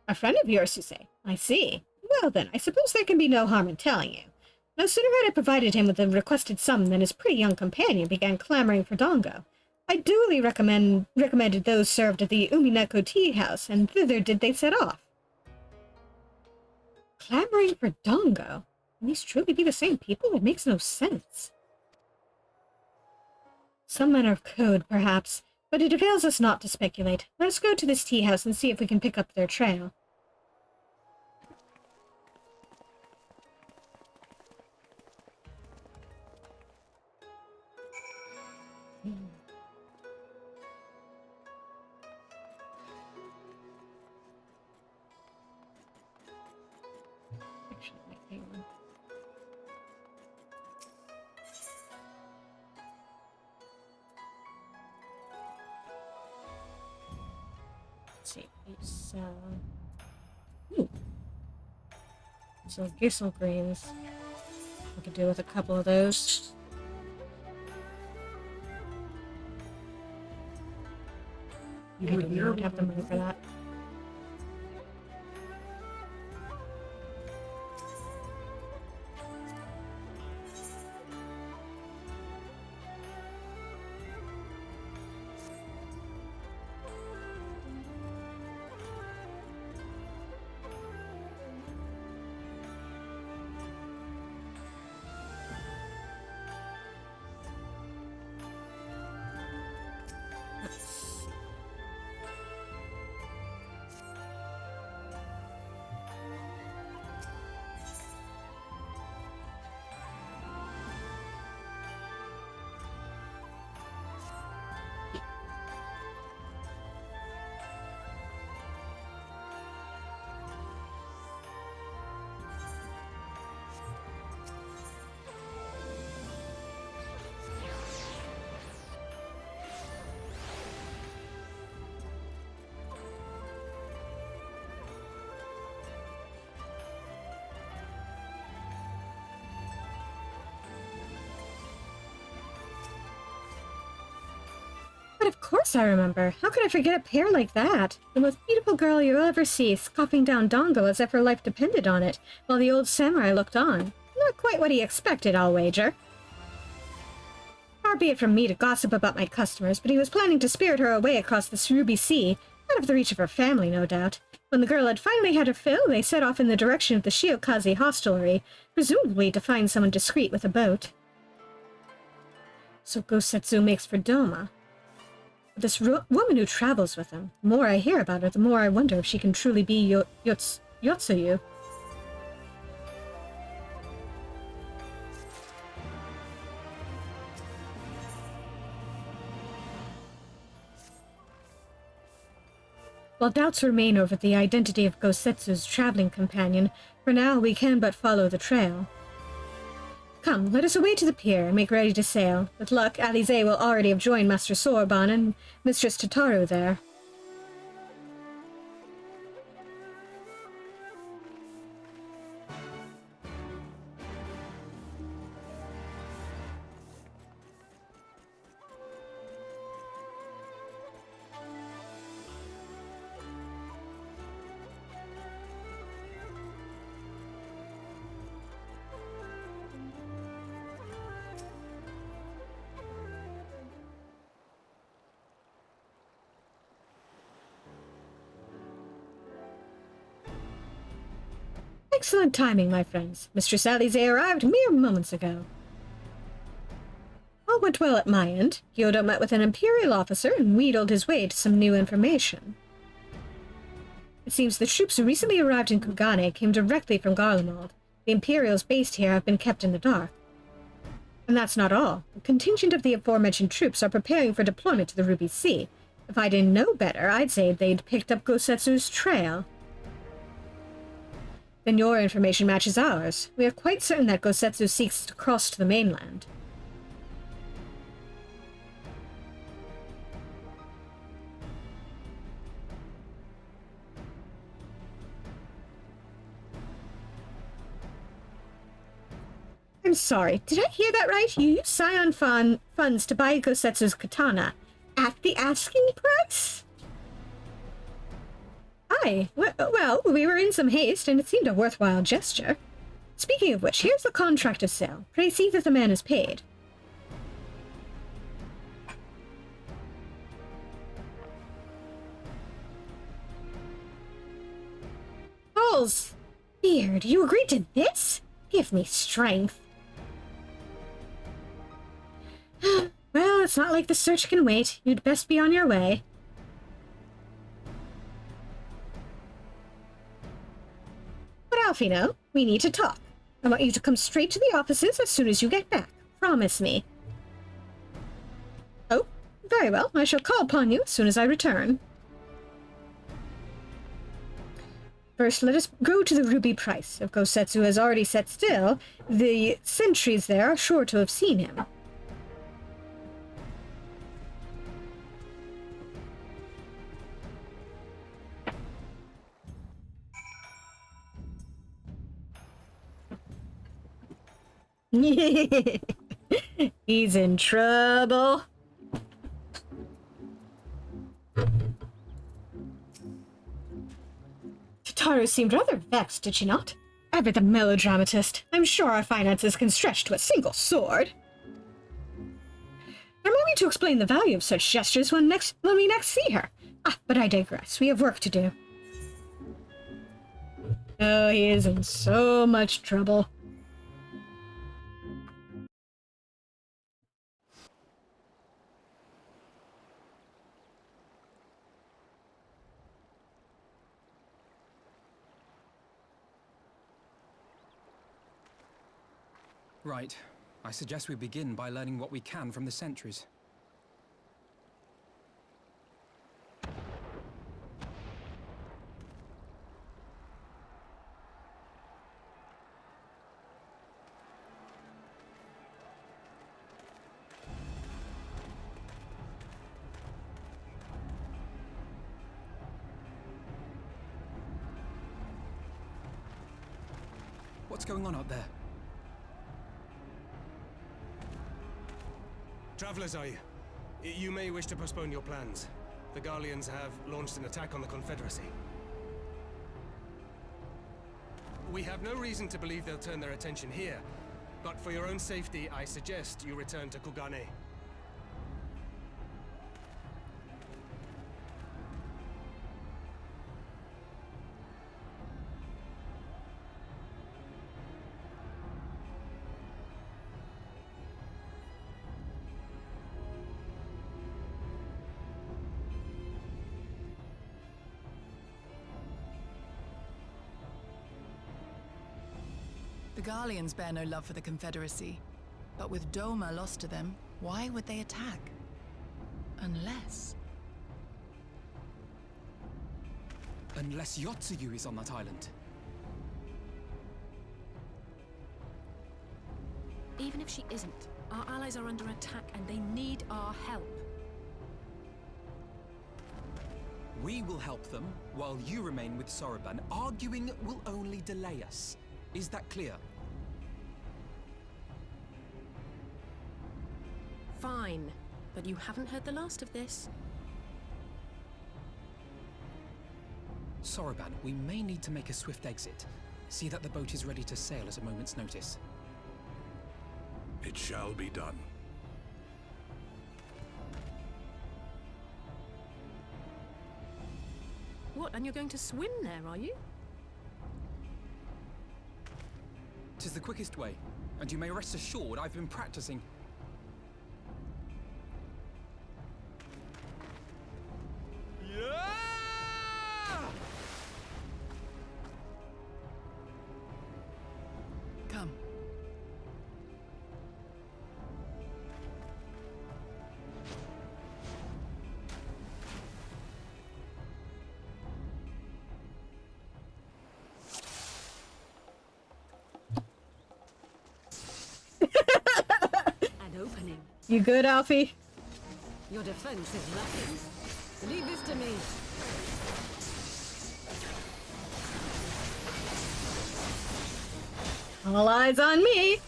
[SPEAKER 1] A friend of yours, you say? I see. Well then, I suppose there can be no harm in telling you. No sooner had I provided him with the requested sum than his pretty young companion began clamoring for dongo. I duly recommended those served at the Umineko tea house, and thither did they set off. Clamoring for dongo? Can these truly be the same people? It makes no sense. Some manner of code, perhaps, but it avails us not to speculate. Let us go to this tea house and see if we can pick up their trail. So Gissel greens. We could do with a couple of those. I don't have the money for that. of course I remember. How could I forget a pair like that? The most beautiful girl you'll ever see, scoffing down Dongo as if her life depended on it, while the old samurai looked on. Not quite what he expected, I'll wager. Far be it from me to gossip about my customers, but he was planning to spirit her away across this ruby sea, out of the reach of her family, no doubt. When the girl had finally had her fill, they set off in the direction of the Shiokaze hostelry, presumably to find someone discreet with a boat. So Gosetsu makes for Doma. But this woman who travels with him, the more I hear about her, the more I wonder if she can truly be Yotsuyu. While doubts remain over the identity of Gosetsu's traveling companion, for now we can but follow the trail. Come, let us away to the pier and make ready to sail. With luck, Alize will already have joined Master Soroban and Mistress Tataru there. Excellent timing, my friends. Mistress Alize arrived mere moments ago. All went well at my end. Kyoto met with an Imperial officer and wheedled his way to some new information. It seems the troops who recently arrived in Kugane came directly from Garlemald. The Imperials based here have been kept in the dark. And that's not all. A contingent of the aforementioned troops are preparing for deployment to the Ruby Sea. If I didn't know better, I'd say they'd picked up Gosetsu's trail. Then your information matches ours. We are quite certain that Gosetsu seeks to cross to the mainland. I'm sorry, did I hear that right? You use Scion funds to buy Gosetsu's katana at the asking price? Aye, well, we were in some haste, and it seemed a worthwhile gesture. Speaking of which, here's the contract of sale. Pray see that the man is paid. Balls! Beard, you agreed to this? Give me strength. Well, it's not like the search can wait. You'd best be on your way. But Alfino, we need to talk. I want you to come straight to the offices as soon as you get back. Promise me. Oh, very well. I shall call upon you as soon as I return. First, let us go to the ruby price. If Gosetsu has already sat still, the sentries there are sure to have seen him. He's in trouble. Tataru seemed rather vexed, did she not? Ever the melodramatist. I'm sure our finances can stretch to a single sword. Allow me to explain the value of such gestures when we next see her. But I digress. We have work to do. Oh, he is in so much trouble.
[SPEAKER 16] Right. I suggest we begin by learning what we can from the sentries. What's going on out there?
[SPEAKER 12] Travelers, are you?
[SPEAKER 5] You may wish to postpone your plans. The Garleans have launched an attack on the Confederacy. We have no reason to believe they'll turn their attention here, but for your own safety, I suggest you return to Kugane.
[SPEAKER 11] The Garleans bear no love for the Confederacy, but with Doma lost to them, why would they attack? Unless
[SPEAKER 16] Yotsuyu is on that island.
[SPEAKER 13] Even if she isn't, our allies are under attack and they need our help.
[SPEAKER 16] We will help them, while you remain with Soroban. Arguing will only delay us. Is that clear?
[SPEAKER 13] Fine, but you haven't heard the last of this.
[SPEAKER 16] Soroban, we may need to make a swift exit. See that the boat is ready to sail at a moment's notice.
[SPEAKER 14] It shall be done.
[SPEAKER 13] What, and you're going to swim there, are you?
[SPEAKER 16] 'Tis the quickest way, and you may rest assured I've been practicing.
[SPEAKER 11] Come.
[SPEAKER 6] An opening.
[SPEAKER 1] You good, Alfie?
[SPEAKER 6] Your defense is lacking. Leave this to me.
[SPEAKER 1] All eyes on me.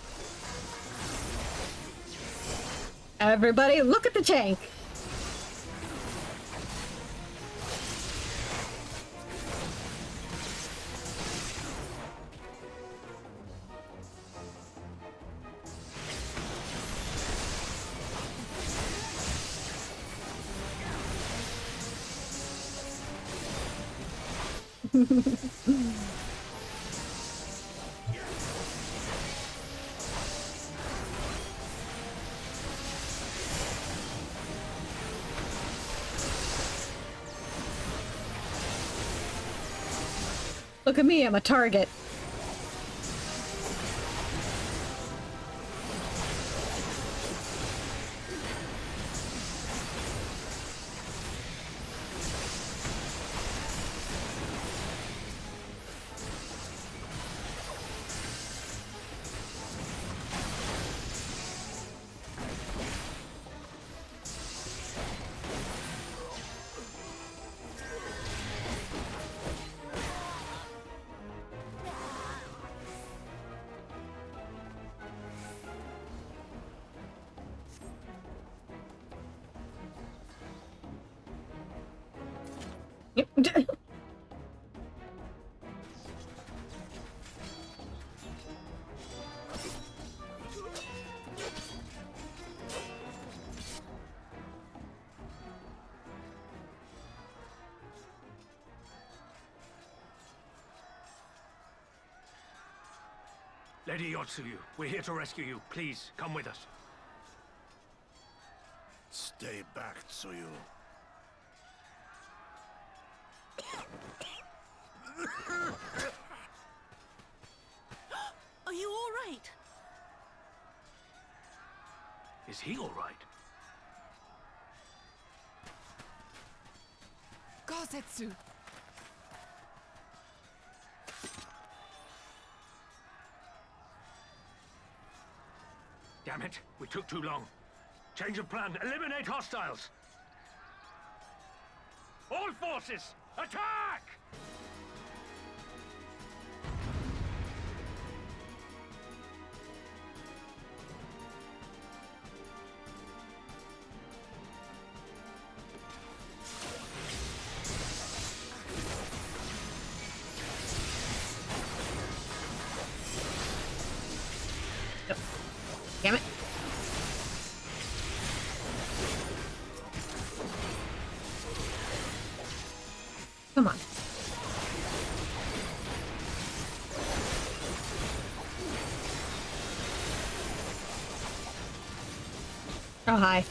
[SPEAKER 1] Everybody, look at the tank. Look at me, I'm a target.
[SPEAKER 15] Lady Yotsuyu, we're here to rescue you. Please, come with us.
[SPEAKER 14] Stay back, Tsuyu.
[SPEAKER 11] Are you all right?
[SPEAKER 15] Is he all right?
[SPEAKER 11] Gosetsu!
[SPEAKER 15] Damn it, we took too long. Change of plan, eliminate hostiles! All forces, attack!
[SPEAKER 1] Damn it. Come on. Oh, hi.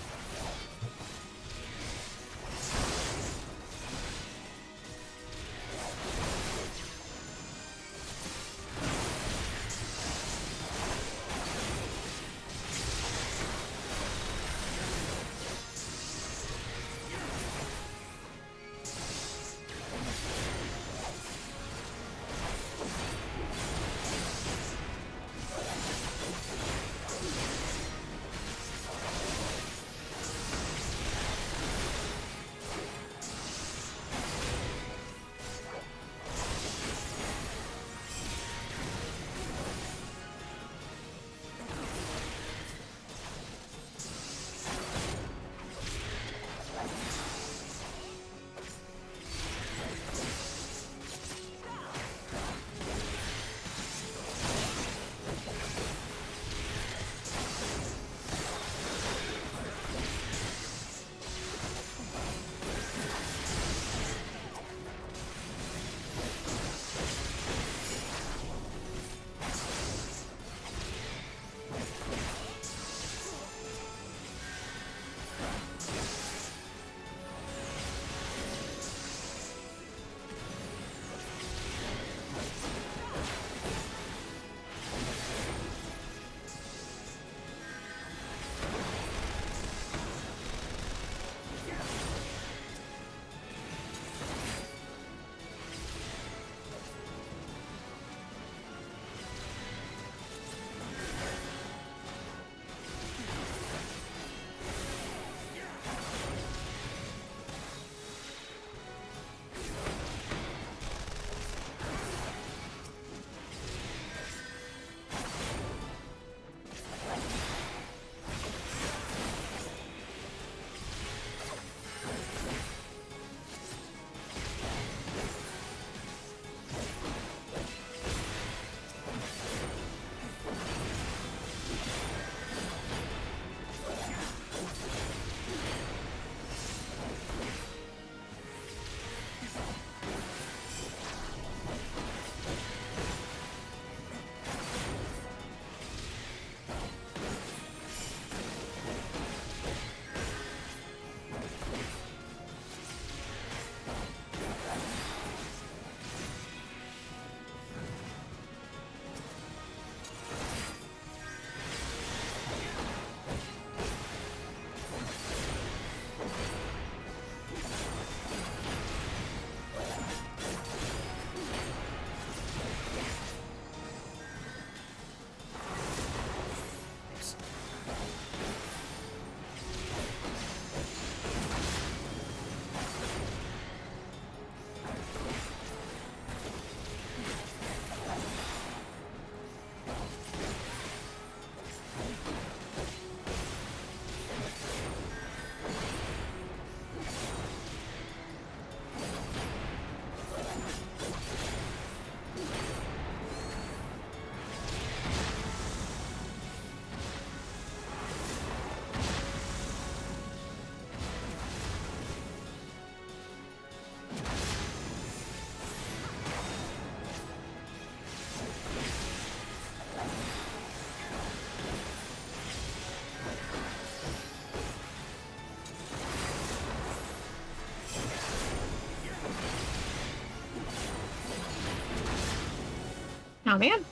[SPEAKER 1] Oh, man.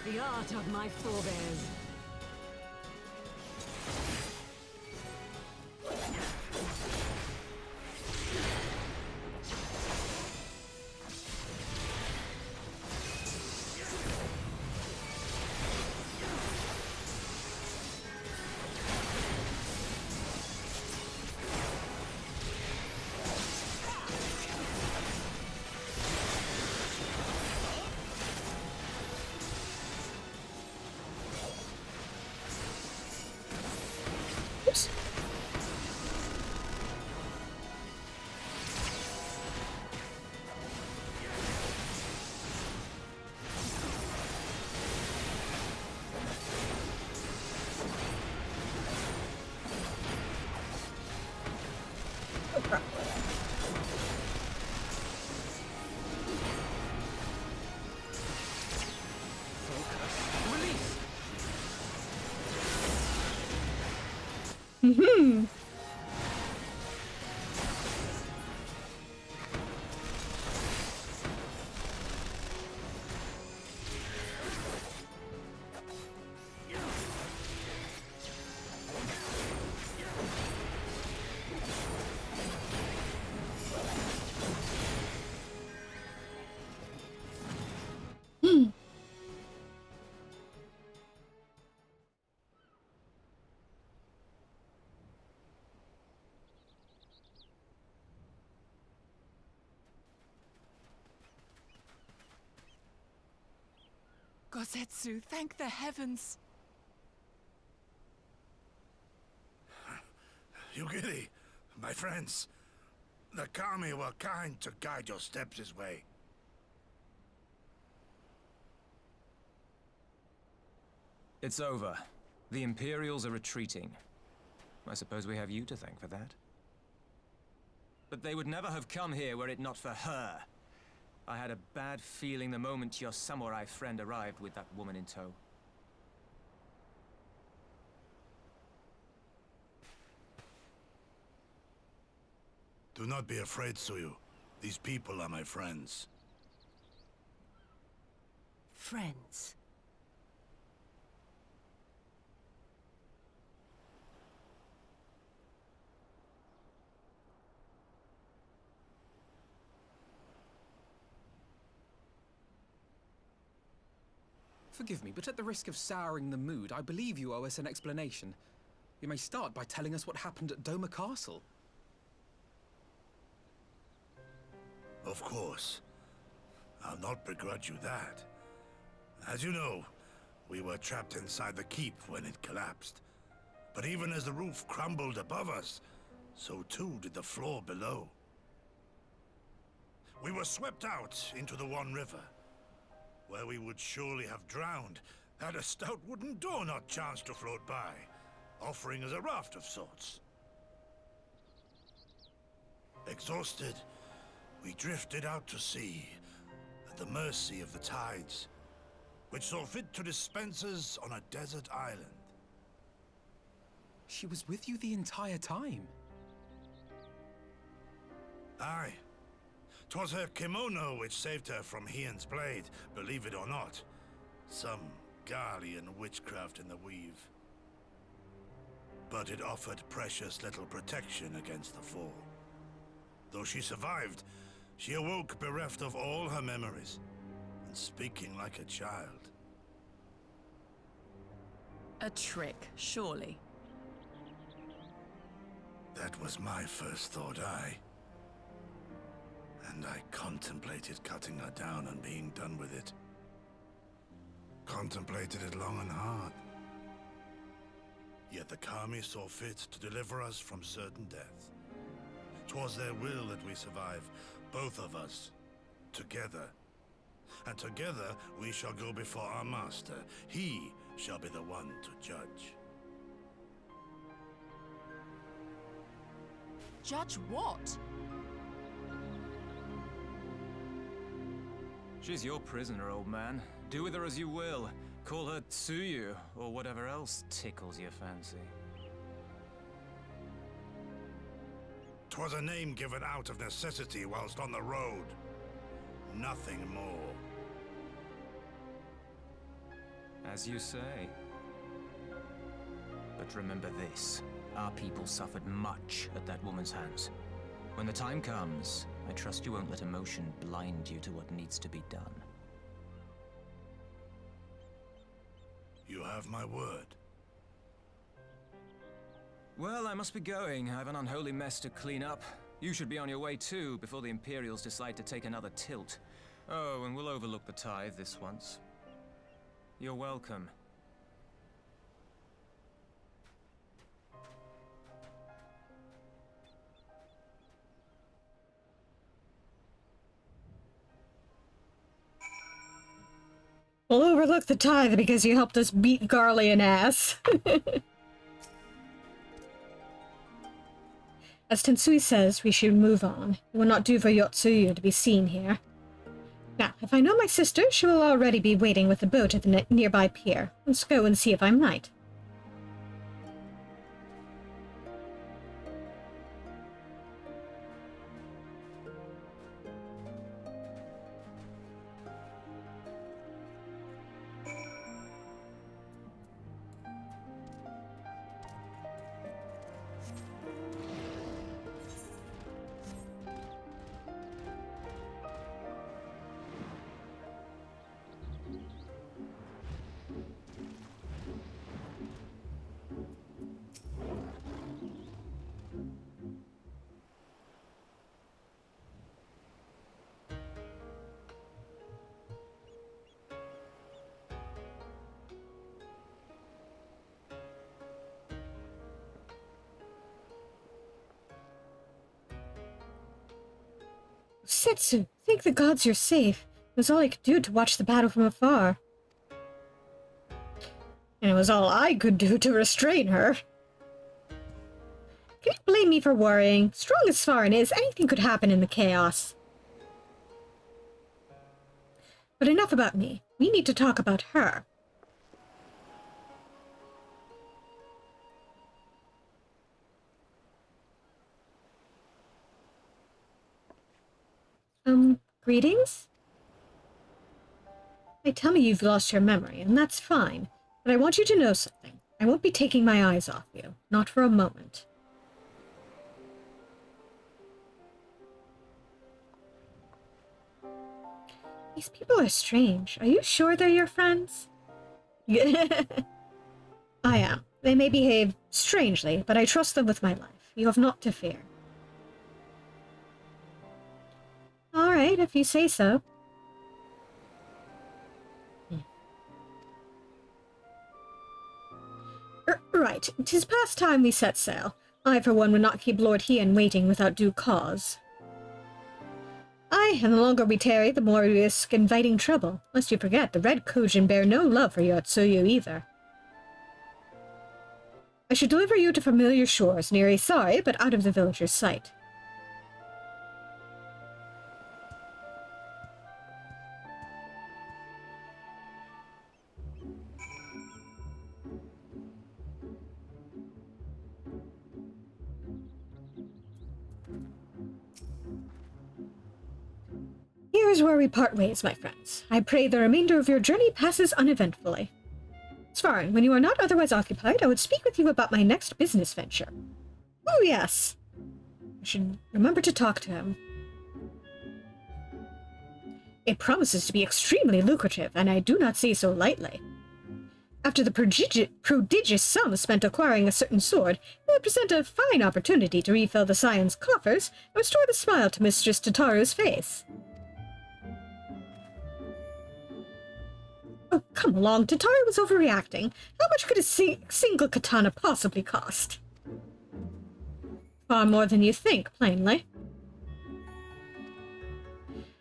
[SPEAKER 17] The art of my forebears.
[SPEAKER 1] Mm-hmm.
[SPEAKER 11] Gosetsu, thank the heavens!
[SPEAKER 18] Yugiri, my friends, the Kami were kind to guide your steps this way.
[SPEAKER 12] It's over. The Imperials are retreating. I suppose we have you to thank for that. But they would never have come here were it not for her. I had a bad feeling the moment your samurai friend arrived with that woman in tow.
[SPEAKER 18] Do not be afraid, Suyu. These people are my friends.
[SPEAKER 17] Friends.
[SPEAKER 16] Forgive me, but at the risk of souring the mood, I believe you owe us an explanation. You may start by telling us what happened at Doma Castle.
[SPEAKER 18] Of course. I'll not begrudge you that. As you know, we were trapped inside the keep when it collapsed. But even as the roof crumbled above us, so too did the floor below. We were swept out into the One River, where we would surely have drowned had a stout wooden door not chanced to float by, offering us a raft of sorts. Exhausted, we drifted out to sea, at the mercy of the tides, which saw fit to dispense us on a desert island.
[SPEAKER 16] She was with you the entire time?
[SPEAKER 18] Aye. 'Twas her kimono which saved her from Hien's blade, believe it or not. Some Garlean witchcraft in the weave. But it offered precious little protection against the fall. Though she survived, she awoke bereft of all her memories, and speaking like a child.
[SPEAKER 11] A trick, surely.
[SPEAKER 18] That was my first thought, aye. And I contemplated cutting her down and being done with it. Contemplated it long and hard. Yet the Kami saw fit to deliver us from certain death. 'Twas their will that we survive, both of us, together. And together we shall go before our master. He shall be the one to judge.
[SPEAKER 11] Judge what?
[SPEAKER 12] She's your prisoner, old man. Do with her as you will. Call her Tsuyu, or whatever else tickles your fancy.
[SPEAKER 18] 'Twas a name given out of necessity whilst on the road. Nothing more.
[SPEAKER 12] As you say. But remember this. Our people suffered much at that woman's hands. When the time comes, I trust you won't let emotion blind you to what needs to be done.
[SPEAKER 18] You have my word.
[SPEAKER 12] Well, I must be going. I have an unholy mess to clean up. You should be on your way too, before the Imperials decide to take another tilt. Oh, and we'll overlook the tithe this once. You're welcome.
[SPEAKER 1] We'll overlook the tithe because you helped us beat Garlean ass. As Tensui says, we should move on. It will not do for Yotsuyu to be seen here. Now, if I know my sister, she will already be waiting with the boat at the nearby pier. Let's go and see if I'm right. Setsu, thank the gods you're safe. It was all I could do to watch the battle from afar. And it was all I could do to restrain her. Can you blame me for worrying? Strong as Svarin is, anything could happen in the chaos. But enough about me. We need to talk about her. Greetings? They tell me you've lost your memory, and that's fine. But I want you to know something. I won't be taking my eyes off you. Not for a moment. These people are strange. Are you sure they're your friends? I am. They may behave strangely, but I trust them with my life. You have naught to fear. All right, if you say so. Right, 'tis past time we set sail. I, for one, would not keep Lord Hien waiting without due cause. Aye, and the longer we tarry, the more we risk inviting trouble. Lest you forget, the Red Kujin bear no love for Yotsuyu either. I should deliver you to familiar shores, near Isari, but out of the villager's sight. Here is where we part ways, my friends. I pray the remainder of your journey passes uneventfully. Svarin, when you are not otherwise occupied, I would speak with you about my next business venture. Oh, yes. I should remember to talk to him. It promises to be extremely lucrative, and I do not say so lightly. After the prodigious sum spent acquiring a certain sword, it would present a fine opportunity to refill the Scion's coffers and restore the smile to Mistress Tataru's face. Oh, come along, Tataru was overreacting. How much could a single katana possibly cost? Far more than you think, plainly.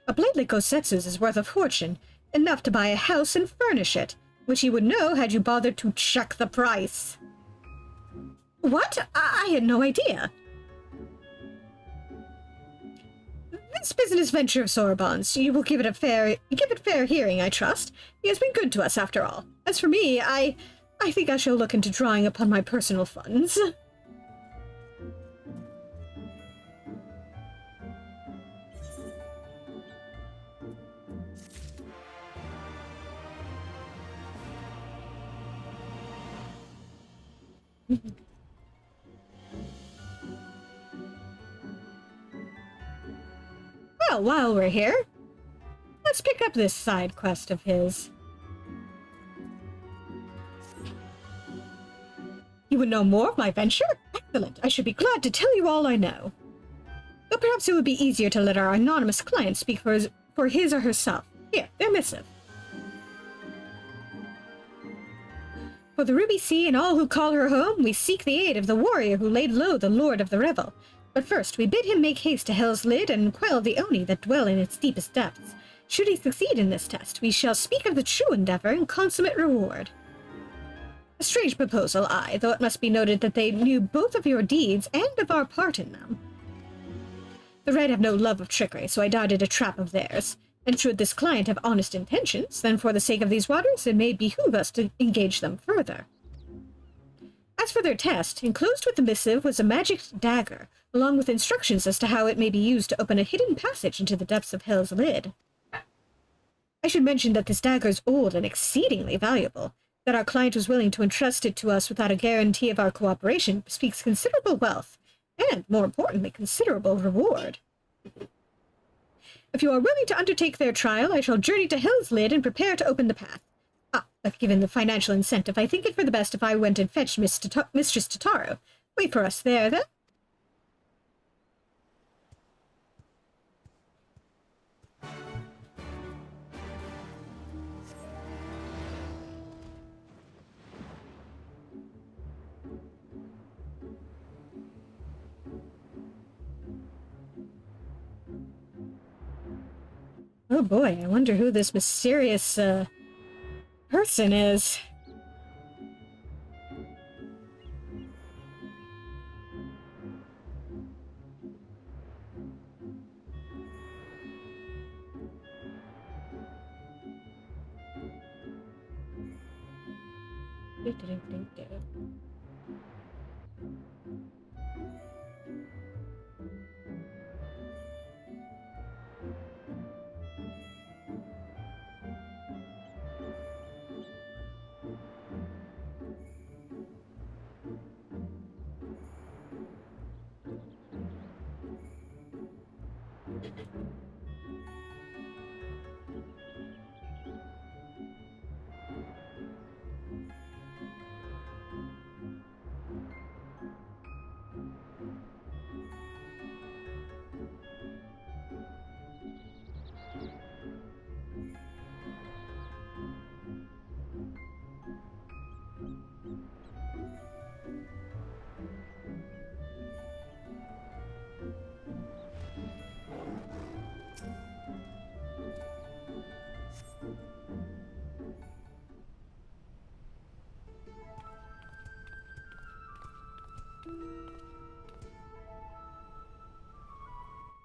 [SPEAKER 1] A blade like Gosetsu's is worth a fortune, enough to buy a house and furnish it, which you would know had you bothered to check the price. What? I had no idea. This business venture of Soraban's, you will give it fair hearing, I trust. He has been good to us, after all. As for me, I think I shall look into drawing upon my personal funds. Well, while we're here, let's pick up this side quest of his. You would know more of my venture? Excellent. I should be glad to tell you all I know. Though perhaps it would be easier to let our anonymous client speak for his or herself. Here, their missive. For the Ruby Sea and all who call her home, we seek the aid of the warrior who laid low the Lord of the Revel. But first, we bid him make haste to Hell's Lid and quell the Oni that dwell in its deepest depths. Should he succeed in this test, we shall speak of the true endeavor and consummate reward. A strange proposal, aye, though it must be noted that they knew both of your deeds and of our part in them. The Red have no love of trickery, so I doubted a trap of theirs. And should this client have honest intentions, then for the sake of these waters, it may behoove us to engage them further. As for their test, enclosed with the missive was a magic dagger, along with instructions as to how it may be used to open a hidden passage into the depths of Hell's Lid. I should mention that this dagger is old and exceedingly valuable. That our client was willing to entrust it to us without a guarantee of our cooperation speaks considerable wealth, and, more importantly, considerable reward. If you are willing to undertake their trial, I shall journey to Hell's Lid and prepare to open the path. But given the financial incentive, I think it for the best if I went and fetched Mistress Tataru. Wait for us there, then. Oh boy, I wonder who this mysterious, person is.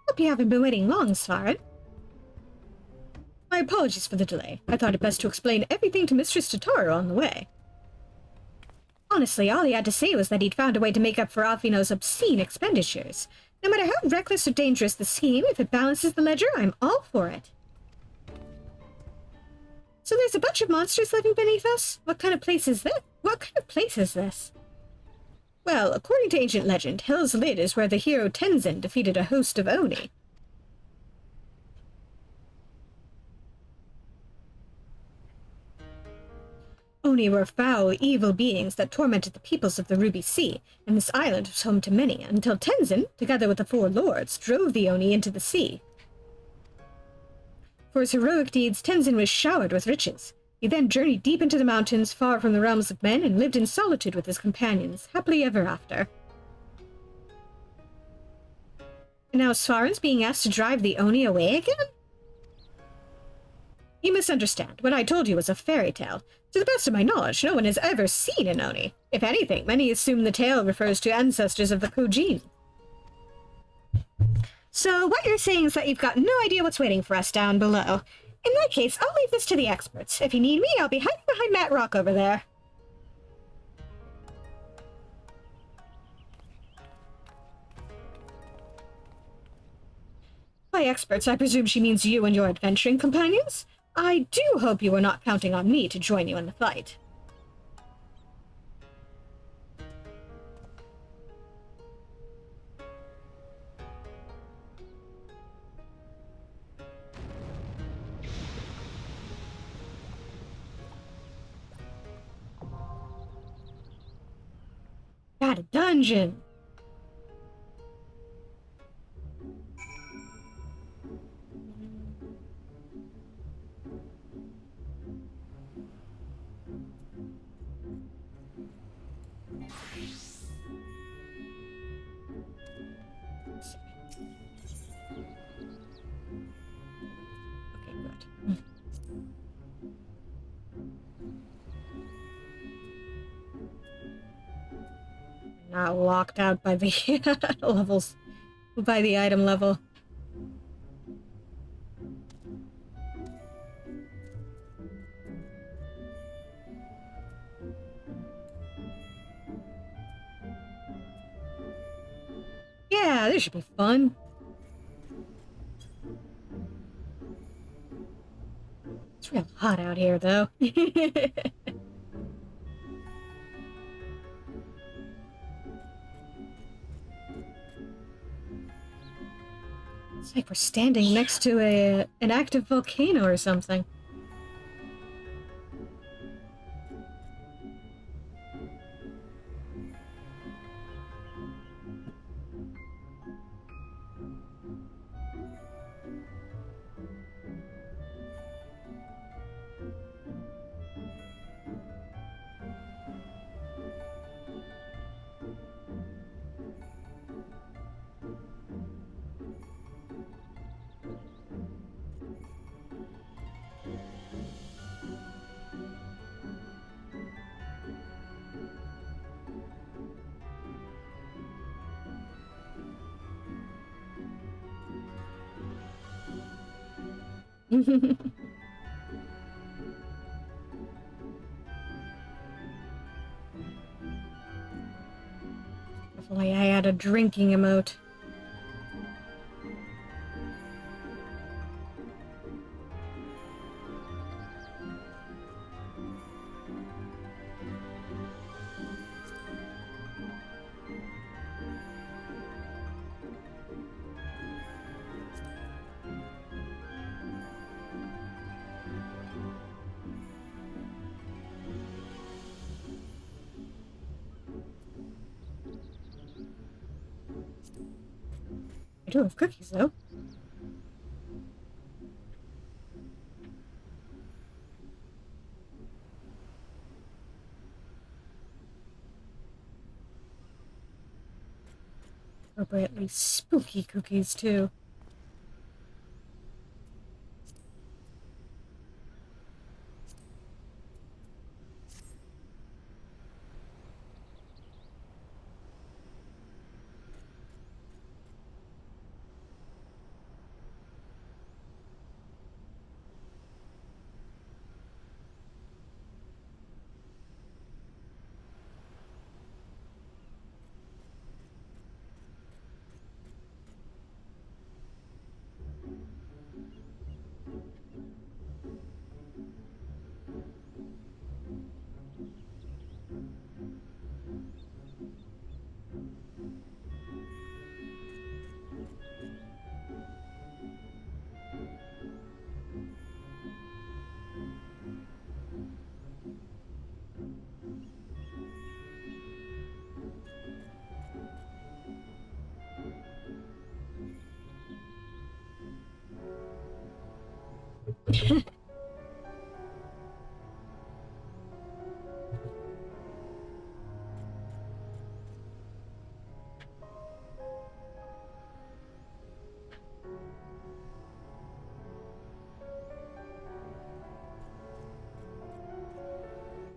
[SPEAKER 1] Hope you haven't been waiting long, Svarin. My apologies for the delay. I thought it best to explain everything to Mistress Totaro on the way. Honestly, all he had to say was that he'd found a way to make up for Alfino's obscene expenditures. No matter how reckless or dangerous the scheme, if it balances the ledger, I'm all for it. So there's a bunch of monsters living beneath us? What kind of place is this? What kind of place is this? Well, according to ancient legend, Hell's Lid is where the hero Tenzin defeated a host of Oni. Oni were foul, evil beings that tormented the peoples of the Ruby Sea, and this island was home to many, until Tenzin, together with the four lords, drove the Oni into the sea. For his heroic deeds, Tenzin was showered with riches. He then journeyed deep into the mountains, far from the realms of men, and lived in solitude with his companions, happily ever after. And now Svarin's being asked to drive the Oni away again? You misunderstand. What I told you was a fairy tale. To the best of my knowledge, no one has ever seen an Oni. If anything, many assume the tale refers to ancestors of the Kujin. So what you're saying is that you've got no idea what's waiting for us down below. In that case, I'll leave this to the experts. If you need me, I'll be hiding behind that rock over there. By experts, I presume she means you and your adventuring companions? I do hope you were not counting on me to join you in the fight. Got a dungeon! Not locked out by the levels, by the item level. Yeah, this should be fun. It's real hot out here, though. It's like we're standing next to an active volcano or something. If only I had a drinking emote. I do have cookies, though. Appropriately spooky cookies, too.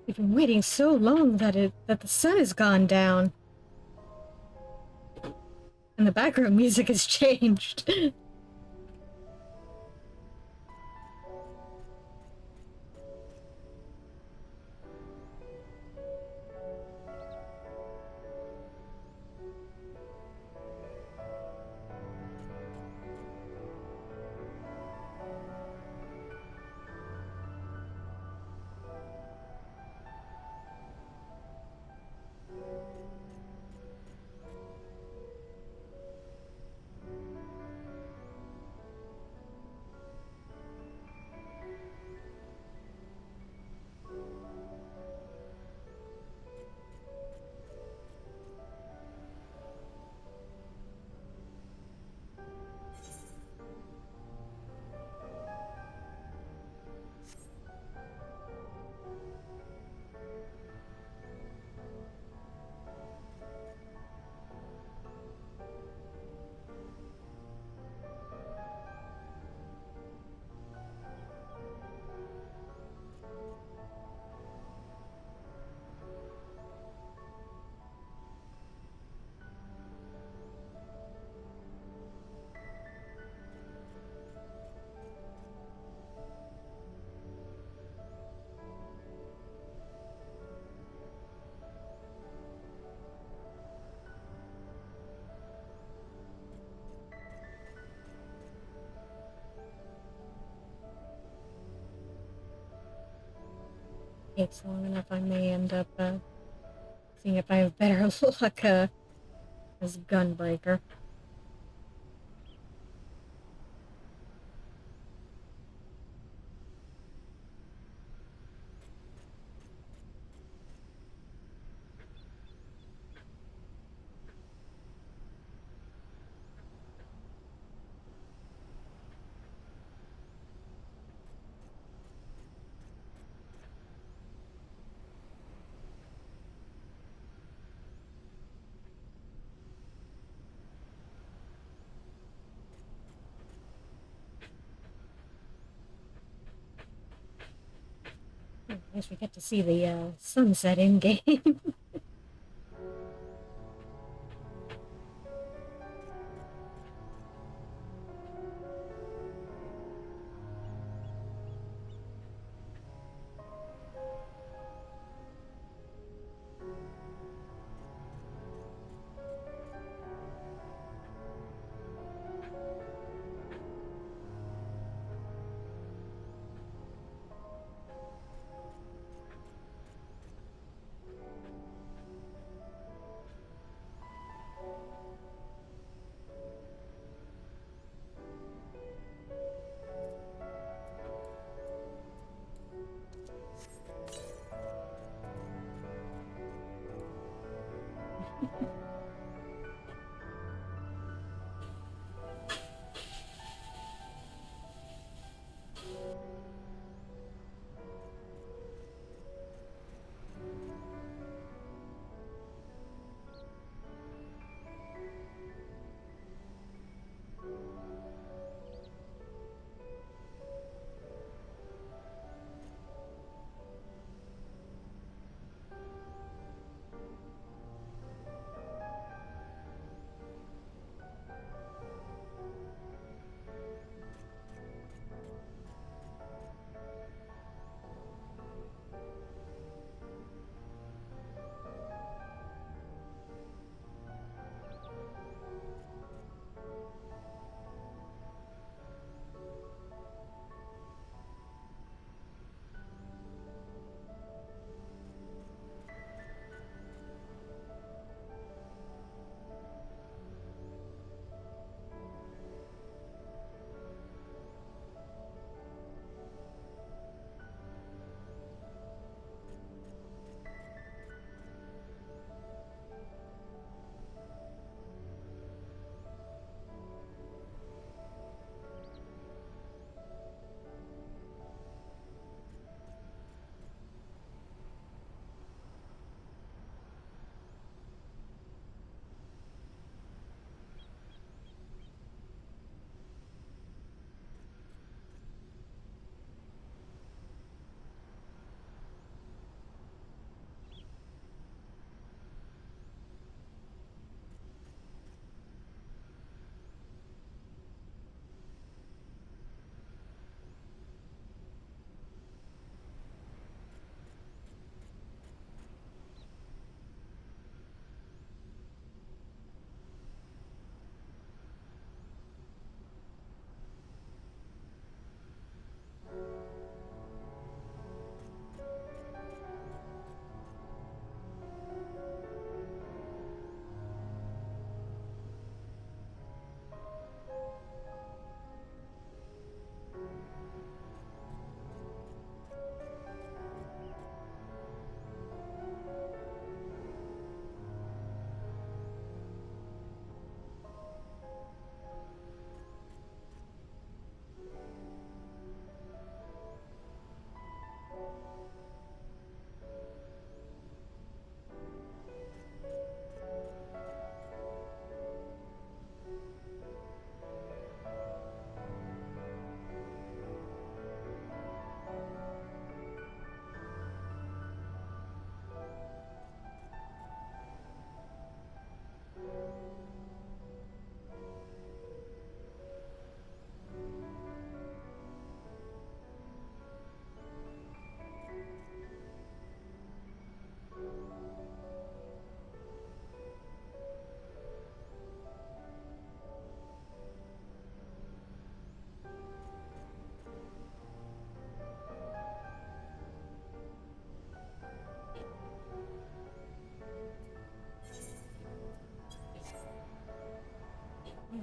[SPEAKER 1] We've been waiting so long that the sun has gone down. And the background music has changed. Takes long enough, I may end up seeing if I have better luck as Gunbreaker. I guess we get to see the sunset in game.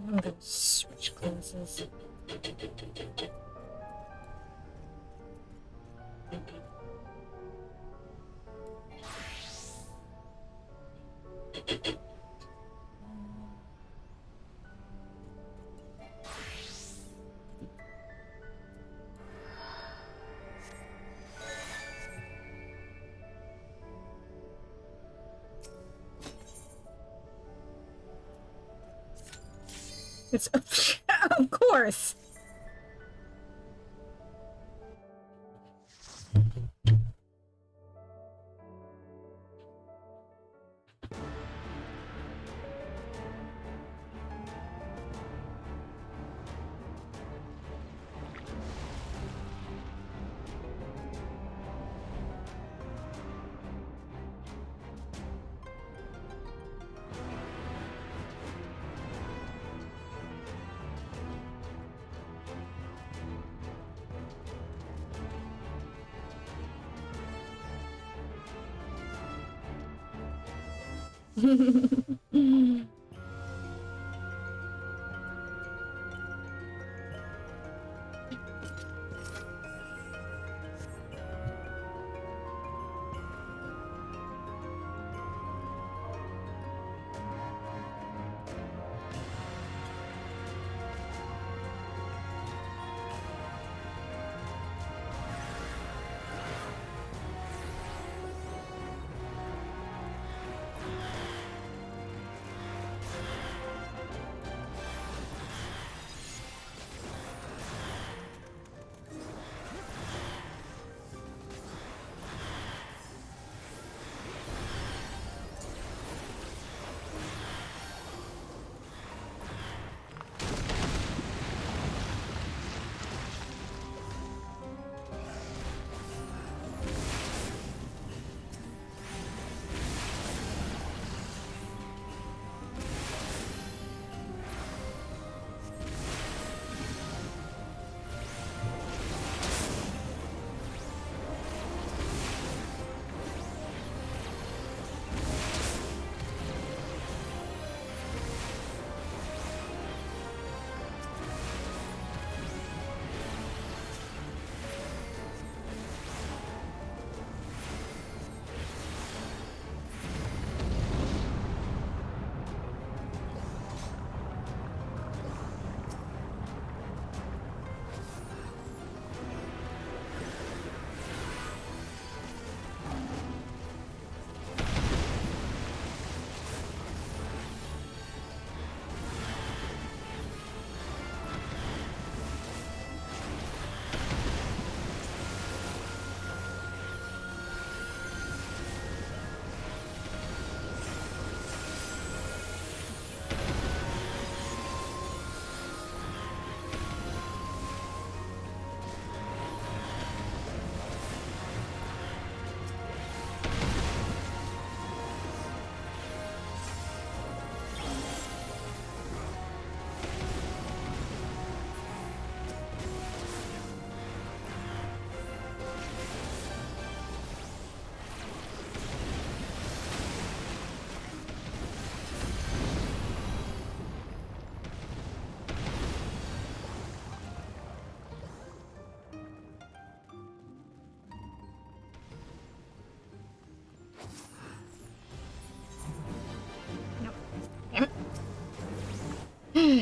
[SPEAKER 1] I'm gonna switch classes. It's of course.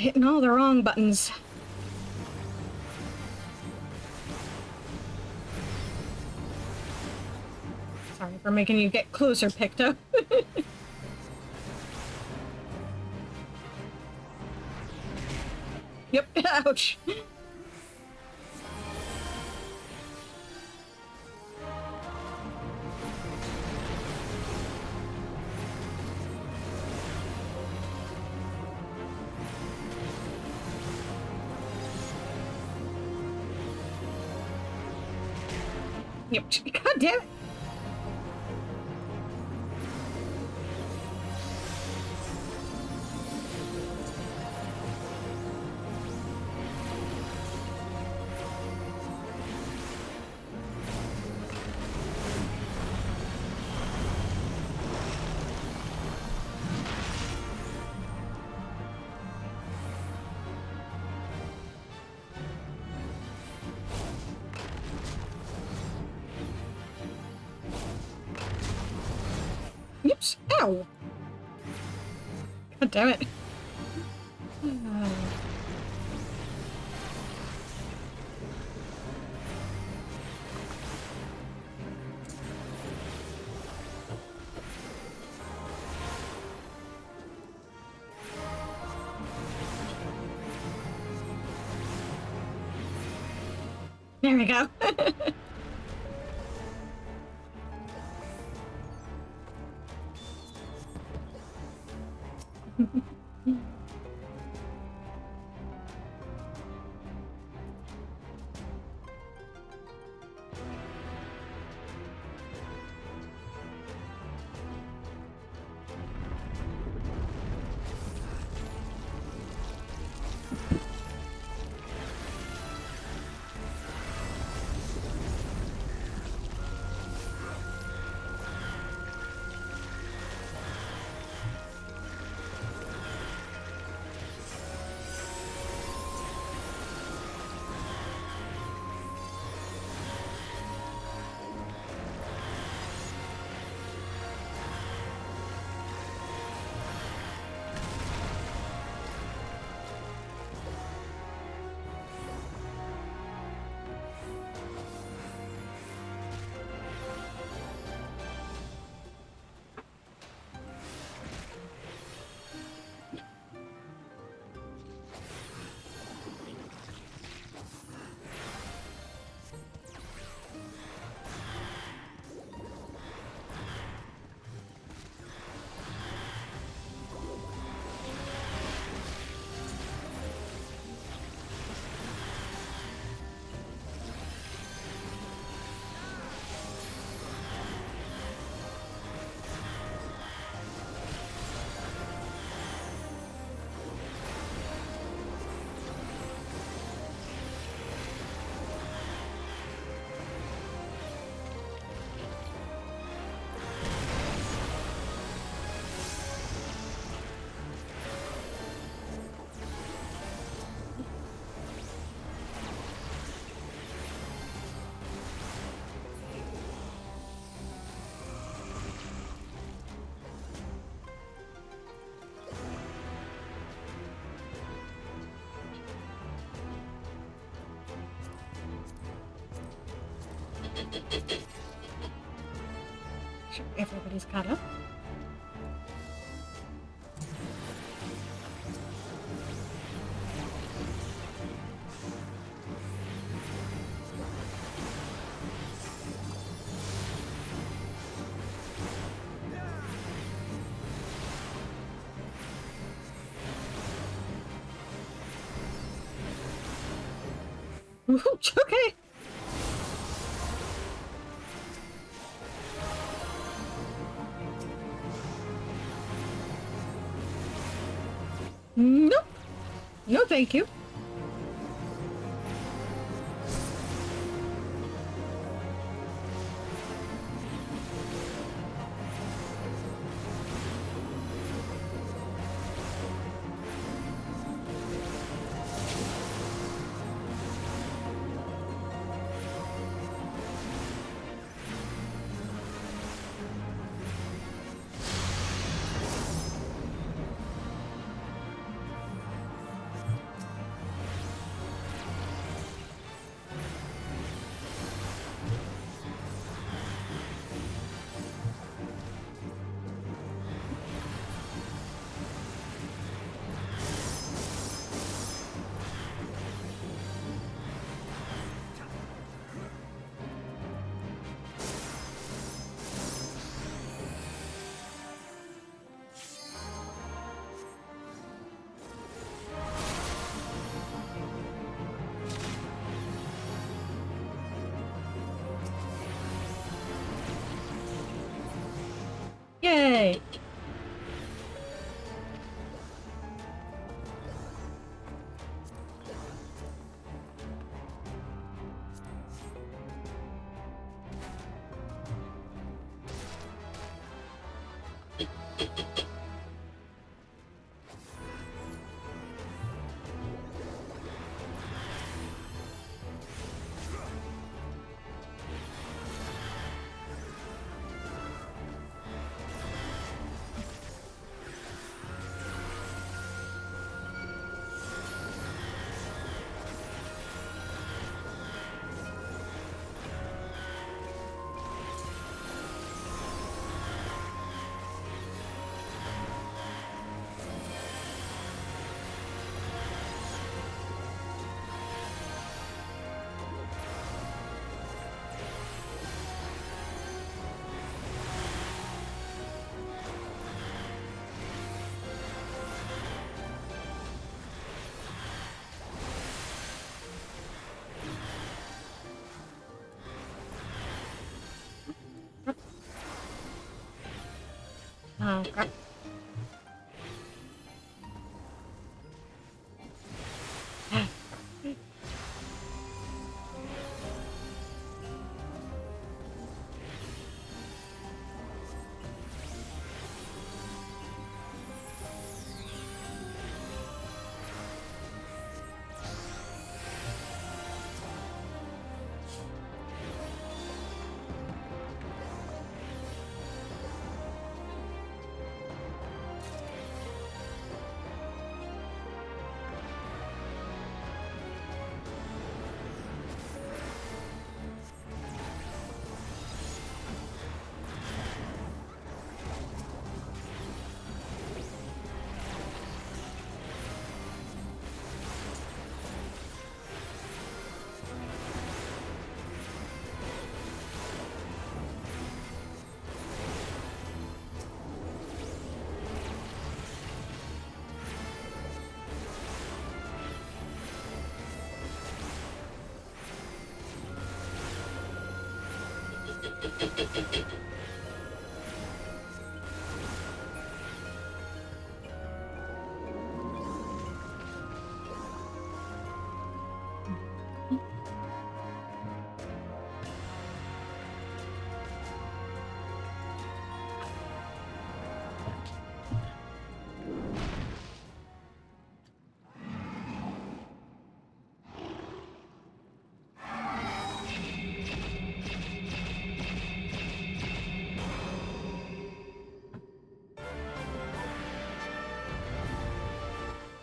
[SPEAKER 1] hitting all the wrong buttons. Sorry for making you get closer, Picto. Yep, ouch. Yep, god damn it. Oops. Ow! God damn it. There we go. Sure, everybody's caught up. Okay. Nope. No, thank you. right. Oh, crap.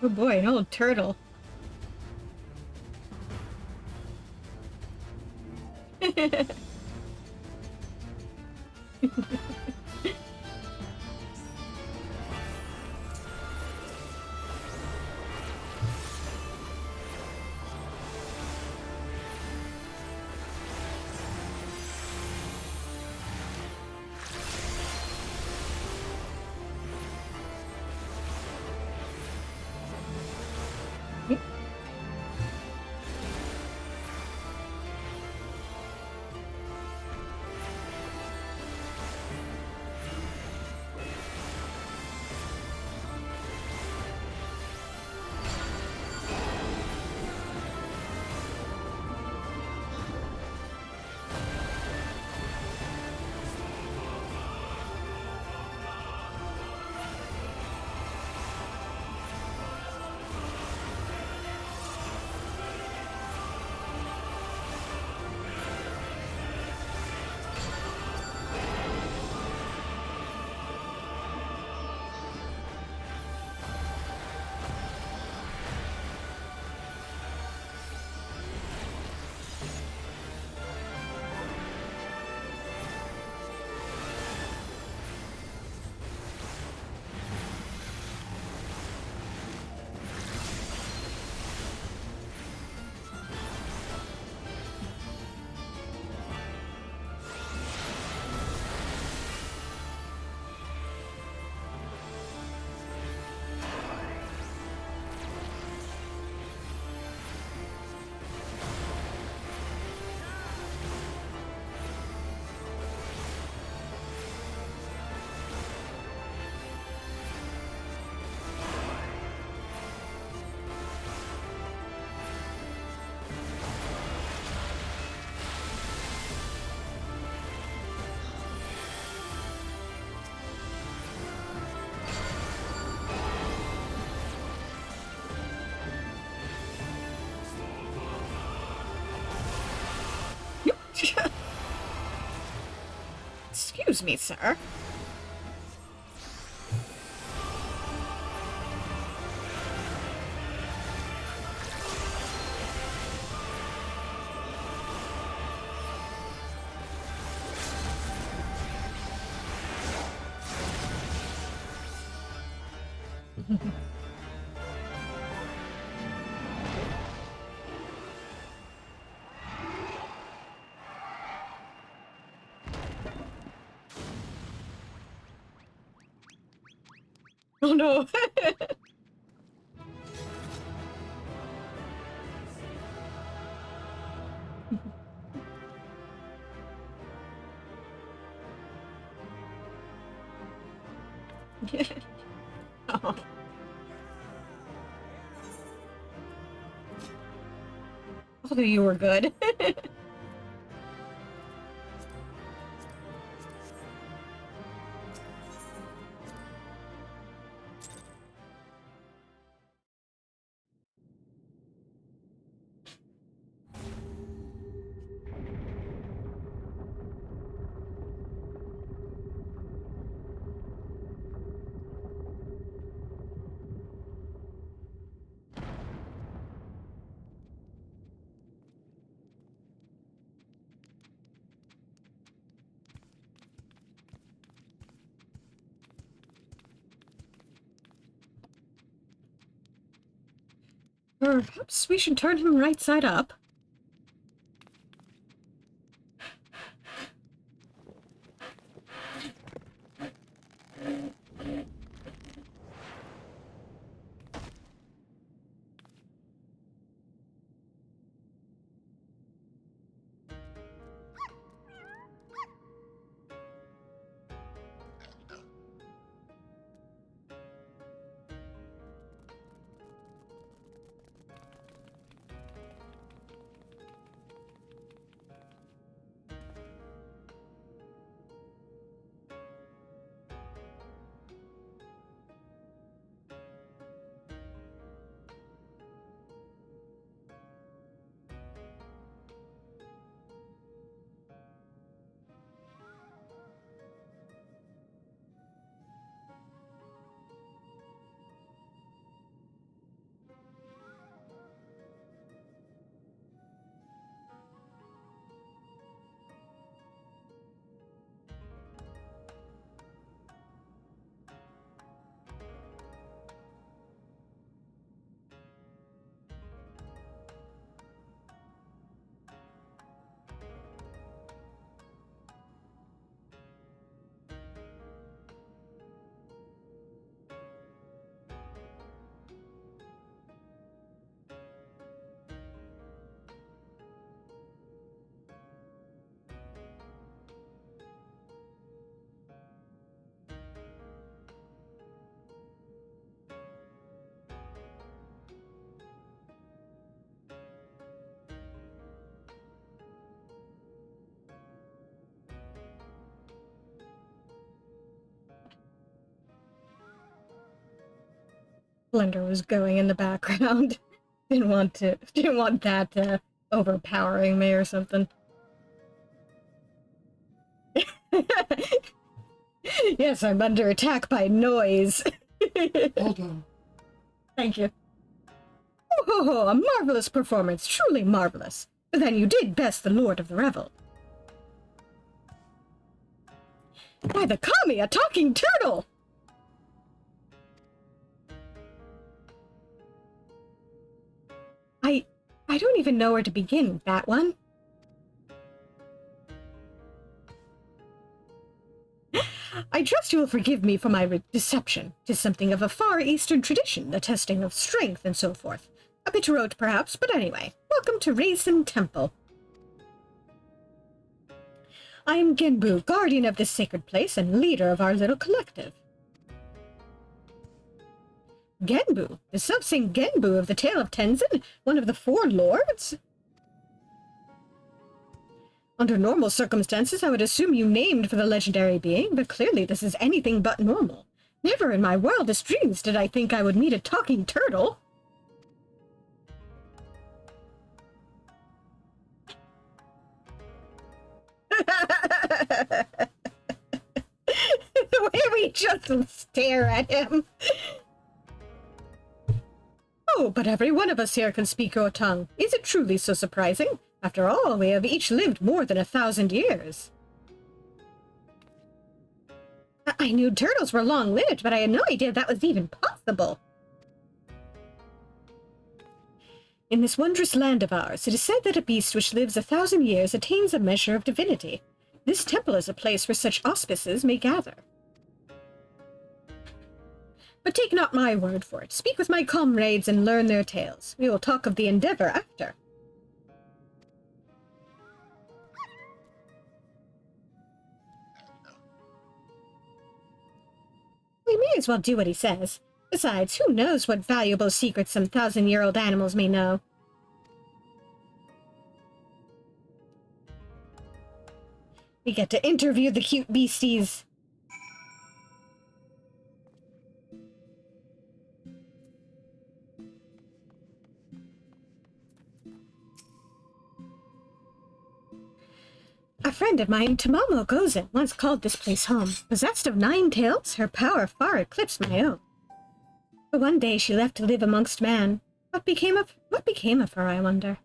[SPEAKER 1] Oh boy, an old turtle. Excuse me, sir. Oh no. Oh. Although you were good. Perhaps we should turn him right side up. Blender was going in the background. didn't want that overpowering me or something. Yes, I'm under attack by noise.
[SPEAKER 8] Hold on.
[SPEAKER 1] Thank you. Oh, a marvelous performance, truly marvelous. But then you did best the Lord of the Revel. By the Kami, a talking turtle! I don't even know where to begin with that one. I trust you will forgive me for my deception. 'Tis something of a Far Eastern tradition, the testing of strength and so forth. A bit rote, perhaps, but anyway, welcome to Raisin Temple. I am Genbu, guardian of this sacred place and leader of our little collective. Genbu? The self-same Genbu of the Tale of Tenzin? One of the four lords? Under normal circumstances, I would assume you named for the legendary being, but clearly this is anything but normal. Never in my wildest dreams did I think I would meet a talking turtle. I just stare at him. Oh, but every one of us here can speak your tongue. Is it truly so surprising? After all, we have each lived more than 1,000 years. I knew turtles were long-lived, but I had no idea that was even possible. In this wondrous land of ours, it is said that a beast which lives 1,000 years attains a measure of divinity. This temple is a place where such auspices may gather. But take not my word for it. Speak with my comrades and learn their tales. We will talk of the endeavor after. We may as well do what he says. Besides, who knows what valuable secrets some 1,000-year-old animals may know? We get to interview the cute beasties. A friend of mine, Nanamo Gozen, once called this place home. Possessed of 9 tails, her power far eclipsed my own. But one day she left to live amongst man. What became of her, I wonder?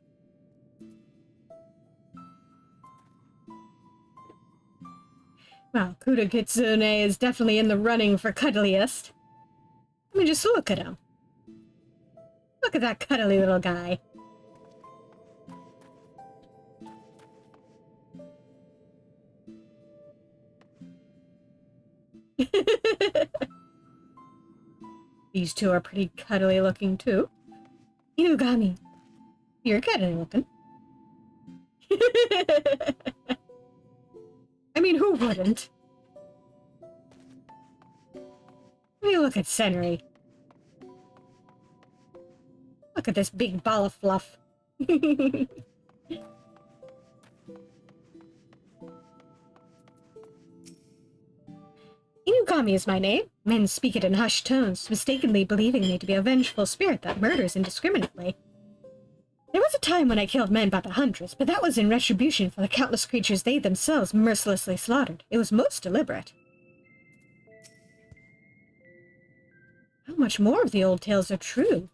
[SPEAKER 1] Well, Kuda Kitsune is definitely in the running for cuddliest. I mean, just look at him. Look at that cuddly little guy. These two are pretty cuddly looking too. Inugami, you're cuddly looking. I mean, who wouldn't? Let me look at Senri. Look at this big ball of fluff. Inugami is my name. Men speak it in hushed tones, mistakenly believing me to be a vengeful spirit that murders indiscriminately. There was a time when I killed men by the hundreds, but that was in retribution for the countless creatures they themselves mercilessly slaughtered. It was most deliberate. How much more of the old tales are true?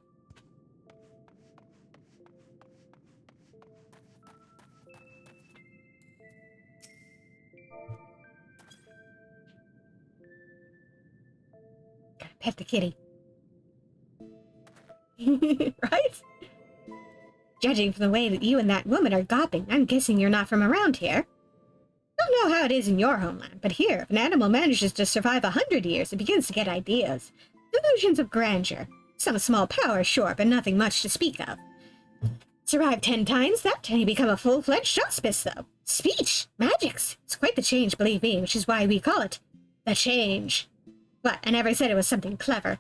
[SPEAKER 1] Pet the kitty. Right? Judging from the way that you and that woman are gawping, I'm guessing you're not from around here. Don't know how it is in your homeland, but here, if an animal manages to survive 100 years, it begins to get ideas. Delusions of grandeur. Some small power, sure, but nothing much to speak of. Survive 10 times that, and you become a full-fledged hospice, though. Speech! Magics! It's quite the change, believe me, which is why we call it the change. What, I never said it was something clever.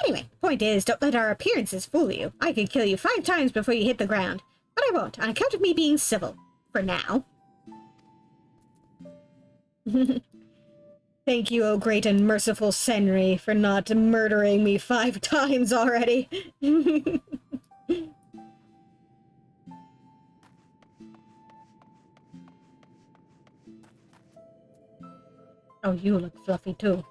[SPEAKER 1] Anyway, point is, don't let our appearances fool you. I could kill you 5 times before you hit the ground. But I won't, on account of me being civil. For now. Thank you, O great and merciful Senri, for not murdering me 5 times already. Oh, you look fluffy too.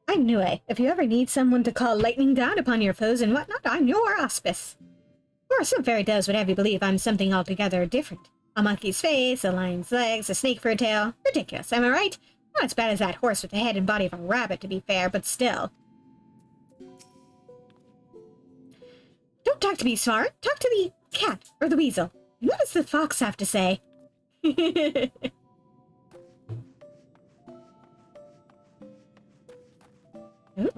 [SPEAKER 1] I knew it. If you ever need someone to call lightning down upon your foes and whatnot, I'm your auspice. Or some fairy tales would have you believe I'm something altogether different. A monkey's face, a lion's legs, a snake for a tail. Ridiculous, am I right? Not as bad as that horse with the head and body of a rabbit, to be fair, but still. Don't talk to me, Smart. Talk to the cat, or the weasel. And what does the fox have to say? Ooh,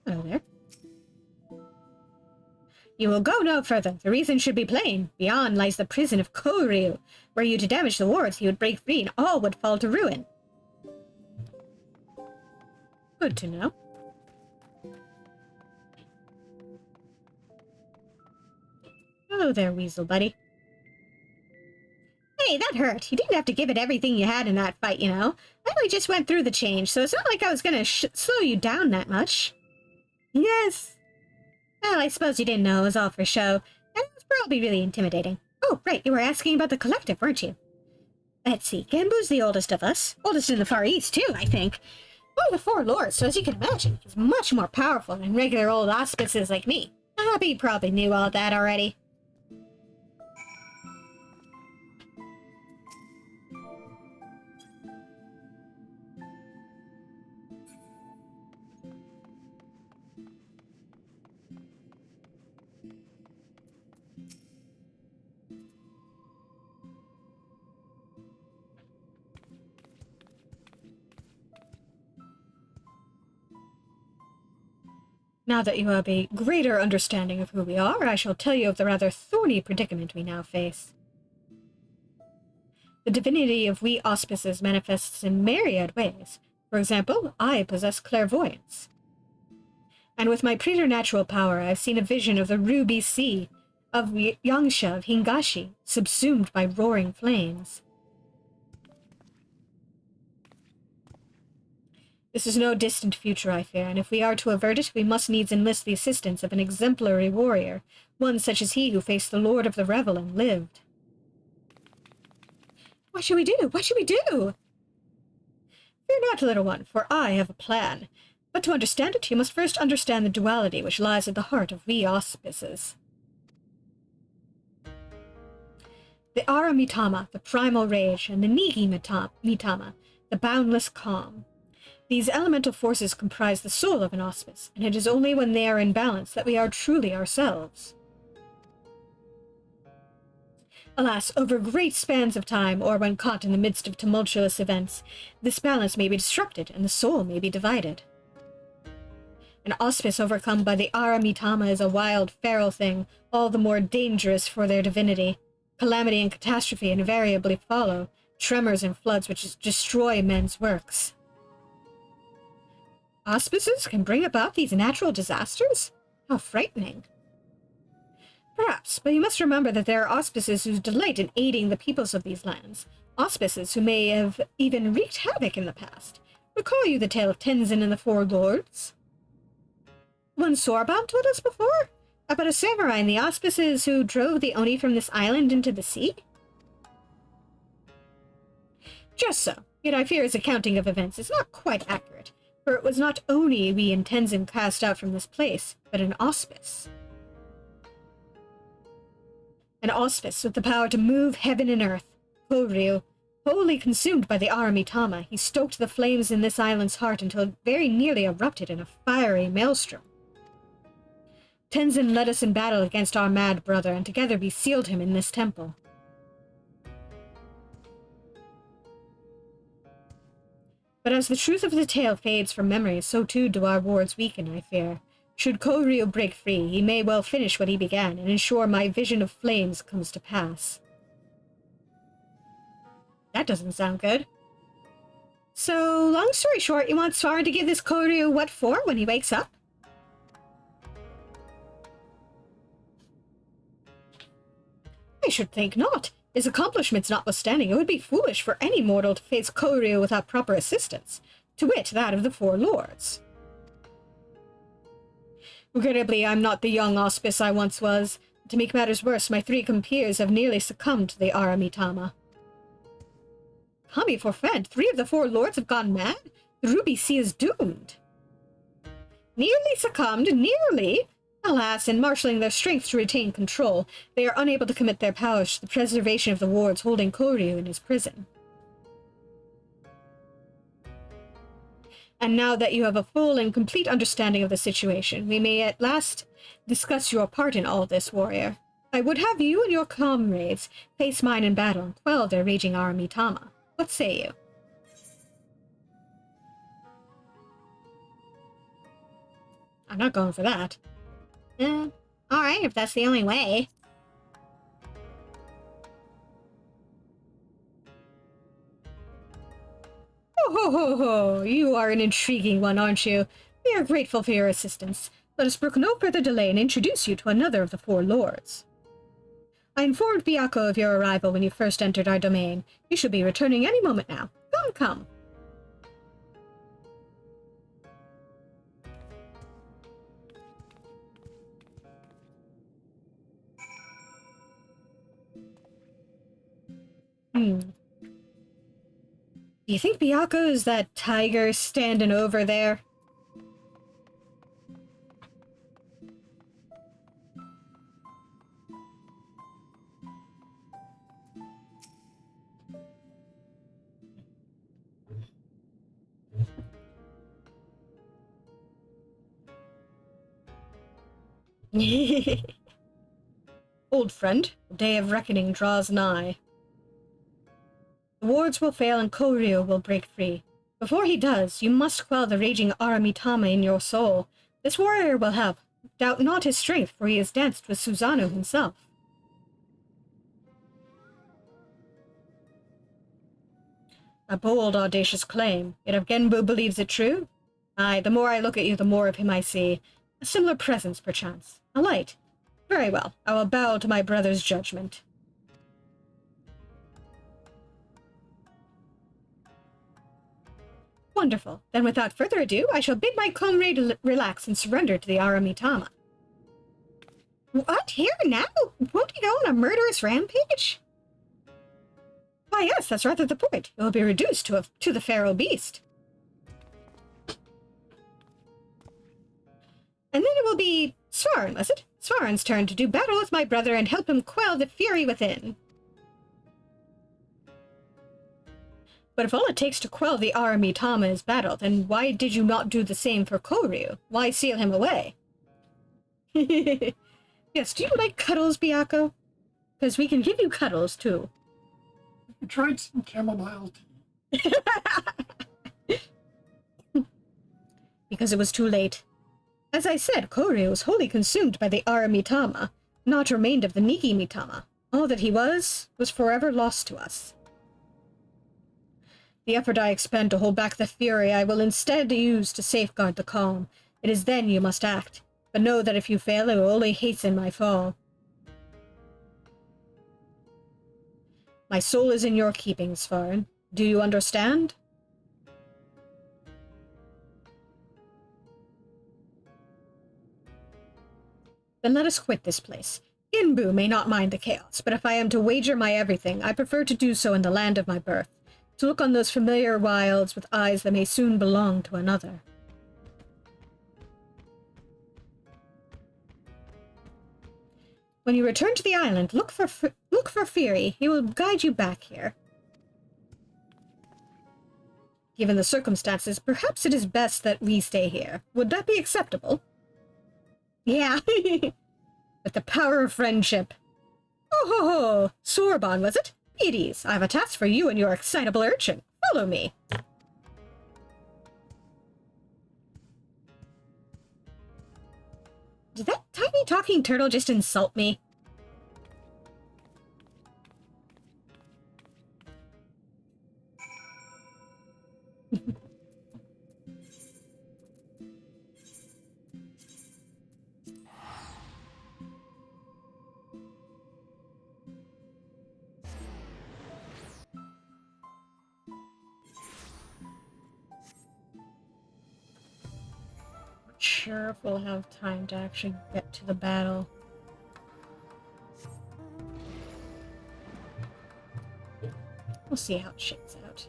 [SPEAKER 1] hello there. You will go no further. The reason should be plain. Beyond lies the prison of Koryu. Were you to damage the wards, he would break free and all would fall to ruin. Good to know. Hello there, weasel buddy. Hey, that hurt. You didn't have to give it everything you had in that fight, you know. I only just went through the change, so it's not like I was gonna slow you down that much. Yes. Well, I suppose you didn't know. It was all for show. And it was probably really intimidating. Oh, right, you were asking about the collective, weren't you? Let's see, Genbu's the oldest of us. Oldest in the Far East, too, I think. One of the four lords, so as you can imagine, he's much more powerful than regular old auspices like me. Abby probably knew all that already. Now that you have a greater understanding of who we are, I shall tell you of the rather thorny predicament we now face. The divinity of we auspices manifests in myriad ways. For example, I possess clairvoyance. And with my preternatural power, I have seen a vision of the ruby sea, of Yangsha of Hingashi, subsumed by roaring flames. This is no distant future, I fear, and if we are to avert it, we must needs enlist the assistance of an exemplary warrior, one such as he who faced the Lord of the Revel and lived. What shall we do? What shall we do? Fear not, little one, for I have a plan. But to understand it, you must first understand the duality which lies at the heart of we auspices. The Ara Mitama, the primal rage, and the Nigi Mitama, the boundless calm. These elemental forces comprise the soul of an auspice, and it is only when they are in balance that we are truly ourselves. Alas, over great spans of time, or when caught in the midst of tumultuous events, this balance may be disrupted and the soul may be divided. An auspice overcome by the Ara Mitama is a wild, feral thing, all the more dangerous for their divinity. Calamity and catastrophe invariably follow, tremors and floods which destroy men's works. Auspices can bring about these natural disasters? How frightening. Perhaps, but you must remember that there are auspices who delight in aiding the peoples of these lands, auspices who may have even wreaked havoc in the past. Recall you the tale of Tenzin and the Four Lords? One Sorbam told us before? About a samurai and the auspices who drove the Oni from this island into the sea? Just so, yet I fear his accounting of events is not quite accurate. For it was not Oni we in Tenzin cast out from this place, but an auspice. An auspice with the power to move heaven and earth. Koryu, wholly consumed by the Ara Mitama, he stoked the flames in this island's heart until it very nearly erupted in a fiery maelstrom. Tenzin led us in battle against our mad brother, and together we sealed him in this temple. But as the truth of the tale fades from memory, so too do our wards weaken, I fear. Should Koryu break free, he may well finish what he began, and ensure my vision of flames comes to pass. That doesn't sound good. So, long story short, you want Svarin to give this Koryu what for when he wakes up? I should think not. His accomplishments notwithstanding, it would be foolish for any mortal to face Koryu without proper assistance, to wit, that of the Four Lords. Regrettably, I'm not the young auspice I once was. To make matters worse, my three compeers have nearly succumbed to the Ara Mitama. Kami forfend, 3 of the 4 lords have gone mad? The Ruby Sea is doomed. Nearly succumbed, nearly? Alas, in marshalling their strength to retain control, they are unable to commit their powers to the preservation of the wards holding Koryu in his prison. And now that you have a full and complete understanding of the situation, we may at last discuss your part in all this, warrior. I would have you and your comrades face mine in battle and quell their raging Ara Mitama. What say you? I'm not going for that. Alright, if that's the only way. Ho ho ho! You are an intriguing one, aren't you? We are grateful for your assistance. Let us brook no further delay and introduce you to another of the 4 lords. I informed Byakko of your arrival when you first entered our domain. You should be returning any moment now. Come, come. Do you think Byaku is that tiger standing over there? Old friend, the day of reckoning draws nigh. The wards will fail and Koryu will break free. Before he does, you must quell the raging Aramitama in your soul. This warrior will help. Doubt not his strength, for he has danced with Susanoo himself. A bold, audacious claim, yet if Genbu believes it true? Aye, the more I look at you, the more of him I see. A similar presence, perchance. A light. Very well, I will bow to my brother's judgment. Wonderful. Then without further ado, I shall bid my comrade relax and surrender to the Aramitama. What? Here now? Won't he go on a murderous rampage? Why, yes, that's rather the point. He will be reduced to the feral beast. And then it will be Svarn, was it? Svarn's turn to do battle with my brother and help him quell the fury within. But if all it takes to quell the Aramitama is battle, then why did you not do the same for Koryu? Why seal him away? Yes, do you like cuddles, Byaku? Because we can give you cuddles, too.
[SPEAKER 8] You tried some chamomile tea.
[SPEAKER 1] Because it was too late. As I said, Koryu was wholly consumed by the Aramitama. Naught remained of the Niki-Mitama. All that he was forever lost to us. The effort I expend to hold back the fury I will instead use to safeguard the calm. It is then you must act. But know that if you fail, it will only hasten my fall. My soul is in your keeping, Svarn. Do you understand? Then let us quit this place. Genbu may not mind the chaos, but if I am to wager my everything, I prefer to do so in the land of my birth, to look on those familiar wilds with eyes that may soon belong to another. When you return to the island, look for Fury. He will guide you back here. Given the circumstances, perhaps it is best that we stay here. Would that be acceptable? Yeah. With the power of friendship. Oh ho ho! Sorban, was it? Beaties, I have a task for you and your excitable urchin. Follow me. Did that tiny talking turtle just insult me? Sure if we'll have time to actually get to the battle. We'll see how it shakes out.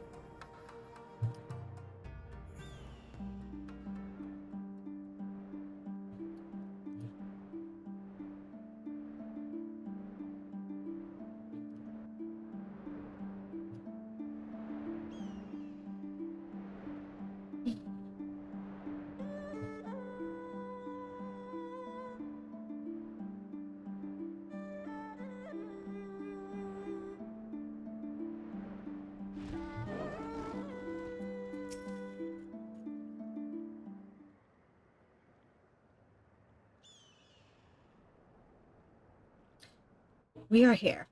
[SPEAKER 1] We are here.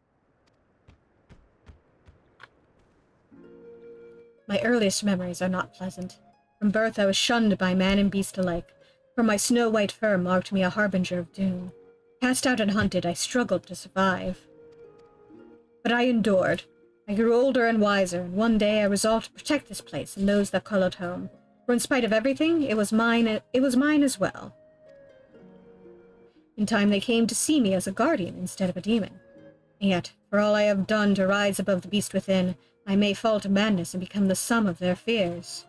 [SPEAKER 1] My earliest memories are not pleasant. From birth I was shunned by man and beast alike, for my snow-white fur marked me a harbinger of doom. Cast out and hunted, I struggled to survive. But I endured. I grew older and wiser, and one day I resolved to protect this place and those that call it home. For in spite of everything, it was mine as well. In time they came to see me as a guardian instead of a demon. And yet, for all I have done to rise above the beast within, I may fall to madness and become the sum of their fears.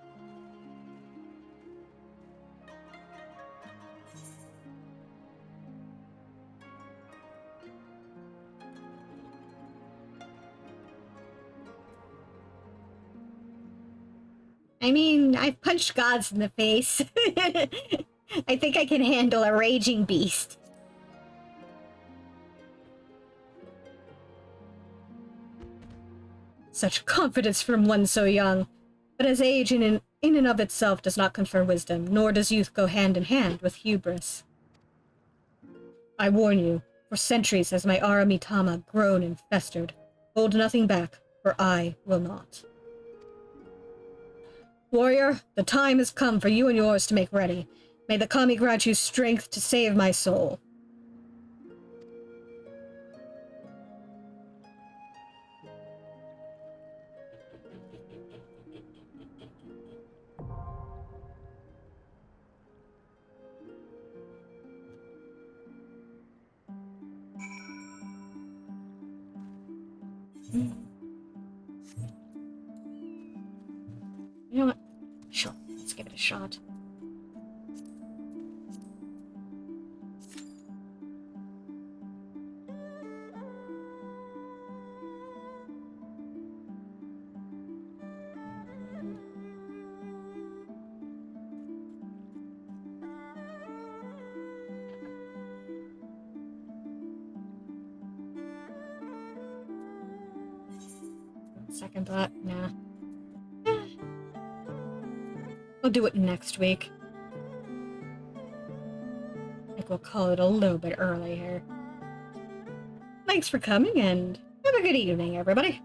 [SPEAKER 1] I mean, I've punched gods in the face. I think I can handle a raging beast. Such confidence from one so young. But as age in and of itself does not confer wisdom, nor does youth go hand in hand with hubris. I warn you, for centuries has my Aramitama grown and festered. Hold nothing back, for I will not. Warrior, the time has come for you and yours to make ready. May the Kami grant you strength to save my soul. You know what? Sure, let's give it a shot. Second thought, nah. I'll do it next week. I think we'll call it a little bit early here. Thanks for coming, and have a good evening, everybody.